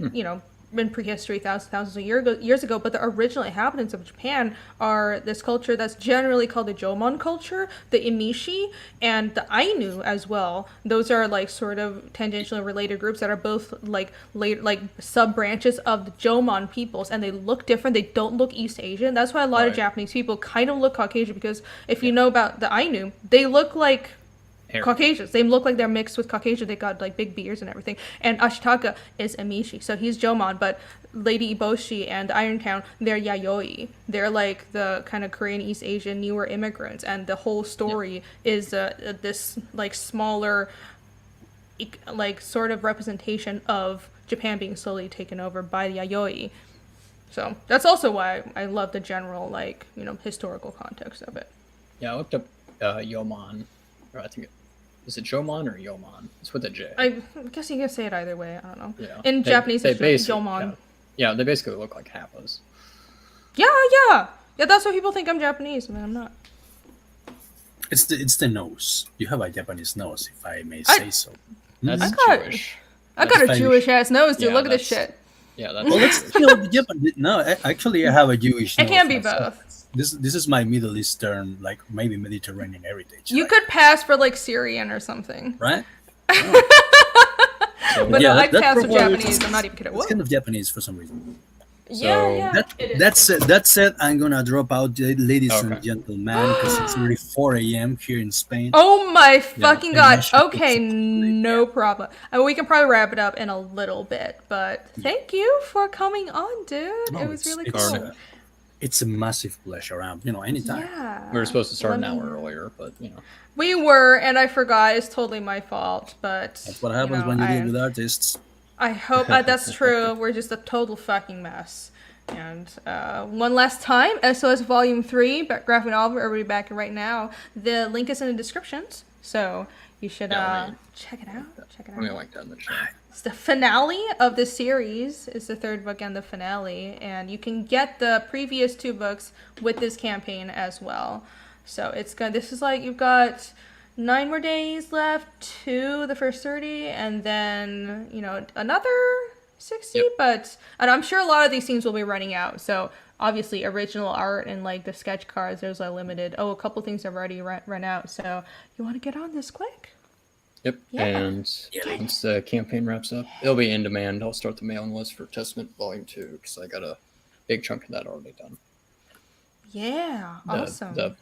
in prehistory, thousands of years ago, but the original inhabitants of Japan are this culture that's generally called the Jomon culture, the Imishi, and the Ainu as well. Those are like sort of tangentially related groups that are both like sub branches of the Jomon peoples, and they look different. They don't look East Asian. That's why a lot of Japanese people kind of look Caucasian, because if you know about the Ainu, they look like Caucasians. They look like they're mixed with Caucasian. They got like big beards and everything. And Ashitaka is Amishi, so he's Jomon. But Lady Eboshi and Iron Town, they're Yayoi. They're like the kind of Korean, East Asian, newer immigrants. And the whole story is this like smaller, like sort of representation of Japan being slowly taken over by the Yayoi. So that's also why I love the general, like, you know, historical context of it. Yeah, I looked up Yomon, or I think is it Jomon or Yomon? It's with a J. I guess you can say it either way. I don't know. Yeah. In Japanese, it's Jomon. Yeah, they basically look like Happas. Yeah. That's why people think I'm Japanese, and I'm not. It's the nose. You have a Japanese nose, if I may say so. That's Jewish. I got a Jewish ass nose, dude. Look at this shit. Yeah, that's. Well, let's kill the Japanese. No, actually, I have a Jewish nose. It can be myself. both. This is my Middle Eastern, like maybe Mediterranean heritage. You could pass for like Syrian or something, right? So, but no, I pass for Japanese. I'm not even kidding. It's kind of Japanese for some reason. Yeah. That said, I'm gonna drop out, ladies and gentlemen, because it's already 4 a.m. here in Spain. Oh my fucking god! Okay, no problem. I mean, we can probably wrap it up in a little bit, but thank you for coming on, dude. No, it was really cool. It's a massive pleasure. Anytime. Yeah. We were supposed to start an hour earlier, but you know. We were, and I forgot. It's totally my fault, but that's what happens when you deal with artists. I hope that's true. We're just a total fucking mess. And one last time, SOS Volume 3, graphic novel, everybody back right now. The link is in the descriptions, so you should check it out. Let me link that in the chat. It's the finale of the series. It's the third book and the finale, and you can get the previous 2 books with this campaign as well. So it's good. This is like you've got 9 more days left to the first 30, and then another 60. But and I'm sure a lot of these scenes will be running out. So obviously, original art and like the sketch cards, there's a limited. Oh, a couple things have already run out. So you want to get on this quick? Yep. Yeah. And once the campaign wraps up, it'll be in demand. I'll start the mailing list for Testament Volume 2 because I got a big chunk of that already done. Yeah, awesome. The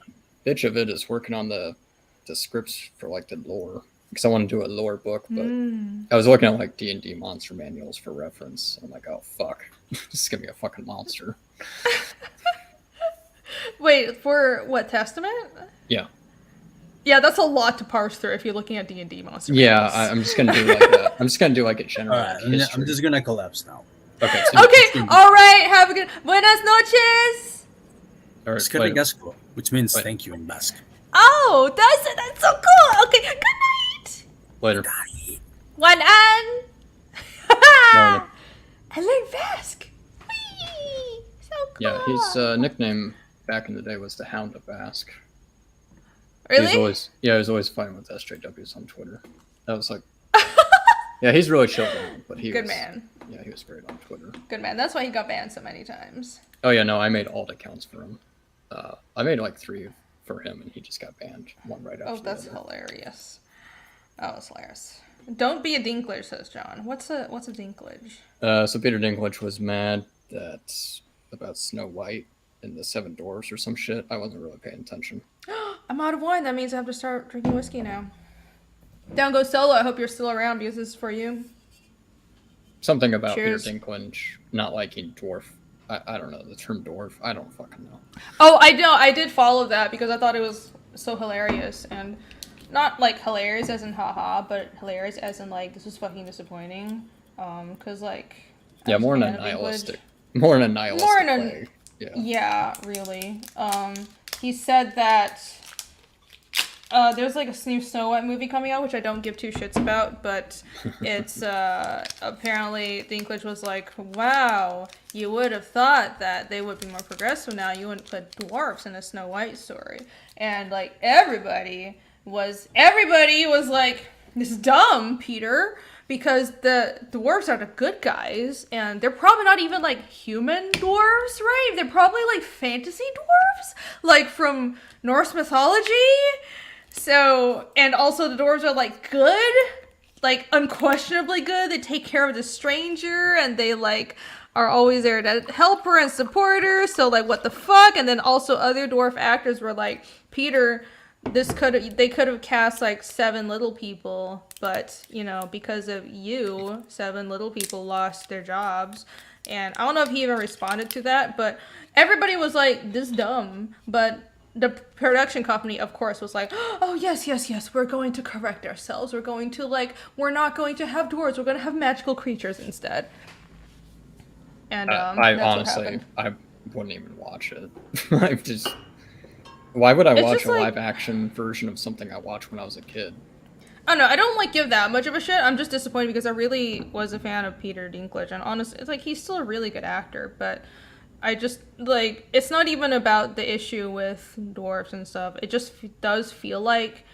bitch of it is working on the scripts for like the lore because I want to do a lore book, but I was looking at like D&D monster manuals for reference. I'm like, oh fuck, this is gonna be a fucking monster. Wait, for what, Testament? Yeah. Yeah, that's a lot to parse through if you're looking at D&D monster. Yeah, I'm just gonna do like a, I'm just gonna do like a general. Right, I'm just gonna collapse now. Okay. Okay. All right. Have a good. Buenas noches. It's Casco, which means thank you in Basque. Oh, that's so cool. Okay. Good night. Later. One and. I learned Basque. Whee! So cool. Yeah, his nickname back in the day was the Hound of Basque. Really? He was always fighting with SJWs on Twitter. That was like, yeah, he's really chill now, but he good was, man. Yeah, he was great on Twitter. Good man. That's why he got banned so many times. Oh yeah, no, I made alt accounts for him. I made like 3 for him, and he just got banned one right after. Oh, that's hilarious. Oh, that's hilarious. Don't be a dinklage, says John. What's a dinklage? So Peter Dinklage was mad about Snow White and the 7 Dwarfs or some shit. I wasn't really paying attention. I'm out of wine. That means I have to start drinking whiskey now. Down Go Solo. I hope you're still around because this is for you. Something about Cheers. Peter Dinklage not liking dwarf. I don't know the term dwarf. I don't fucking know. Oh, I know. I did follow that because I thought it was so hilarious, and not like hilarious as in haha, but hilarious as in like this was fucking disappointing. Because like more in a nihilistic way. Yeah, really. He said that there's like a new Snow White movie coming out, which I don't give 2 shits about, but it's apparently Dinklage was like, wow, you would have thought that they would be more progressive now. You wouldn't put dwarfs in a Snow White story. And like everybody was like, this is dumb, Peter. because the dwarves are the good guys, and they're probably not even like human dwarves, right? They're probably like fantasy dwarves, like from Norse mythology. So, and also the dwarves are like good, like unquestionably good. They take care of the stranger, and they like are always there to help her and support her. So like, what the fuck? And then also other dwarf actors were like, Peter, they could have cast like 7 little people, but you know, because of you, 7 little people lost their jobs. And I don't know if he even responded to that, but everybody was like, this dumb. But the production company, of course, was like, oh yes, we're going to correct ourselves. We're not going to have dwarves. We're going to have magical creatures instead. And I honestly, I wouldn't even watch it. I've just, why would I watch a live action version of something I watched when I was a kid? I don't know. I don't like give that much of a shit. I'm just disappointed because I really was a fan of Peter Dinklage, and honestly, it's like he's still a really good actor, but I just like it's not even about the issue with dwarves and stuff. It just does feel like,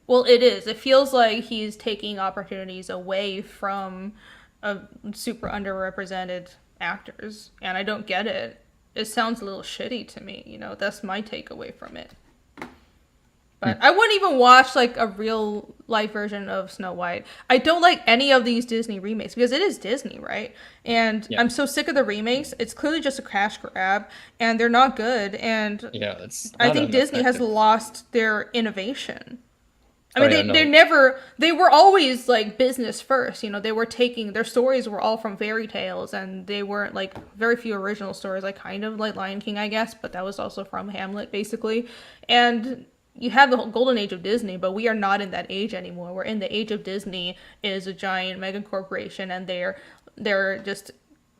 well, it is. It feels like he's taking opportunities away from super underrepresented actors, and I don't get it. It sounds a little shitty to me, you know. That's my takeaway from it. But I wouldn't even watch like a real life version of Snow White. I don't like any of these Disney remakes because it is Disney, right? And I'm so sick of the remakes. It's clearly just a cash grab, and they're not good. And I think Disney has lost their innovation. I mean, they were always like business first, you know, they were taking, their stories were all from fairy tales, and they weren't like very few original stories, like kind of like Lion King, I guess, but that was also from Hamlet, basically. And you have the whole golden age of Disney, but we are not in that age anymore. We're in the age of Disney is a giant mega corporation, and they're just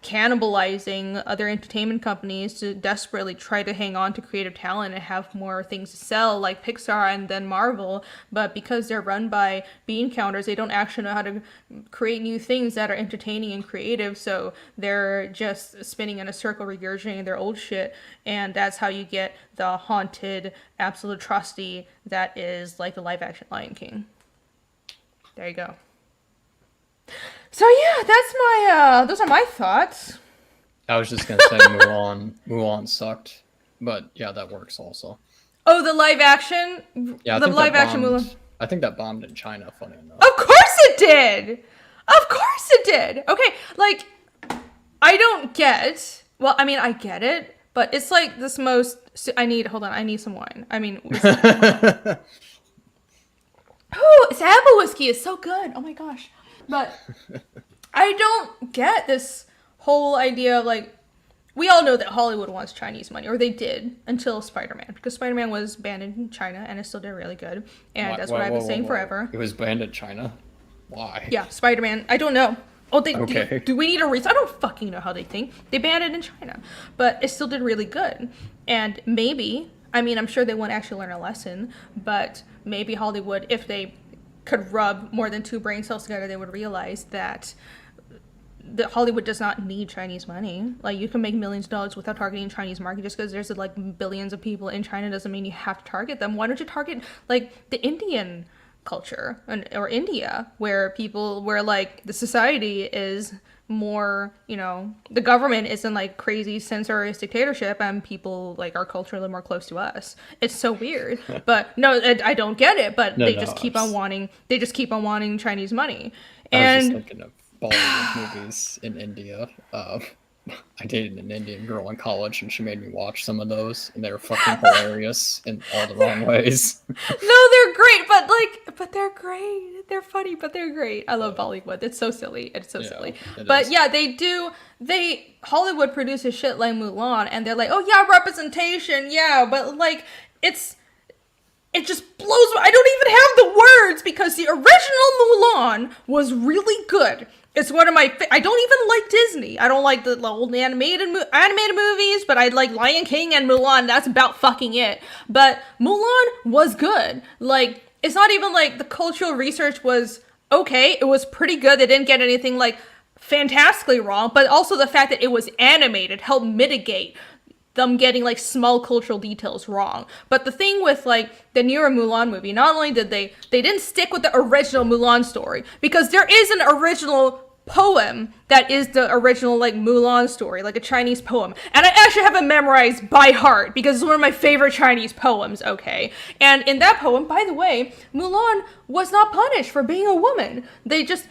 cannibalizing other entertainment companies to desperately try to hang on to creative talent and have more things to sell, like Pixar and then Marvel. But because they're run by bean counters, they don't actually know how to create new things that are entertaining and creative, so they're just spinning in a circle, regurgitating their old shit, and that's how you get the haunted absolute atrocity that is like the live action Lion King. There you go. So yeah, that's my those are my thoughts. I was just gonna say Mulan sucked, but yeah, that works also. Oh, the live action? Yeah, the live action Mulan. I think that bombed in China, funny enough. Of course it did! Of course it did! Okay, like, I don't get, well, I mean, I get it, but it's like this most, hold on, I need some wine. I mean, ooh, it's apple whiskey, it's so good, oh my gosh. But I don't get this whole idea of like, we all know that Hollywood wants Chinese money, or they did until Spider-Man, because Spider-Man was banned in China and it still did really good, and that's what I've been saying forever. It was banned in China? Why? Yeah, Spider-Man. I don't know. Oh, okay. Do we need a reason? I don't fucking know how they think. They banned it in China, but it still did really good. And maybe, I mean, I'm sure they won't actually learn a lesson, but maybe Hollywood, if they could rub more than 2 brain cells together, they would realize that Hollywood does not need Chinese money. Like, you can make millions of dollars without targeting Chinese market. Just because there's like billions of people in China doesn't mean you have to target them. Why don't you target like the Indian culture or India, where like the society is more, you know, the government isn't like crazy censorious dictatorship, and people like are culturally more close to us. It's so weird. But no, I don't get it, but they just keep on wanting Chinese money. I was just thinking of Bollywood movies in India. I dated an Indian girl in college, and she made me watch some of those, and they were fucking hilarious in all the wrong ways. No, they're great, but they're great. They're funny, but they're great. I love Bollywood. It's so silly. It's so silly. But yeah, Hollywood produces shit like Mulan, and they're like, oh yeah, representation, yeah, but like, it just blows. I don't even have the words, because the original Mulan was really good. It's one of my. I don't even like Disney. I don't like the old animated movies, but I like Lion King and Mulan. That's about fucking it. But Mulan was good. Like, it's not even like the cultural research was okay. It was pretty good. They didn't get anything like fantastically wrong, but also the fact that it was animated helped mitigate them getting like small cultural details wrong. But the thing with like the newer Mulan movie, not only did they didn't stick with the original Mulan story, because there is an original poem that is the original like Mulan story, like a Chinese poem, and I actually have it memorized by heart because it's one of my favorite Chinese poems. Okay, and in that poem, by the way, Mulan was not punished for being a woman.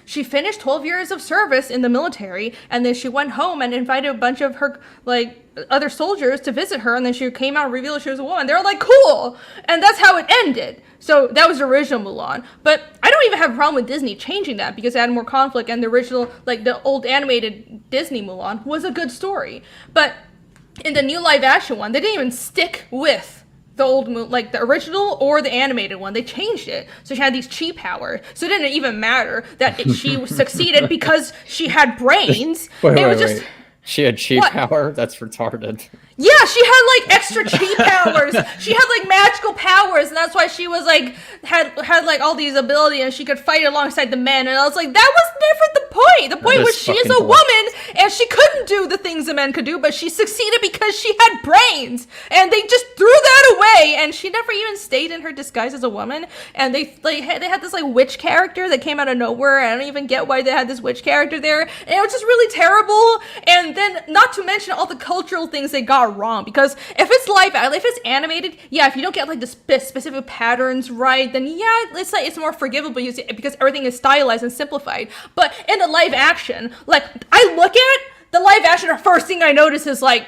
She finished 12 years of service in the military, and then she went home and invited a bunch of her like other soldiers to visit her, and then she came out and revealed she was a woman. They were like, cool, and that's how it ended. So that was the original Mulan. But I don't even have a problem with Disney changing that because it had more conflict, and the original, like the old animated Disney Mulan was a good story. But in the new live action one, they didn't even stick with the old, like the original or the animated one. They changed it. So she had these chi powers. So it didn't even matter that she succeeded because she had brains. Wait. She had chi power? That's retarded. Yeah, she had like extra chi powers. She had like magical powers, and that's why she was like had like all these abilities, and she could fight alongside the men. And I was like, that was never the point. The point was she is a woman, and she couldn't do the things the men could do, but she succeeded because she had brains. And they just threw that away, and she never even stayed in her disguise as a woman. And they had this like witch character that came out of nowhere. I don't even get why they had this witch character there, and it was just really terrible. And then, not to mention all the cultural things they got wrong, because if it's animated, yeah, if you don't get like the specific patterns right, then yeah, it's more forgivable because everything is stylized and simplified. But in the live action, like I look at the live action, the first thing I notice is like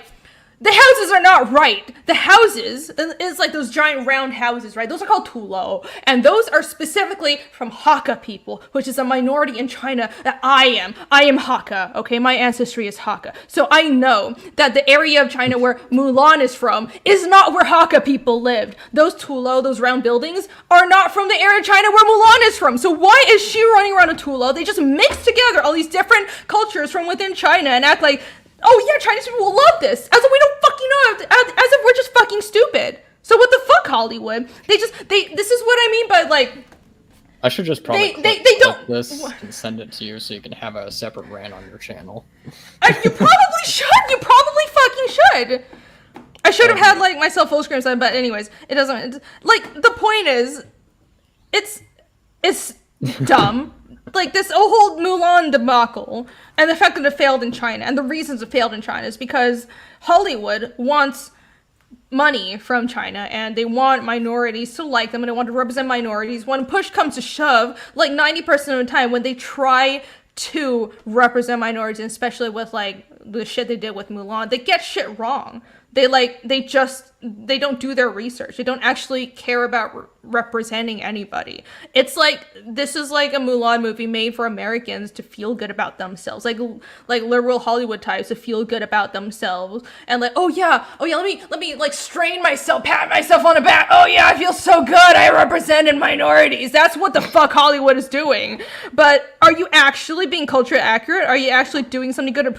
the houses are not right. The houses is like those giant round houses, right? Those are called tulo, and those are specifically from Hakka people, which is a minority in China that I am. I am Hakka, okay? My ancestry is Hakka. So I know that the area of China where Mulan is from is not where Hakka people lived. Those tulo, those round buildings, are not from the area of China where Mulan is from. So why is she running around a tulo? They just mix together all these different cultures from within China and act like, oh yeah, Chinese people will love this, as if we don't fucking know, as if we're just fucking stupid. So what the fuck, Hollywood? This is what I mean by like, I should just probably they don't this and send it to you so you can have a separate rant on your channel. You probably should. You probably fucking should. I should have had like myself full screen sign, but anyways, it doesn't. Like the point is, it's dumb. Like this whole Mulan debacle and the fact that it failed in China, and the reasons it failed in China is because Hollywood wants money from China, and they want minorities to like them, and they want to represent minorities. When push comes to shove, like 90% of the time when they try to represent minorities, and especially with like the shit they did with Mulan, they get shit wrong. They don't do their research. They don't actually care about representing anybody. It's like, this is like a Mulan movie made for Americans to feel good about themselves. Like liberal Hollywood types to feel good about themselves. And like, oh yeah, let me like strain myself, pat myself on the back. Oh yeah, I feel so good. I represented minorities. That's what the fuck Hollywood is doing. But are you actually being culture accurate? Are you actually doing something good or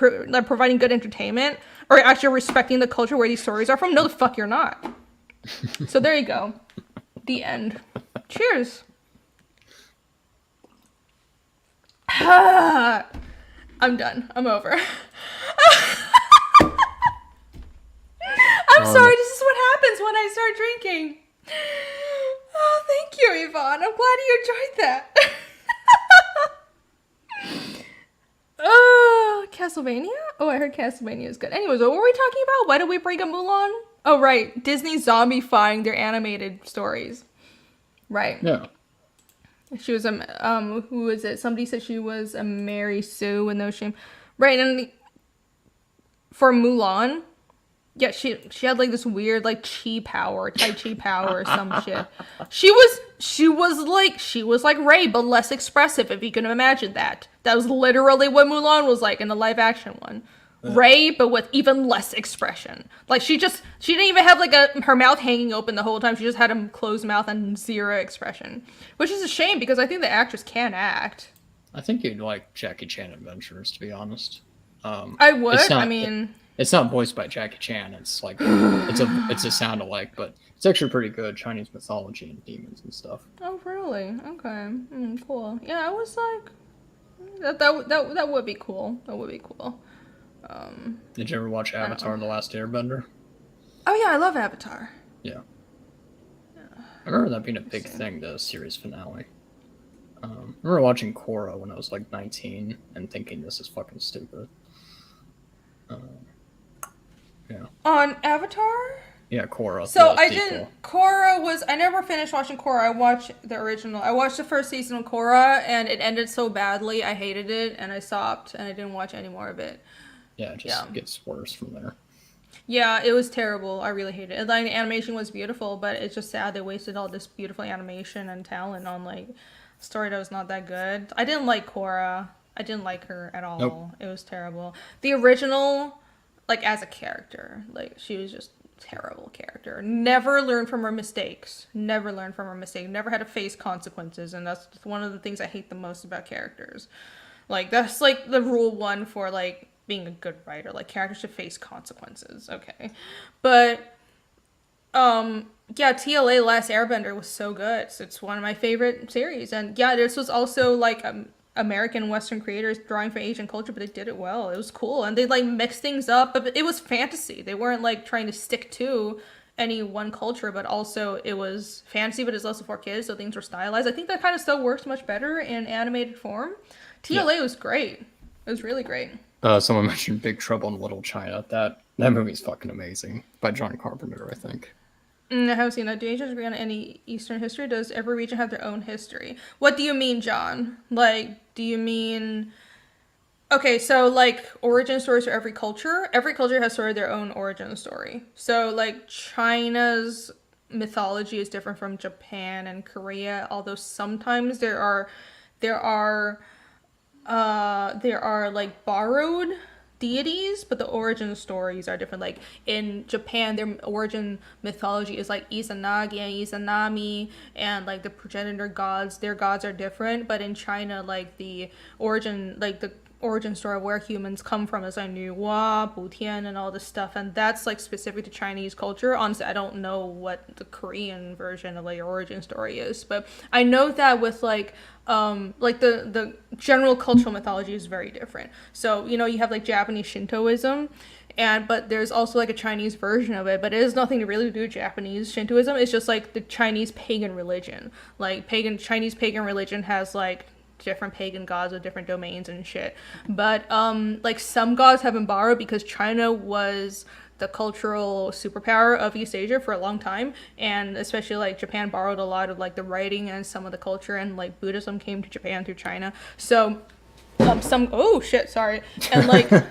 providing good entertainment? Or actually respecting the culture where these stories are from? No, the fuck you're not. So there you go. The end. Cheers. I'm done. I'm over. I'm sorry, this is what happens when I start drinking. Oh, thank you, Yvonne. I'm glad you enjoyed that. Oh, Castlevania? Oh, I heard Castlevania is good. Anyways, what were we talking about? Why did we bring up Mulan? Oh, right. Disney zombifying their animated stories. Right. Yeah. She was who is it? Somebody said she was a Mary Sue with no shame. Right, and for Mulan, yeah, she had like this weird like chi power, tai chi power or some shit. She was like Rey, but less expressive, if you can imagine that. That was literally what Mulan was like in the live action one. Rey, but with even less expression. Like she didn't even have like her mouth hanging open the whole time. She just had a closed mouth and zero expression, which is a shame because I think the actress can act. I think you'd like Jackie Chan Adventures, to be honest. I would. It's not voiced by Jackie Chan. It's like it's a sound alike, but it's actually pretty good. Chinese mythology and demons and stuff. Oh really? Okay. Cool. Yeah, I was like, that would be cool. That would be cool. Did you ever watch Avatar: The Last Airbender? Oh yeah, I love Avatar. Yeah. I remember that being a big thing, the series finale. I remember watching Korra when I was like 19 and thinking this is fucking stupid. Yeah. On Avatar? Yeah, Korra. So the I sequel. didn't. Korra was. I never finished watching Korra. I watched the original. I watched the first season of Korra, and it ended so badly. I hated it, and I stopped, and I didn't watch any more of it. Yeah, it just gets worse from there. Yeah, it was terrible. I really hated it. Like, the animation was beautiful, but it's just sad they wasted all this beautiful animation and talent on like a story that was not that good. I didn't like Korra. I didn't like her at all. Nope. It was terrible. The original, like as a character, like she was just terrible character. Never learned from her mistakes. Never learned from her mistakes. Never had to face consequences, and that's one of the things I hate the most about characters. Like that's like the rule one for like being a good writer. Like characters should face consequences. Okay, but yeah, TLA Last Airbender was so good. So it's one of my favorite series, and yeah, this was also like American Western creators drawing from Asian culture, but they did it well. It was cool, and they like mixed things up, but it was fantasy. They weren't like trying to stick to any one culture, but also it was fantasy, but it's also for kids, so things were stylized. I think that kind of still works much better in animated form. TLA was great. It was really great. Someone mentioned Big Trouble in Little China. That movie's fucking amazing. By John Carpenter, I think. I haven't seen that. Do Asians agree on any Eastern history? Does every region have their own history? What do you mean, John? Like, do you mean... Okay, so, like, origin stories for every culture? Every culture has sort of their own origin story. So, like, China's mythology is different from Japan and Korea, although sometimes there are like borrowed deities, but the origin stories are different. Like in Japan, their origin mythology is like Izanagi and Izanami, and like the progenitor gods, their gods are different. But in China, like the origin story of where humans come from is like Nuwa, Butian, and all this stuff, and that's like specific to Chinese culture. Honestly, I don't know what the Korean version of like origin story is, but I know that with like the general cultural mythology is very different. So you know, you have like Japanese Shintoism, but there's also like a Chinese version of it, but it has nothing to really do with Japanese Shintoism. It's just like the Chinese pagan religion. Like Chinese pagan religion has like different pagan gods with different domains and shit, but like some gods have been borrowed because China was the cultural superpower of East Asia for a long time, and especially like Japan borrowed a lot of like the writing and some of the culture, and like Buddhism came to Japan through China. So oh shit, sorry, and like sorry,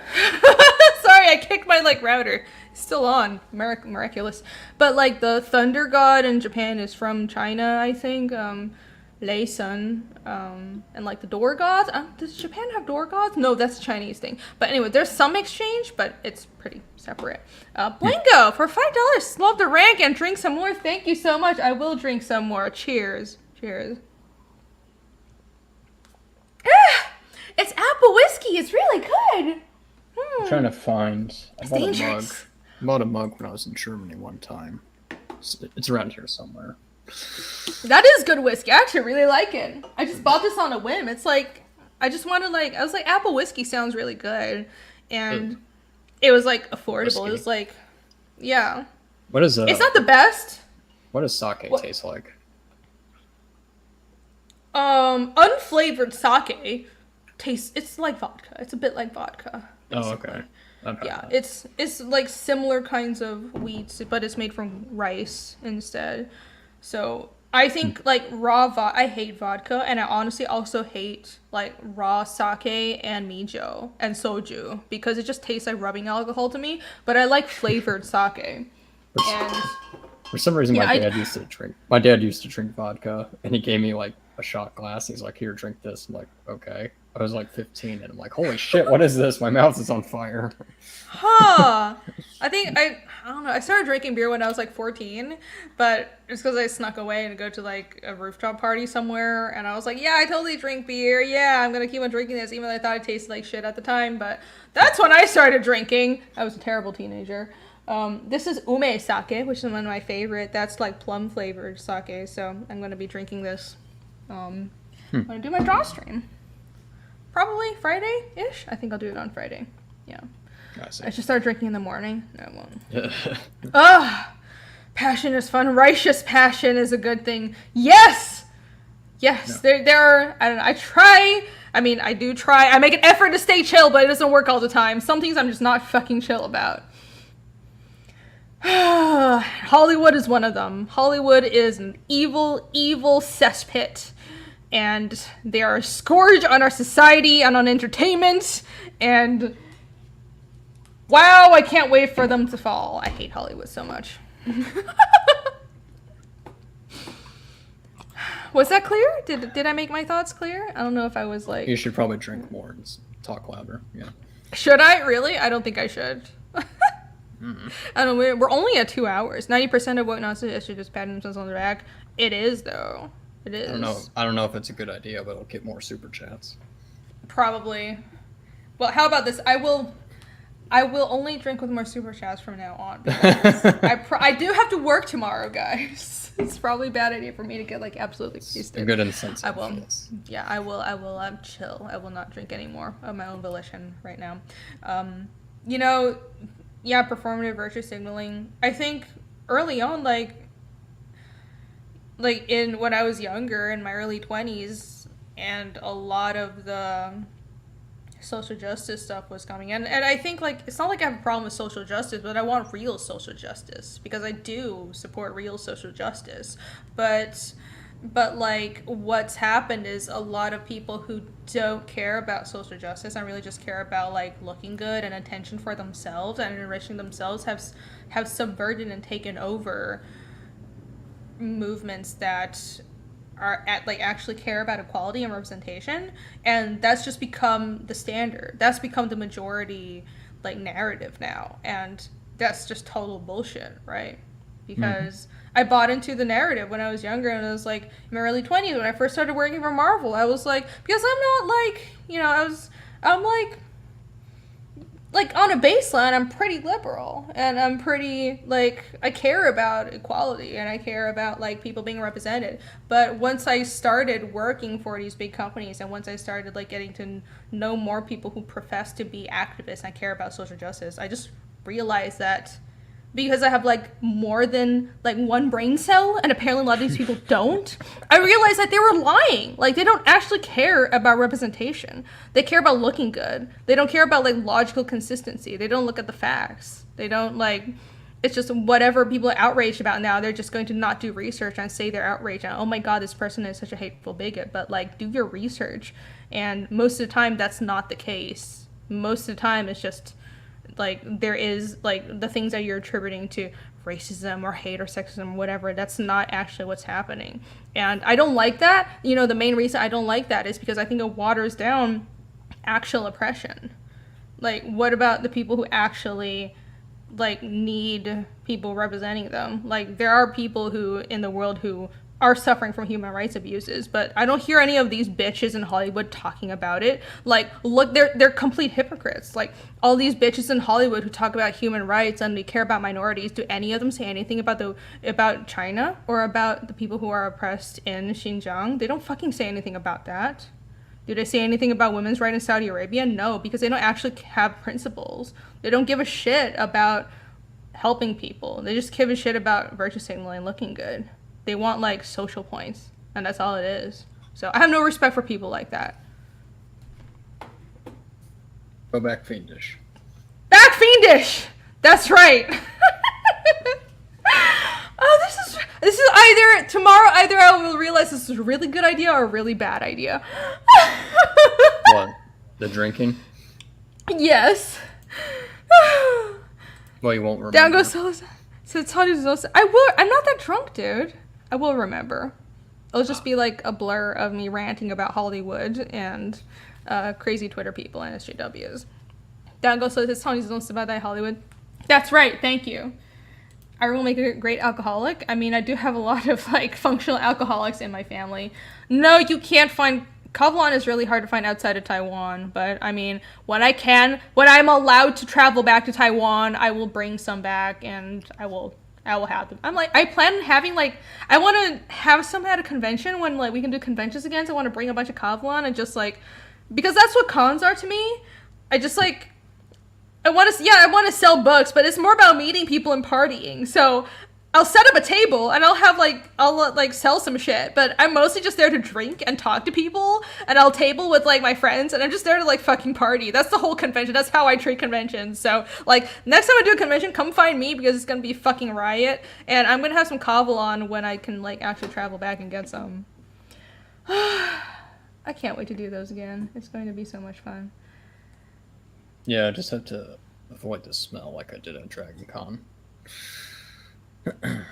I kicked my like router. It's still on, miraculous. But like the thunder god in Japan is from China, I think. Lei Sun, and like the door gods. Does Japan have door gods? No, that's a Chinese thing. But anyway, there's some exchange, but it's pretty separate. Blingo, for $5, love the rank and drink some more. Thank you so much. I will drink some more. Cheers. Cheers. It's apple whiskey. It's really good. I'm trying to find... I bought dangerous. a mug. I bought a mug when I was in Germany one time. It's around here somewhere. That is good whiskey. I actually really like it. I just bought this on a whim. It's like, I was like, apple whiskey sounds really good. And it was like affordable. Whiskey. It was like, yeah. What is It's not the best. What does sake taste like? Unflavored sake tastes, it's like vodka. It's a bit like vodka. Basically. Oh, okay. Yeah, it's like similar kinds of wheats, but it's made from rice instead. So I think like I hate vodka, and I honestly also hate like raw sake and mijo and soju because it just tastes like rubbing alcohol to me. But I like flavored sake. And for some reason, my dad used to drink vodka, and he gave me like a shot glass. He's like, "Here, drink this." I'm like, "Okay." I was like 15, and I'm like, "Holy shit, what is this? My mouth is on fire." Huh. I don't know. I started drinking beer when I was like 14, but it's because I snuck away and go to like a rooftop party somewhere, and I was like, yeah, I totally drink beer. Yeah, I'm gonna keep on drinking this, even though I thought it tasted like shit at the time. But that's when I started drinking. I was a terrible teenager. This is ume sake, which is one of my favorite. That's like plum flavored sake. So I'm gonna be drinking this. I'm gonna do my draw stream. Probably Friday-ish. I think I'll do it on Friday. Yeah. I see. I should start drinking in the morning. No, I won't. Ugh! Passion is fun. Righteous passion is a good thing. Yes! Yes, No. there are, I don't know, I try, I mean, I do try, I make an effort to stay chill, but it doesn't work all the time. Some things I'm just not fucking chill about. Hollywood is one of them. Hollywood is an evil, evil cesspit. And they are a scourge on our society and on entertainment. And wow, I can't wait for them to fall. I hate Hollywood so much. Was that clear? Did I make my thoughts clear? I don't know if I was like... You should probably drink more and talk louder. Yeah. Should I? Really? I don't think I should. I don't know. We're only at 2 hours. 90% of what not should just pat themselves on the back. It is, though. It is. I don't know if it's a good idea, but it'll get more super chats. Probably. Well, how about this? I will only drink with more super chats from now on. I do have to work tomorrow, guys. It's probably a bad idea for me to get like absolutely wasted. A good incentive. I will. Yes. Yeah, I will chill. I will not drink anymore of my own volition right now. You know, yeah, performative virtue signaling. I think early on, like in when I was younger, in my early 20s, and a lot of the social justice stuff was coming in, and I think like it's not like I have a problem with social justice, but I want real social justice because I do support real social justice, but like what's happened is a lot of people who don't care about social justice and really just care about like looking good and attention for themselves and enriching themselves have subverted and taken over movements that are actually care about equality and representation, and that's just become the standard. That's become the majority like narrative now, and that's just total bullshit, right? Because I bought into the narrative when I was younger, and I was like in my early 20s when I first started working for Marvel. I was like, because I'm not like, you know, I'm like on a baseline, I'm pretty liberal, and I'm pretty, like, I care about equality, and I care about, like, people being represented. But once I started working for these big companies, and once I started, like, getting to know more people who profess to be activists and care about social justice, I just realized that because I have, like, more than, like, one brain cell, and apparently a lot of these people don't, I realized that they were lying. Like, they don't actually care about representation. They care about looking good. They don't care about, like, logical consistency. They don't look at the facts. They don't, like, it's just whatever people are outraged about now, they're just going to not do research and say they're outraged. And, oh my God, this person is such a hateful bigot. But, like, do your research. And most of the time, that's not the case. Most of the time, it's just... like there is like the things that you're attributing to racism or hate or sexism or whatever, that's not actually what's happening. And I don't like that. You know, the main reason I don't like that is because I think it waters down actual oppression. Like, what about the people who actually like need people representing them? Like, there are people who in the world who are suffering from human rights abuses, but I don't hear any of these bitches in Hollywood talking about it. Like, look, they're complete hypocrites. Like, all these bitches in Hollywood who talk about human rights and they care about minorities, do any of them say anything about China or about the people who are oppressed in Xinjiang? They don't fucking say anything about that. Do they say anything about women's rights in Saudi Arabia? No, because they don't actually have principles. They don't give a shit about helping people. They just give a shit about virtue signaling, looking good. They want, like, social points, and that's all it is. So I have no respect for people like that. Go back fiendish. Back fiendish! That's right. Oh, this is either, tomorrow, either I will realize this is a really good idea or a really bad idea. What? The drinking? Yes. Well, you won't remember. Down goes Solis. So it's hard to I will, I'm not that drunk, dude. I will remember. It'll just be like a blur of me ranting about Hollywood and crazy Twitter people and SJWs. Down goes so this Tony's don't about that Hollywood. That's right, thank you. I will make a great alcoholic. I mean, I do have a lot of like functional alcoholics in my family. No, you can't find Kavlan is really hard to find outside of Taiwan, but I mean, when I'm allowed to travel back to Taiwan, I will bring some back and I will have them. I plan on having like, I want to have some at a convention when like we can do conventions again. So I want to bring a bunch of Kavlan and just like, because that's what cons are to me. I just like, I want to sell books, but it's more about meeting people and partying. So I'll set up a table and I'll sell some shit, but I'm mostly just there to drink and talk to people, and I'll table with like my friends, and I'm just there to like fucking party. That's the whole convention. That's how I treat conventions. So like next time I do a convention, come find me because it's gonna be a fucking riot, and I'm gonna have some kava on when I can like actually travel back and get some. I can't wait to do those again. It's going to be so much fun. Yeah, I just have to avoid the smell like I did at Dragon Con.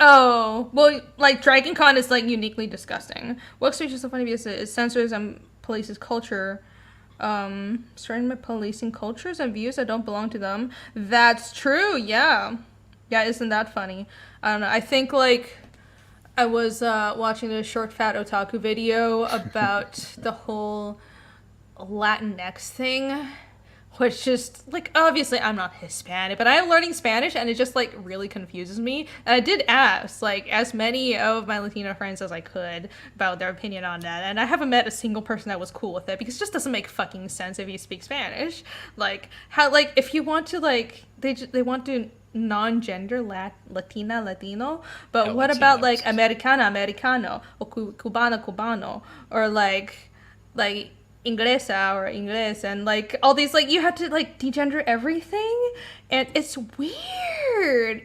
Oh, well, like, Dragon Con is, like, uniquely disgusting. What makes it so funny because it censors and polices culture. Certain policing cultures and views that don't belong to them. That's true, yeah. Yeah, isn't that funny? I don't know. I think, like, I was watching the Short Fat Otaku video about the whole Latinx thing. Which just, like, obviously I'm not Hispanic, but I'm learning Spanish, and it just, like, really confuses me. And I did ask, like, as many of my Latino friends as I could about their opinion on that, and I haven't met a single person that was cool with it, because it just doesn't make fucking sense if you speak Spanish. Like, how, like, if you want to, like, they want to non-gender Latina, Latino, but Yeah, what Latinx. about, like, Americana, Americano, or Cubana, Cubano, or, like, Inglesa or Ingles, and like all these, like, you have to like degender everything, and it's weird.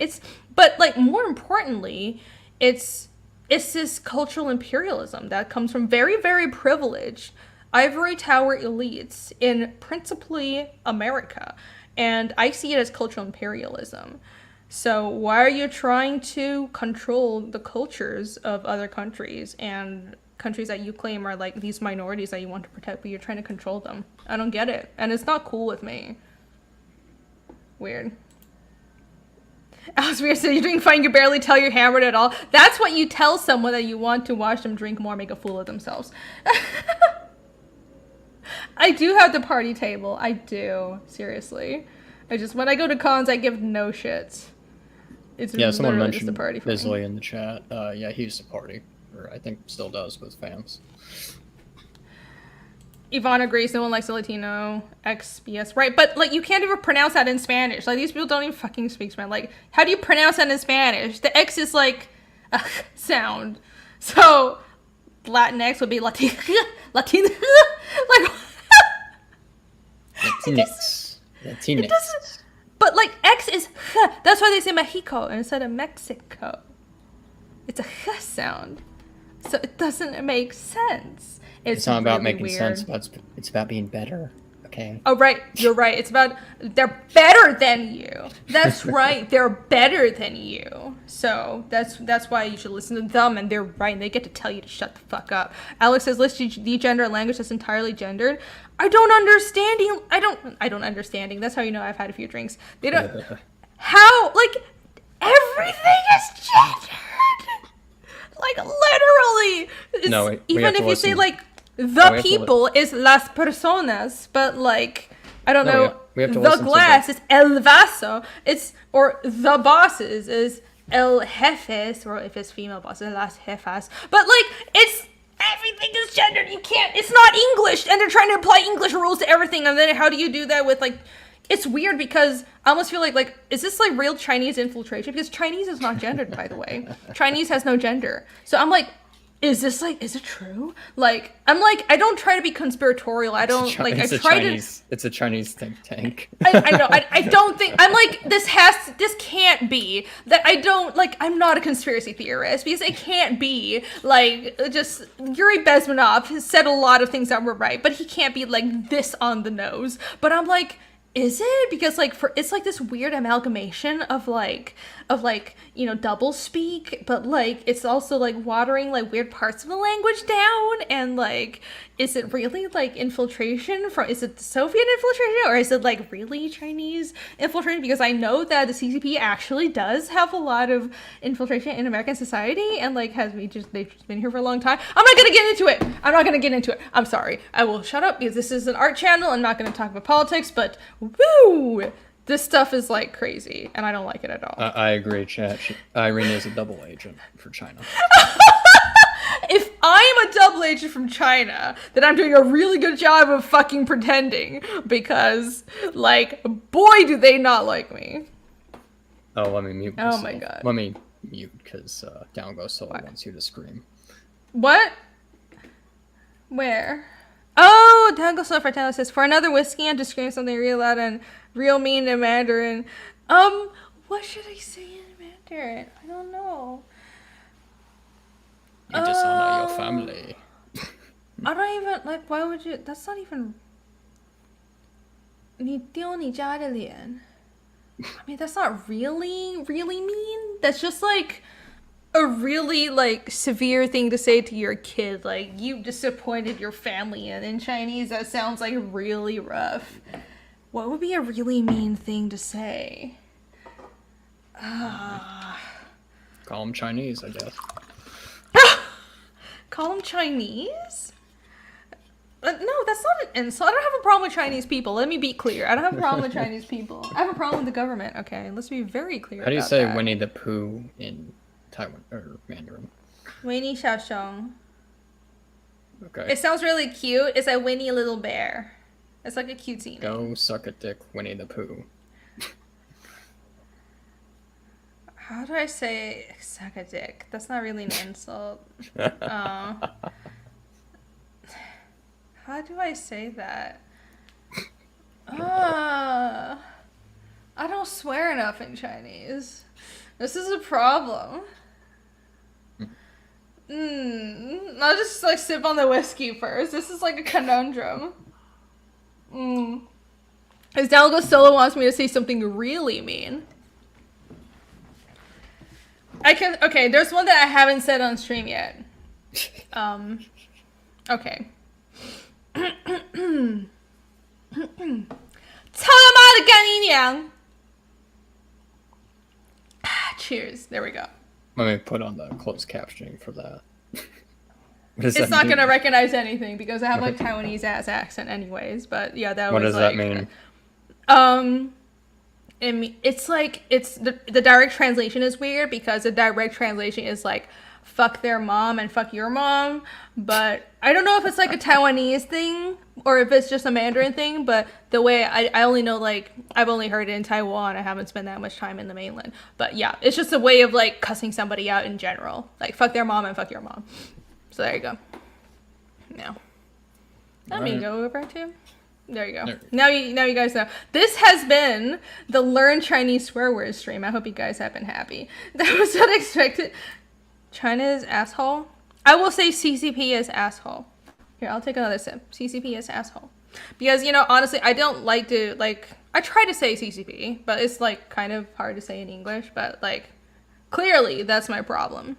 But like more importantly, it's this cultural imperialism that comes from very, very privileged ivory tower elites in principally America, and I see it as cultural imperialism. So why are you trying to control the cultures of other countries and countries that you claim are like these minorities that you want to protect, but you're trying to control them? I don't get it, and it's not cool with me. Weird. Alice Weir said, you're doing fine, you barely tell you're hammered at all. That's what you tell someone that you want to watch them drink more, make a fool of themselves. I do have the party table. I do. Seriously. When I go to cons, I give no shits. It's Someone literally just a mentioned party for me. Bisley in the chat. Yeah, he used to party, or I think still does with fans. Yvonne agrees, no one likes the Latino XBS. Right, but like you can't even pronounce that in Spanish. Like these people don't even fucking speak Spanish. Like, how do you pronounce that in Spanish? The X is like a sound. So Latinx would be Latin like Latinx. it doesn't, but like X is that's why they say Mexico instead of Mexico. It's a sound. So it doesn't make sense. It's not about really making weird. sense, it's about being better. Okay. Oh, right. You're right. It's about they're better than you. That's right. They're better than you. So that's why you should listen to them, and they're right, and they get to tell you to shut the fuck up. Alex says, let's degender a language that's entirely gendered. I don't understanding. That's how you know I've had a few drinks. They don't how, like, everything is gendered. Like, literally. No, we even have if to you say, listen. like, we the have to people is las personas, but like, I don't No, know, we have to the listen to glass is el vaso, or the bosses is el jefes, or if it's female bosses, las jefas, but like, everything is gendered. You can't, it's not English, and they're trying to apply English rules to everything, and then how do you do that with, like, it's weird because I almost feel like, is this like real Chinese infiltration? Because Chinese is not gendered, by the way. Chinese has no gender. So I'm like, is it true? Like, I'm like, I don't try to be conspiratorial. I don't, like, I try to... It's a Chinese think tank. I know, I don't think, I'm like, this can't be, that I don't, like, I'm not a conspiracy theorist, because it can't be, like, just, Yuri Bezmenov has said a lot of things that were right, but he can't be, like, this on the nose. But I'm like, is it? Because, like, it's like this weird amalgamation of you know, double speak, but like it's also like watering like weird parts of the language down, and like, is it really like infiltration is it Soviet infiltration, or is it like really Chinese infiltration? Because I know that the CCP actually does have a lot of infiltration in American society, and like they've just been here for a long time. I'm not gonna get into it. I'm sorry. I will shut up because this is an art channel. I'm not gonna talk about politics, but woo! This stuff is like crazy, and I don't like it at all. I agree, chat. Irene is a double agent for China. If I'm a double agent from China, then I'm doing a really good job of fucking pretending, because, like, boy, do they not like me. Oh, let me mute Oh myself. my God. Let me mute, because Down Goes Solo wants you to scream. What? Where? Oh, Tango Silver Tango says, for another whiskey and to scream something real loud and real mean in Mandarin. What should I say in Mandarin? I don't know. You dishonor your family. I don't even, like, why would you, that's not even, 你丢你家的脸. I mean, that's not really mean. That's just, like, a really, like, severe thing to say to your kid. Like, you disappointed your family, and in Chinese that sounds, like, really rough. What would be a really mean thing to say? Call them Chinese, I guess. Call them Chinese? No, that's not an insult. I don't have a problem with Chinese people. Let me be clear. I don't have a problem with Chinese people. I have a problem with the government. Okay, let's be very clear. How do you about say that. Winnie the Pooh in Taiwan or Mandarin? Winnie Xiaoxiong. Okay. It sounds really cute. It's like Winnie Little Bear. It's like a cutesy name. Go suck a dick, Winnie the Pooh. How do I say suck a dick? That's not really an insult. How do I say that? I don't swear enough in Chinese. This is a problem. I'll just like sip on the whiskey first. This is like a conundrum. As Dalgo Solo wants me to say something really mean. Okay, there's one that I haven't said on stream yet. Okay. Cheers. There we go. Let me put on the closed captioning for that. It's not gonna recognize anything because I have like Taiwanese ass accent anyways, but yeah, that What was does like, that mean? It's like, it's the direct translation is weird because the direct translation is like fuck their mom and fuck your mom, but I don't know if it's like a Taiwanese thing or if it's just a Mandarin thing, but the way I only know, like, I've only heard it in Taiwan. I haven't spent that much time in the mainland, but yeah, it's just a way of like cussing somebody out in general, like fuck their mom and fuck your mom. So there you go. Now let me go over to. There you go. Now you guys know. This has been the Learn Chinese Swear Words stream. I hope you guys have been happy. That was unexpected. China is asshole. I will say CCP is asshole. Here, I'll take another sip. CCP is asshole. Because, you know, honestly, I don't like to, like, I try to say CCP, but it's, like, kind of hard to say in English. But, like, clearly, that's my problem.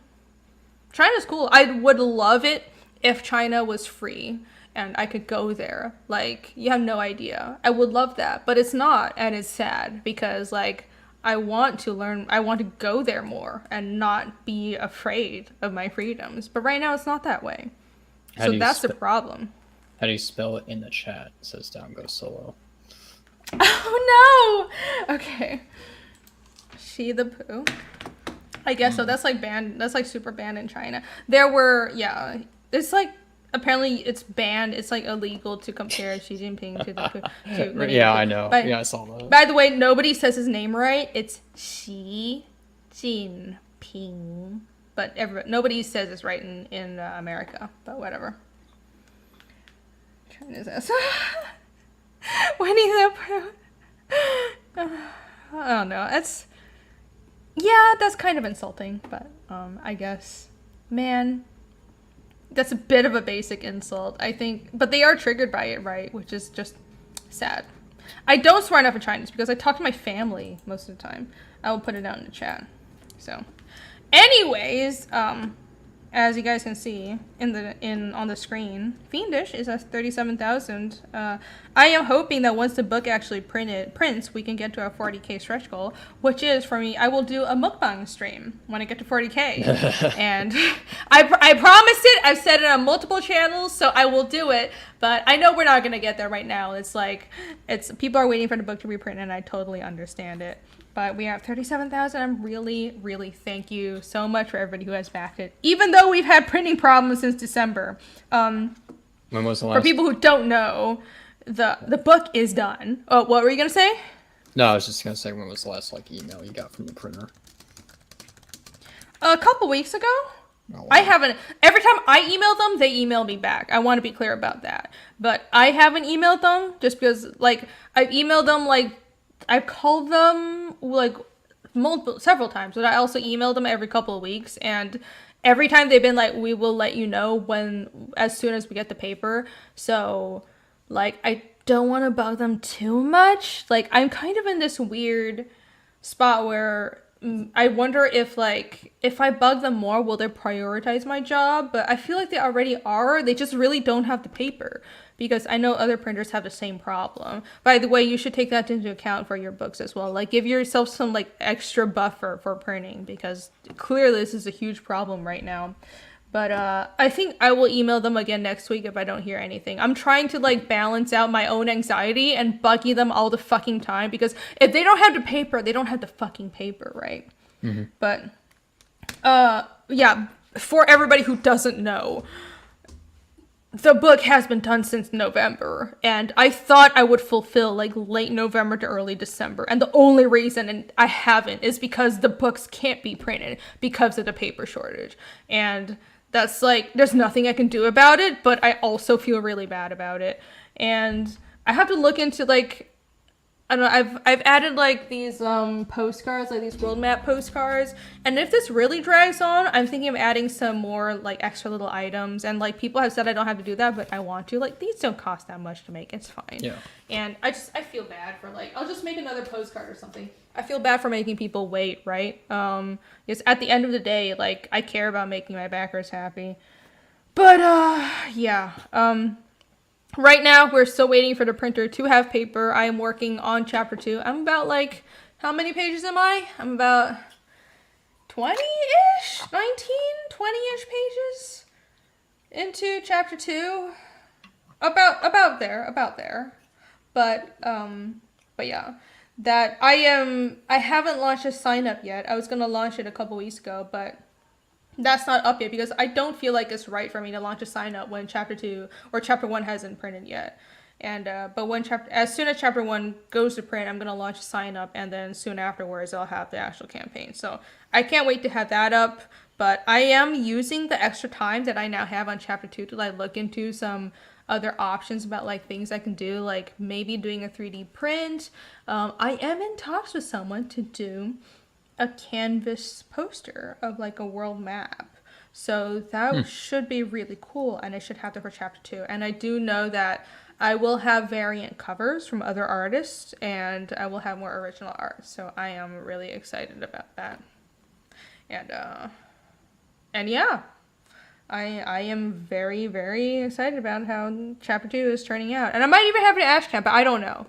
China's cool. I would love it if China was free and I could go there. Like, you have no idea. I would love that, but it's not, and it's sad because, like, I want to learn, I want to go there more and not be afraid of my freedoms. But right now, it's not that way. So that's the problem. How do you spell it in the chat? It says Down Goes Solo. Oh, no! Okay. She the Pooh. I guess so. That's like banned. That's like super banned in China. There were, yeah. It's like, apparently it's banned. It's like illegal to compare Xi Jinping to the Pooh. Yeah, I know. Yeah, I saw that. By the way, nobody says his name right. It's Xi Jinping. But nobody says it's right in America. But whatever. China's ass. Winnie the Pooh. I don't know. Yeah, that's kind of insulting, but I guess, man, that's a bit of a basic insult, I think. But they are triggered by it, right? Which is just sad. I don't swear enough in Chinese because I talk to my family most of the time. I will put it out in the chat. So, anyways, as you guys can see on the screen, Fiendish is at 37,000. I am hoping that once the book actually prints, we can get to our 40k stretch goal, which is, for me, I will do a mukbang stream when I get to 40k. And I promised it. I've said it on multiple channels, so I will do it. But I know we're not gonna get there right now. It's like people are waiting for the book to reprint, and I totally understand it. But we have 37,000. I'm really, really thank you so much for everybody who has backed it. Even though we've had printing problems since December. When was the last? For people who don't know, the book is done. Oh, what were you gonna say? No, I was just gonna say, when was the last email you got from the printer? A couple weeks ago. Oh, wow. I haven't. Every time I email them, they email me back. I want to be clear about that. But I haven't emailed them just because, like, I've emailed them, like, I've called them, like, several times. But I also emailed them every couple of weeks. And every time they've been like, we will let you know as soon as we get the paper. So, like, I don't want to bug them too much. Like, I'm kind of in this weird spot where I wonder if I bug them more, will they prioritize my job? But I feel like they already are. They just really don't have the paper, because I know other printers have the same problem. By the way, you should take that into account for your books as well. Like, give yourself some, like, extra buffer for printing, because clearly this is a huge problem right now. But I think I will email them again next week if I don't hear anything. I'm trying to, like, balance out my own anxiety and bugging them all the fucking time, because if they don't have the paper, they don't have the fucking paper, right? Mm-hmm. But, yeah, for everybody who doesn't know, the book has been done since November, and I thought I would fulfill, like, late November to early December, and the only reason I haven't is because the books can't be printed because of the paper shortage. And that's, like, there's nothing I can do about it, but I also feel really bad about it. And I have to look into, like, I don't know, I've added, like, these postcards, like these world map postcards, and if this really drags on, I'm thinking of adding some more, like, extra little items. And, like, people have said I don't have to do that, but I want to. Like, these don't cost that much to make, it's fine. Yeah. And I feel bad for, like, I'll just make another postcard or something. I feel bad for making people wait, right? Because at the end of the day, like, I care about making my backers happy. But yeah. Right now, we're still waiting for the printer to have paper. I am working on chapter 2. I'm about, like, how many pages am I? I'm about 20-ish? 19? 20-ish pages into chapter 2. About there. But yeah. That I haven't launched a sign up yet. I was going to launch it a couple weeks ago, but that's not up yet, because I don't feel like it's right for me to launch a sign up when chapter 2 or chapter 1 hasn't printed yet. And but as soon as chapter 1 goes to print, I'm going to launch a sign up, and then soon afterwards I'll have the actual campaign. So I can't wait to have that up, but I am using the extra time that I now have on chapter 2 to, like, look into some other options about, like, things I can do, like maybe doing a 3D print. I am in talks with someone to do a canvas poster of, like, a world map. So that should be really cool, and I should have that for chapter 2. And I do know that I will have variant covers from other artists, and I will have more original art. So I am really excited about that. And yeah, I am very, very excited about how chapter 2 is turning out. And I might even have an Ash Camp, but I don't know.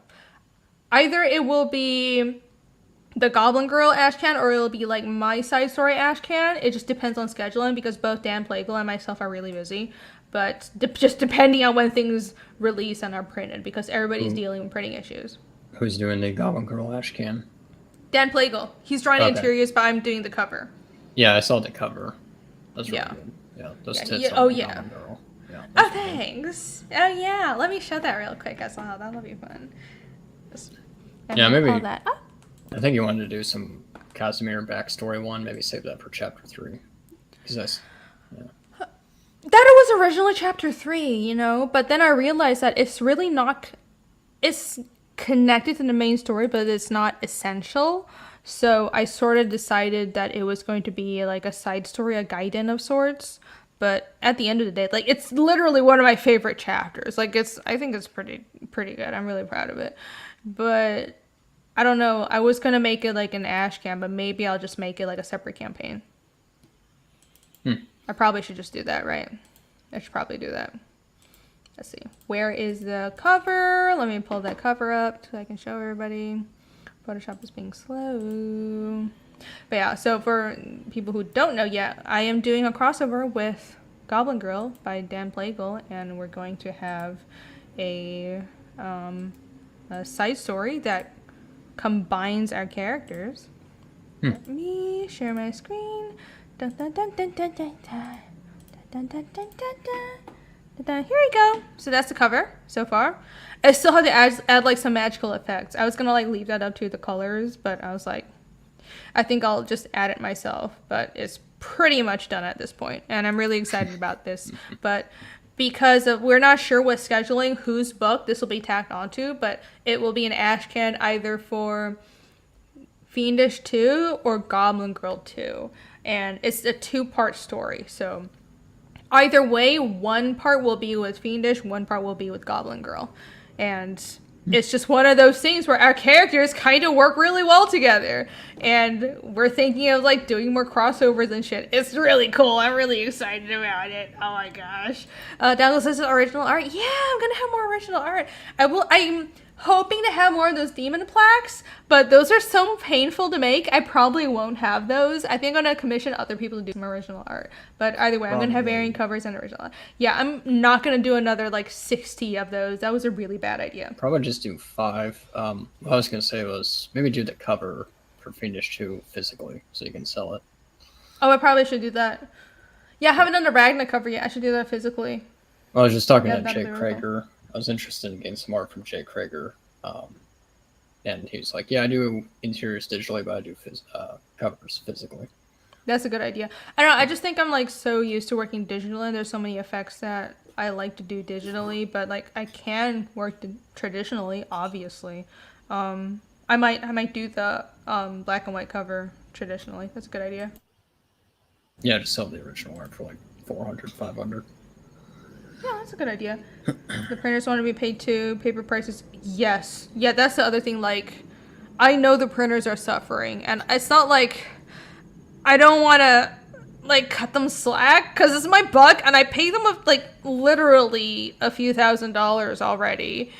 Either it will be the Goblin Girl Ashcan, or it'll be, like, my side story Ashcan. It just depends on scheduling, because both Dan Plagle and myself are really busy. But just depending on when things release and are printed, because everybody's dealing with printing issues. Who's doing the Goblin Girl Ashcan? Dan Plagle. He's drawing the interiors, but I'm doing the cover. Yeah, I saw the cover. That's really good. Yeah, those tits on the Goblin Girl. Yeah, oh, thanks. Oh, yeah. Let me show that real quick as well. That'll be fun. Yeah, maybe. Pull that up. I think you wanted to do some Casimir backstory one. Maybe save that for chapter 3. Because that was originally chapter 3, you know, but then I realized that it's really not. It's connected to the main story, but it's not essential. So I sort of decided that it was going to be, like, a side story, a guidance of sorts. But at the end of the day, like, it's literally one of my favorite chapters. Like, I think it's pretty good. I'm really proud of it. But I don't know. I was going to make it, like, an Ash Camp, but maybe I'll just make it, like, a separate campaign. I probably should just do that, right? I should probably do that. Let's see. Where is the cover? Let me pull that cover up so I can show everybody. Photoshop is being slow. But yeah, so for people who don't know yet, I am doing a crossover with Goblin Girl by Dan Plagle, and we're going to have a side story that combines our characters. Let me share my screen. Dun, dun, dun, dun, dun, dun, dun. Dun, dun, dun, dun, dun, dun, dun. Here we go. So that's the cover so far. I still have to add like some magical effects. I was gonna like leave that up to the colors, but I was like, I think I'll just add it myself. But it's pretty much done at this point, and I'm really excited about this. But because we're not sure with scheduling whose book this will be tacked onto, but it will be an ashcan either for Fiendish 2 or Goblin Girl 2, and it's a 2-part story. So either way, one part will be with Fiendish, one part will be with Goblin Girl. And it's just one of those things where our characters kind of work really well together. And we're thinking of like doing more crossovers and shit. It's really cool. I'm really excited about it. Oh my gosh. Douglas says original art. Yeah, I'm gonna have more original art. I'm hoping to have more of those demon plaques, but those are so painful to make. I probably won't have those. I think I'm gonna commission other people to do some original art. But either way, I'm gonna have variant covers and original art. Yeah, I'm not gonna do another like 60 of those. That was a really bad idea. Probably just do 5. What I was gonna say was maybe do the cover for Fiendish 2 physically, so you can sell it. Oh, I probably should do that. Yeah, I haven't done the Ragna cover yet. I should do that physically. Well, I was just talking Yeah, to that'd Jay be really Krager. I was interested in getting some art from Jay Krager. And he was like, yeah, I do interiors digitally, but I do covers physically. That's a good idea. I don't know, I just think I'm like so used to working digitally, and there's so many effects that I like to do digitally, but like I can work traditionally, obviously. I might do the black and white cover traditionally. That's a good idea. Yeah, just sell the original art for like 400, 500. Yeah, that's a good idea. The printers want to be paid too. Paper prices, yes. Yeah, that's the other thing. Like, I know the printers are suffering, and it's not like I don't want to like cut them slack because it's my buck, and I pay them like literally a few $1,000s already,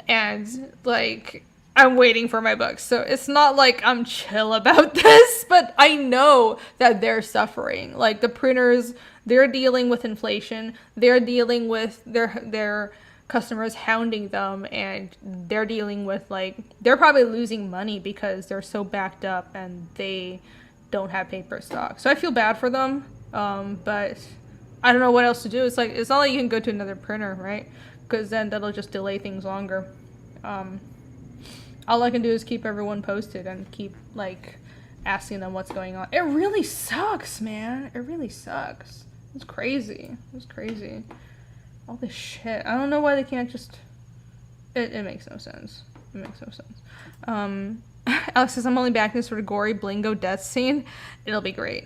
and like I'm waiting for my bucks. So it's not like I'm chill about this, but I know that they're suffering. Like the printers, they're dealing with inflation. They're dealing with their customers hounding them, and they're dealing with like they're probably losing money because they're so backed up and they don't have paper stock. So I feel bad for them, but I don't know what else to do. It's like it's not like you can go to another printer, right? Because then that'll just delay things longer. All I can do is keep everyone posted and keep like asking them what's going on. It really sucks, man. It really sucks. It's crazy. It's crazy. All this shit. I don't know why they can't just... It makes no sense. It makes no sense. Alex says, I'm only back this for the gory Blingo death scene. It'll be great.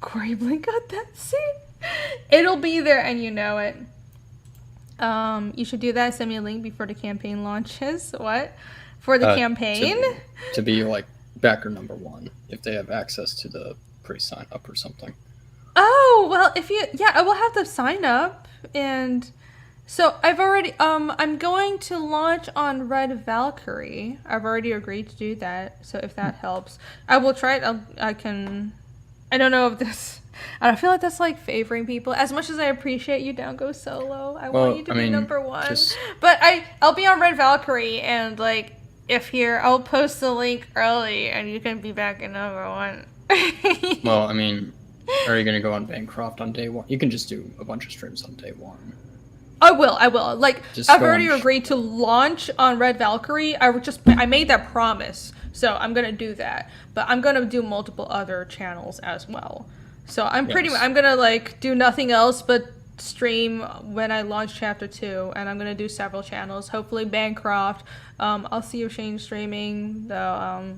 Gory Blingo death scene? It'll be there and you know it. You should do that. Send me a link before the campaign launches. What? For the campaign? To be like backer number 1, if they have access to the pre-sign up or something. Oh, well, if you... Yeah, I will have to sign up. And so I've already... I'm going to launch on Red Valkyrie. I've already agreed to do that. So if that helps. I will try it. I can... I don't know if this... I don't feel like that's like favoring people. As much as I appreciate you, don't go solo. I want you to be number 1. But I'll be on Red Valkyrie, and like if I'll post the link early, and you can be back in number 1. Well, I mean, are you gonna go on Bancroft on day 1? You can just do a bunch of streams on day 1. I will. Like I've already agreed to launch on Red Valkyrie. I made that promise, so I'm gonna do that. But I'm gonna do multiple other channels as well. So I'm gonna like do nothing else but stream when I launch chapter 2, and I'm gonna do several channels. Hopefully Bancroft. I'll see if Shane's streaming, though.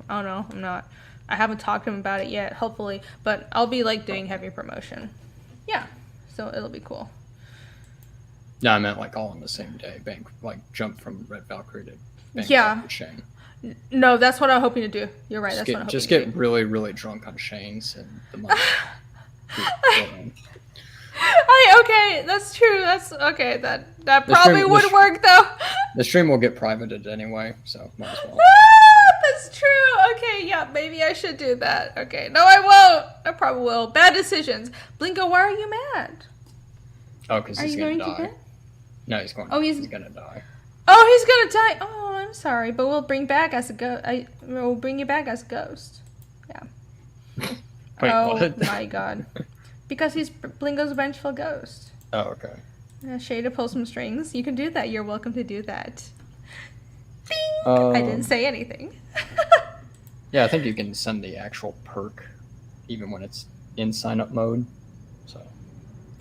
I don't know. I haven't talked to him about it yet. Hopefully, but I'll be like doing heavy promotion. Yeah, so it'll be cool. Yeah, I meant like all on the same day. Jump from Red Valkyrie to Bancroft with Shane. No, that's what I'm hoping to do. You're right. That's what I'm hoping to do. Just get really, really drunk on Shane's and the month. Okay, that's true. That's okay. That probably would work though. The stream will get privated anyway, so might as well. That's true. Okay, yeah, maybe I should do that. Okay, no, I won't. I probably will. Bad decisions. Blinko, why are you mad? Oh, because Are he's you gonna going to die. bed? No, he's going. Oh, he's gonna die. Oh, he's gonna die. Oh, I'm sorry, but we'll bring back as a we'll bring you back as a ghost. Yeah. Wait, oh what? my god. Because he's Blingo's vengeful ghost. Oh, okay. Shay to pull some strings. You can do that. You're welcome to do that. Bing! I didn't say anything. Yeah, I think you can send the actual perk even when it's in sign up mode. So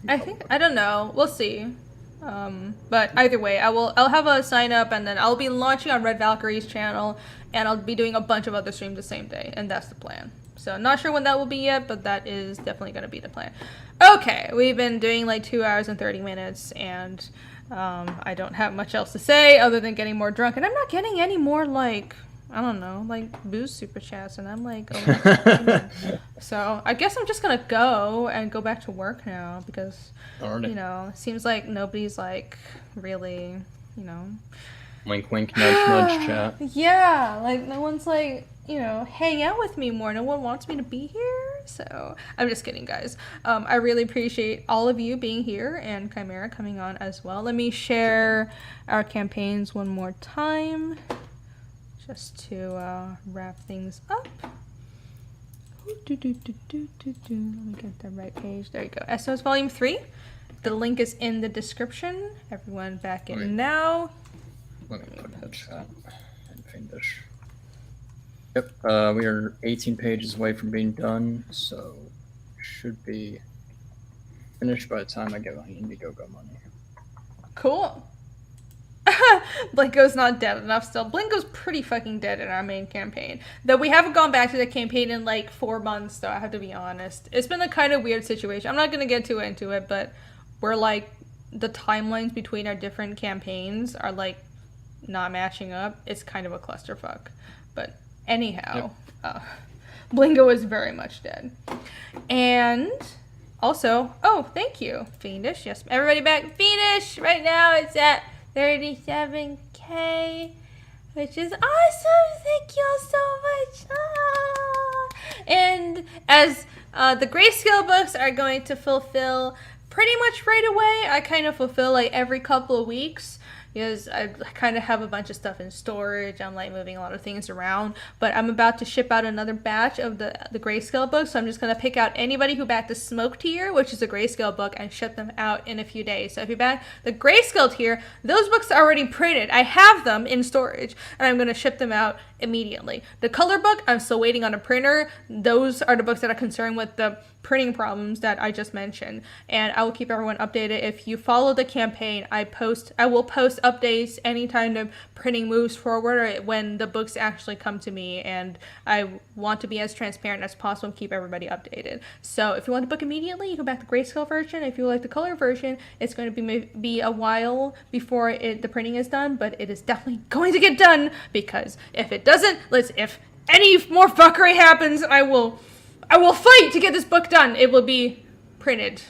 I don't know. We'll see. But either way, I'll have a sign up, and then I'll be launching on Red Valkyrie's channel, and I'll be doing a bunch of other streams the same day, and that's the plan. So not sure when that will be yet, but that is definitely going to be the plan. Okay, we've been doing like 2 hours and 30 minutes, and I don't have much else to say other than getting more drunk, and I'm not getting any more like, I don't know, like booze super chats, and I'm like, so I guess I'm just gonna go back to work now because, Darn it. you know, it seems like nobody's like really, Wink, wink, nudge, nudge, chat. yeah, like no one's like, hang out with me more. No one wants me to be here. So I'm just kidding, guys. I really appreciate all of you being here and Chimera coming on as well. Let me share our campaigns one more time just to wrap things up. Let me get the right page. There you go. SOS Volume 3. The link is in the description. Everyone back in now. Let me put that chat and finish. Yep, we are 18 pages away from being done, so should be finished by the time I get my Indiegogo money. Cool. Blinko's not dead enough still. Blinko's pretty fucking dead in our main campaign. Though we haven't gone back to the campaign in like 4 months, though, I have to be honest. It's been a kind of weird situation. I'm not going to get too into it, but we're like, the timelines between our different campaigns are like not matching up. It's kind of a clusterfuck. But anyhow, Blingo is very much dead. And also, oh, thank you, Fiendish. Yes, everybody back. Fiendish, right now it's at 37K, which is awesome. Thank you all so much. And as the grayscale books are going to fulfill pretty much right away, I kind of fulfill like every couple of weeks, because I kind of have a bunch of stuff in storage. I'm like moving a lot of things around, but I'm about to ship out another batch of the grayscale books, so I'm just going to pick out anybody who backed the smoke tier, which is a grayscale book, and ship them out in a few days. So if you back the grayscale tier, those books are already printed. I have them in storage, and I'm going to ship them out immediately. The color book, I'm still waiting on a printer. Those are the books that are concerned with the printing problems that I just mentioned, and I will keep everyone updated. If you follow the campaign, I will post updates anytime the printing moves forward or when the books actually come to me, and I want to be as transparent as possible and keep everybody updated. So if you want the book immediately, you go back to the grayscale version. If you like the color version, it's going to be a while before the printing is done, but it is definitely going to get done, because if it doesn't, if any more fuckery happens, I will fight to get this book done. It will be printed.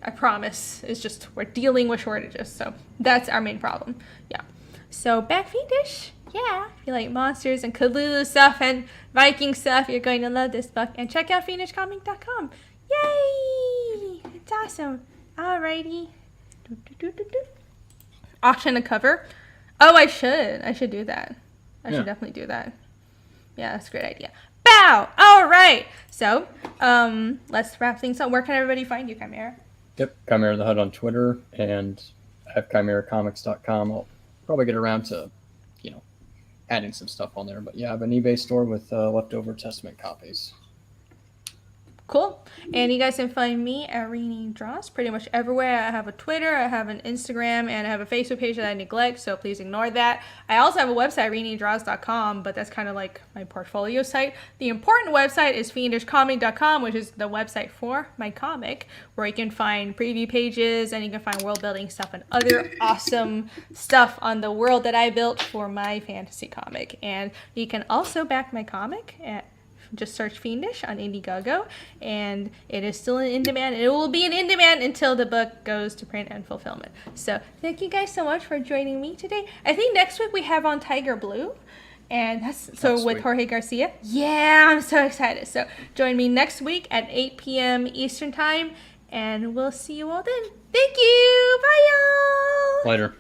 I promise. It's just we're dealing with shortages, so that's our main problem. Yeah. So back Fiendish. Yeah. If you like monsters and Cthulhu stuff and Viking stuff, you're going to love this book. And check out FiendishComic.com. Yay! It's awesome. Alrighty. Auction a cover. Oh, I should do that. I should definitely do that. Yeah, that's a great idea. Bow! Alright! So, let's wrap things up. Where can everybody find you, Chimera? Yep, Chimera the Hut on Twitter, and I have chimeracomics.com. I'll probably get around to, adding some stuff on there. But yeah, I have an eBay store with leftover Testament copies. Cool. And you guys can find me at Rini Draws pretty much everywhere. I have a Twitter, I have an Instagram, and I have a Facebook page that I neglect, so please ignore that. I also have a website, RiniDraws.com, but that's kind of like my portfolio site. The important website is FiendishComic.com, which is the website for my comic, where you can find preview pages, and you can find world building stuff and other awesome stuff on the world that I built for my fantasy comic. And you can also back my comic at just search Fiendish on Indiegogo, and it is still in demand. It will be in demand until the book goes to print and fulfillment. So thank you guys so much for joining me today. I think next week we have on Tiger Blue, and that's with sweet. Jorge Garcia. Yeah, I'm so excited. So join me next week at 8 p.m. Eastern time, And we'll see you all then. Thank you. Bye, y'all. Later.